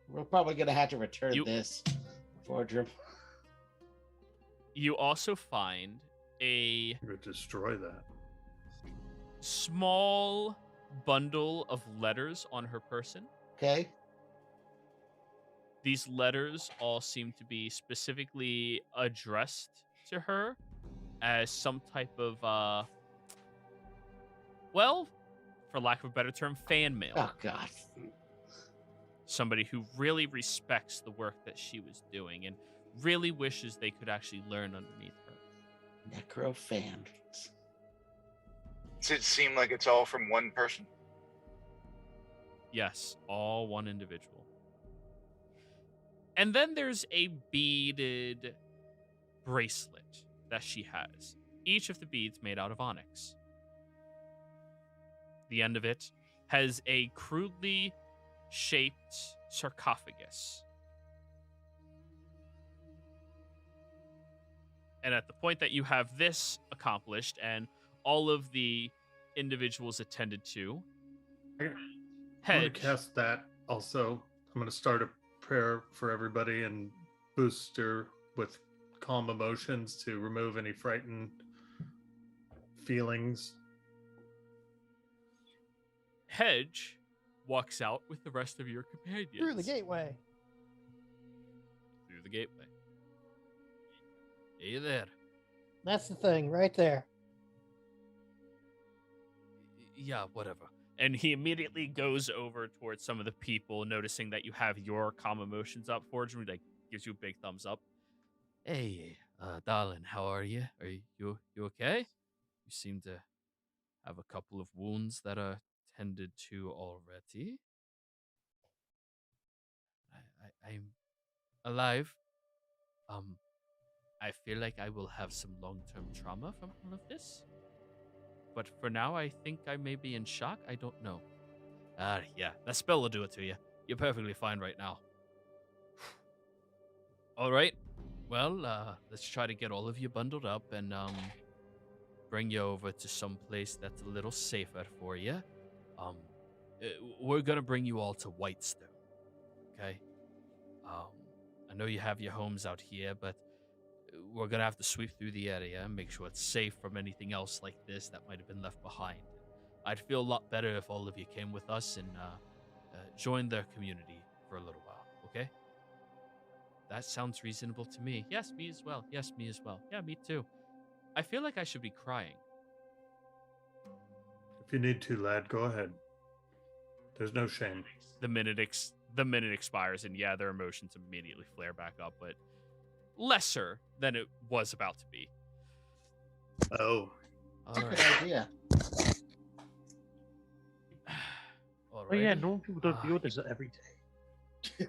S5: We're probably gonna have to return
S1: You-
S5: this, Fordram.
S1: You also find a
S2: I'm gonna destroy that.
S1: small bundle of letters on her person.
S5: Okay.
S1: These letters all seem to be specifically addressed to her as some type of, well, for lack of a better term, fan mail.
S5: Oh God.
S1: Somebody who really respects the work that she was doing. And really wishes they could actually learn underneath her.
S5: Necrophants.
S7: Does it seem like it's all from one person?
S1: Yes, all one individual. And then there's a beaded bracelet that she has. Each of the beads made out of onyx. The end of it has a crudely shaped sarcophagus. And at the point that you have this accomplished and all of the individuals attended to,
S2: I'm going
S1: Hedge,
S2: to cast that also. I'm going to start a prayer for everybody and boost her with calm emotions to remove any frightened feelings.
S1: Hedge walks out with the rest of your companions.
S4: Through the gateway.
S1: Through the gateway. Hey there.
S4: That's the thing, right there.
S1: Yeah, whatever. And he immediately goes over towards some of the people, noticing that you have your calm emotions up for him. Like, gives you a big thumbs up. Hey, darling, how are you? Are you okay? You seem to have a couple of wounds that are tended to already. I'm alive. I feel like I will have some long-term trauma from all of this. But for now, I think I may be in shock. I don't know. Yeah, that spell will do it to you. You're perfectly fine right now. All right. Well, let's try to get all of you bundled up and bring you over to some place that's a little safer for you. We're gonna bring you all to Whitestone. Okay. I know you have your homes out here, but we're gonna have to sweep through the area and make sure it's safe from anything else like this that might have been left behind. I'd feel a lot better if all of you came with us and joined their community for a little while, okay? That sounds reasonable to me. Yes, me as well. Yes, me as well. Yeah, me too. I feel like I should be crying.
S2: If you need to, lad, go ahead. There's no shame.
S1: The minute expires, and yeah, their emotions immediately flare back up, but lesser than it was about to be.
S2: Oh.
S5: That's a
S1: All
S5: good
S1: right.
S5: idea.
S1: All
S6: Oh yeah,
S1: right.
S6: normal people don't deal with this every day.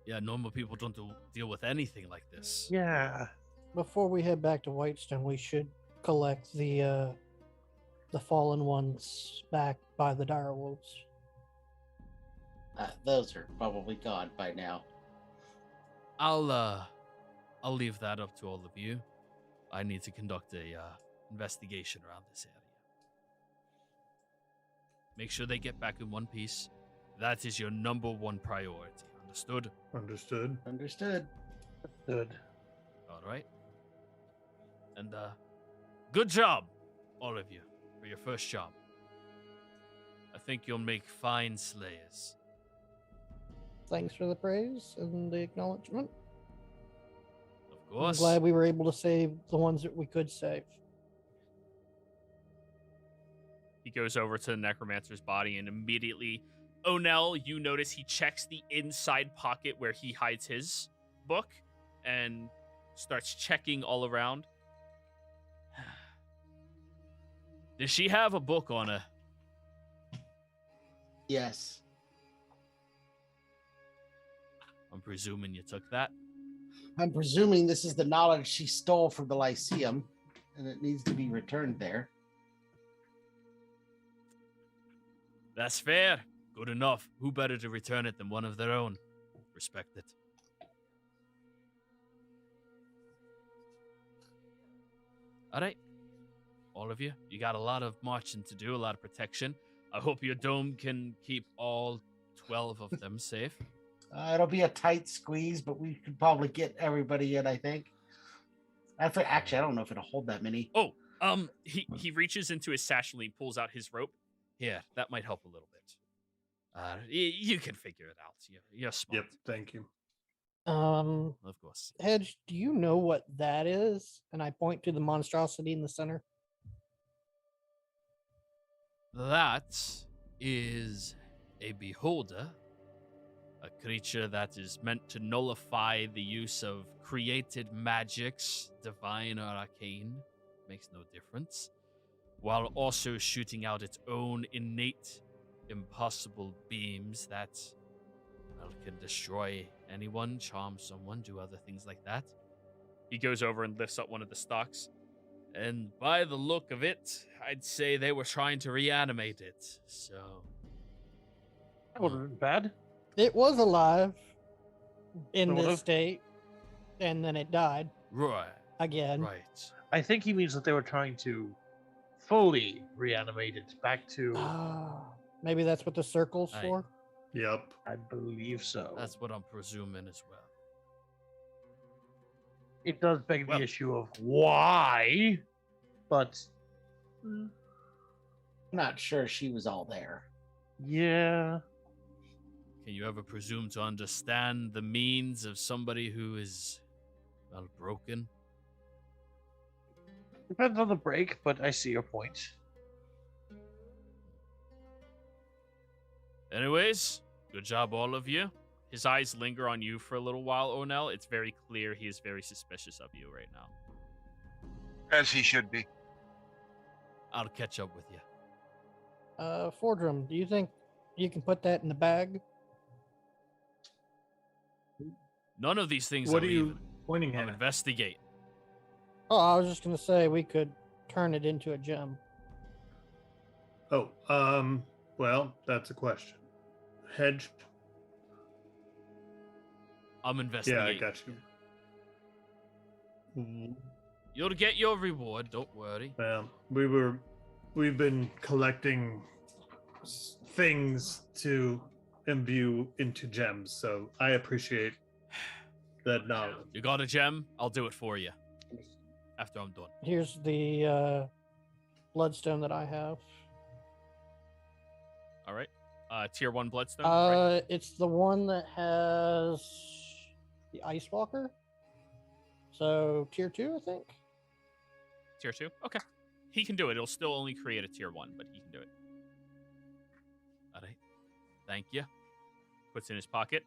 S1: Yeah, normal people don't deal with anything like this.
S6: Yeah.
S4: Before we head back to Whitestone, we should collect the fallen ones back by the dire wolves.
S5: Those are probably gone by now.
S1: I'll leave that up to all of you. I need to conduct a investigation around this area. Make sure they get back in one piece. That is your number one priority. Understood?
S2: Understood.
S5: Understood.
S6: Good.
S1: All right. And good job, all of you, for your first job. I think you'll make fine slayers.
S4: Thanks for the praise and the acknowledgement.
S1: Of
S4: I'm
S1: course.
S4: glad we were able to save the ones that we could save.
S1: He goes over to the necromancer's body and immediately, Onel, you notice he checks the inside pocket where he hides his book and starts checking all around. Does she have a book on her?
S5: Yes.
S1: I'm presuming you took that.
S5: I'm presuming this is the knowledge she stole from the Lyceum, and it needs to be returned there.
S1: That's fair. Good enough. Who better to return it than one of their own? Respect it. All right. All of you, you got a lot of marching to do, a lot of protection. I hope your dome can keep all 12 of them safe.
S5: It'll be a tight squeeze, but we could probably get everybody in, I think. Actually, I don't know if it'll hold that many.
S1: Oh, he reaches into his satchel and he pulls out his rope. Yeah, that might help a little bit. You can figure it out. You're smart.
S2: Yep, thank you.
S1: Of course.
S4: Hedge, do you know what that is? And I point to the monstrosity in the center.
S1: That is a beholder. A creature that is meant to nullify the use of created magics, divine or arcane, makes no difference, while also shooting out its own innate, impossible beams that, well, can destroy anyone, charm someone, do other things like that. He goes over and lifts up one of the stalks. And by the look of it, I'd say they were trying to reanimate it, so...
S6: That wouldn't have been bad.
S4: It was alive in
S6: Sort
S4: this
S6: of.
S4: state, and then it died
S1: Right,
S4: again.
S1: right.
S6: I think he means that they were trying to fully reanimate it back to.
S4: Ah, maybe that's what the circle's
S1: Aye.
S4: for.
S2: Yep.
S6: I believe so.
S1: That's what I'm presuming as well.
S6: It does beg
S1: Well-
S6: the issue of why, but
S5: I'm not sure she was all there.
S6: yeah.
S1: Can you ever presume to understand the means of somebody who is, well, broken?
S6: Depends on the break, but I see your point.
S1: Anyways, good job, all of you. His eyes linger on you for a little while, Onel. It's very clear he is very suspicious of you right now.
S7: As he should be.
S1: I'll catch up with you.
S4: Fordrum, do you think you can put that in the bag?
S1: None of these things
S2: What
S1: are
S2: are you
S1: even.
S2: pointing
S1: I'll
S2: at?
S1: investigate.
S4: Oh, I was just gonna say we could turn it into a gem.
S2: Oh, well, that's a question. Hedge.
S1: I'm
S2: Yeah,
S1: investigating.
S2: I got you.
S1: You'll get your reward, don't worry.
S2: Well, we've been collecting things to imbue into gems, so I appreciate that knowledge.
S1: You got a gem? I'll do it for you. After I'm done.
S4: Here's the bloodstone that I have.
S1: All right. Tier 1 bloodstone. right?
S4: It's the one that has the Ice Walker. So tier 2, I think.
S1: Tier 2? Okay. He can do it. It'll still only create a tier 1, but he can do it. All right. Thank you. Puts in his pocket.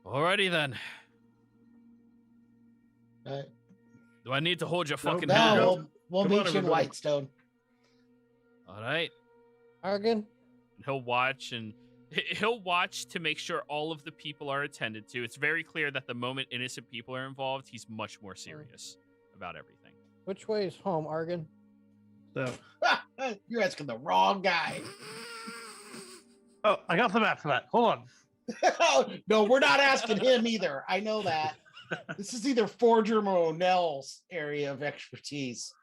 S1: Alrighty then.
S5: Uh,
S1: Do I need to hold your fucking
S2: No,
S1: hand?
S5: no, we'll
S2: Come on,
S5: meet you in
S2: everybody.
S5: Whitestone.
S1: All right.
S4: Argon.
S1: He'll watch and he'll watch to make sure all of the people are attended to. It's very clear that the moment innocent people are involved, he's much more serious about everything.
S4: Which way is home, Argon?
S2: So,
S5: You're asking the wrong guy.
S6: Oh, I got the map for that. Hold on.
S5: No, we're not asking him either. I know that. This is either Fordrum or O'Nell's area of expertise.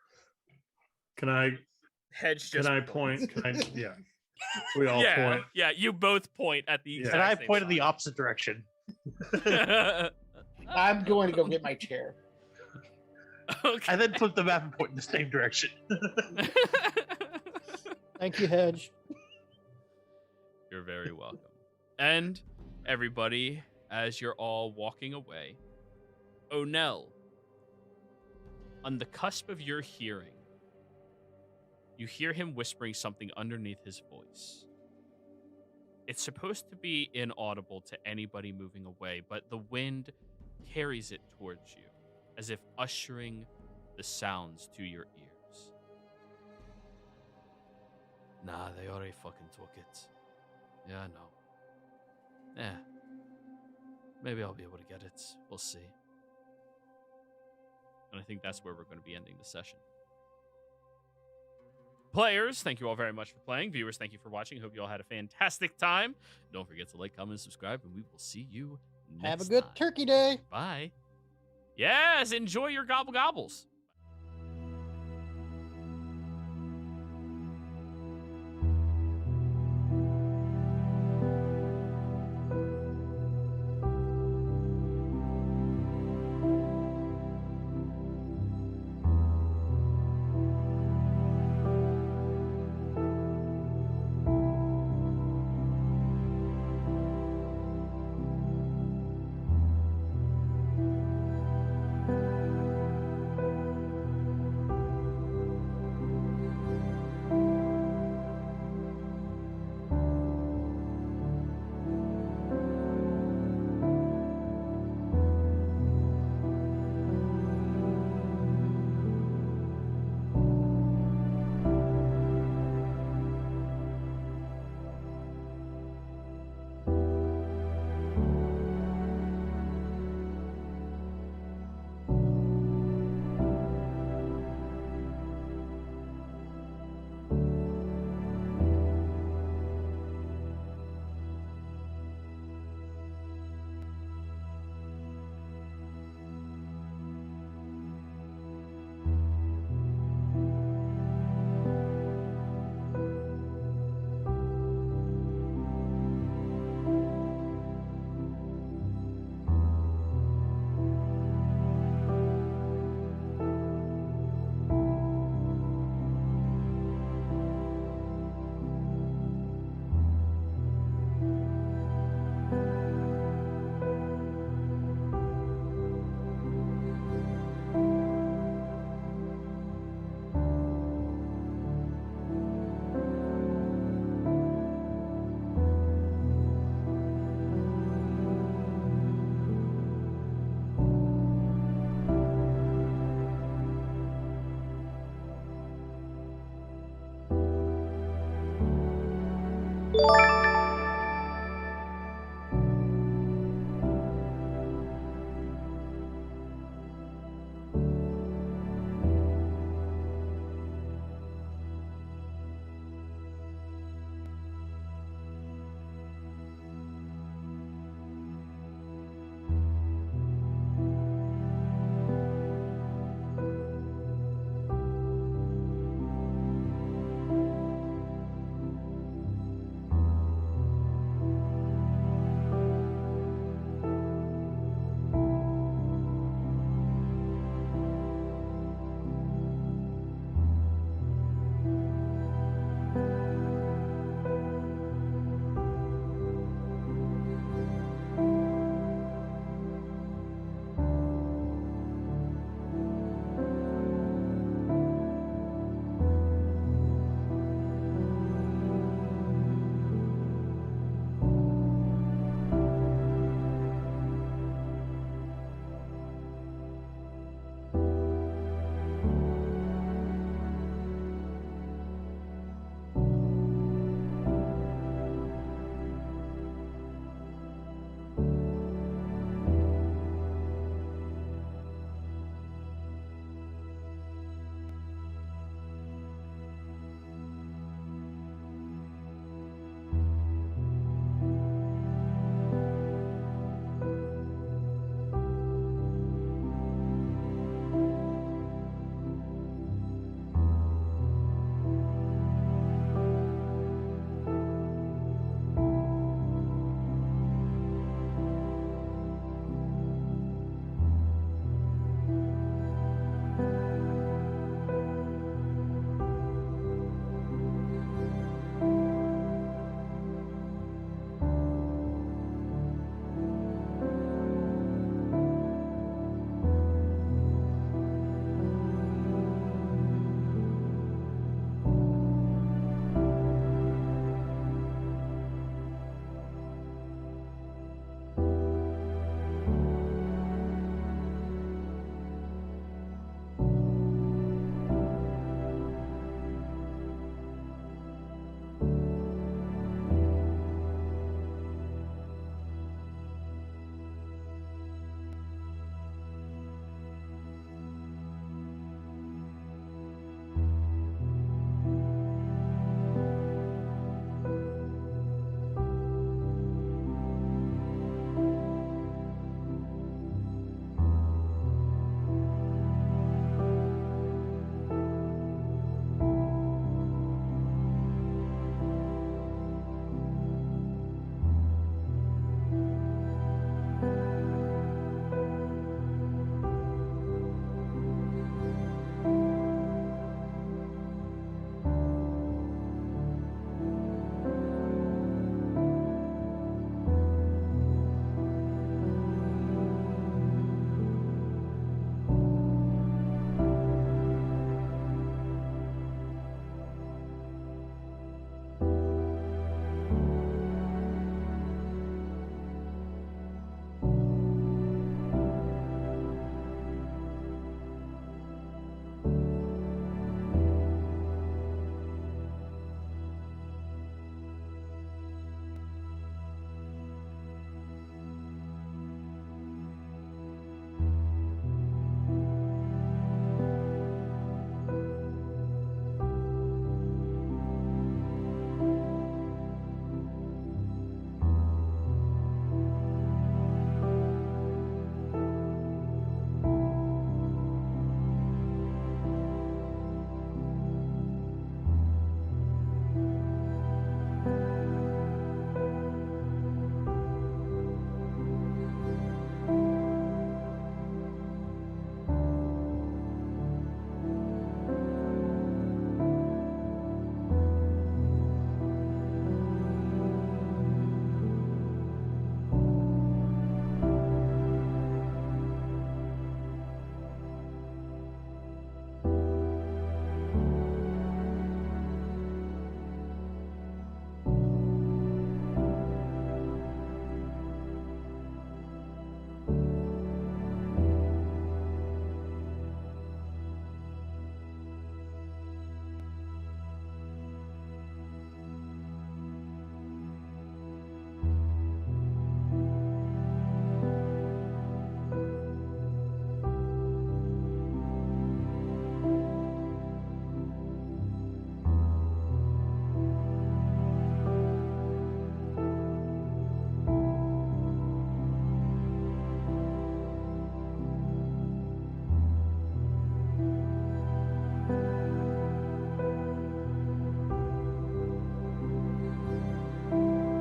S2: can I
S1: Hedge
S2: can
S1: just
S2: I point? Can I, yeah. We all
S1: yeah,
S2: point.
S1: yeah, you both point at the
S2: Yeah.
S1: exact
S6: And I
S1: same
S6: pointed the
S1: spot.
S6: opposite direction.
S5: I'm going to go get my chair.
S1: Okay.
S6: I then flip the map and point in the same direction.
S4: Thank you, Hedge.
S1: You're very welcome. And everybody, as you're all walking away, Onel, on the cusp of your hearing, you hear him whispering something underneath his voice. It's supposed to be inaudible to anybody moving away, but the wind carries it towards you, as if ushering the sounds to your ears. Nah, they already fucking took it. Yeah, I know. Yeah. Maybe I'll be able to get it. We'll see. And I think that's where we're going to be ending the session. Players, thank you all very much for playing. Viewers, thank you for watching. Hope you all had a fantastic time. Don't forget to like, comment, and subscribe, and we will see you next
S4: Have a good
S1: time.
S4: turkey day.
S1: Bye. Yes, enjoy your gobble gobbles.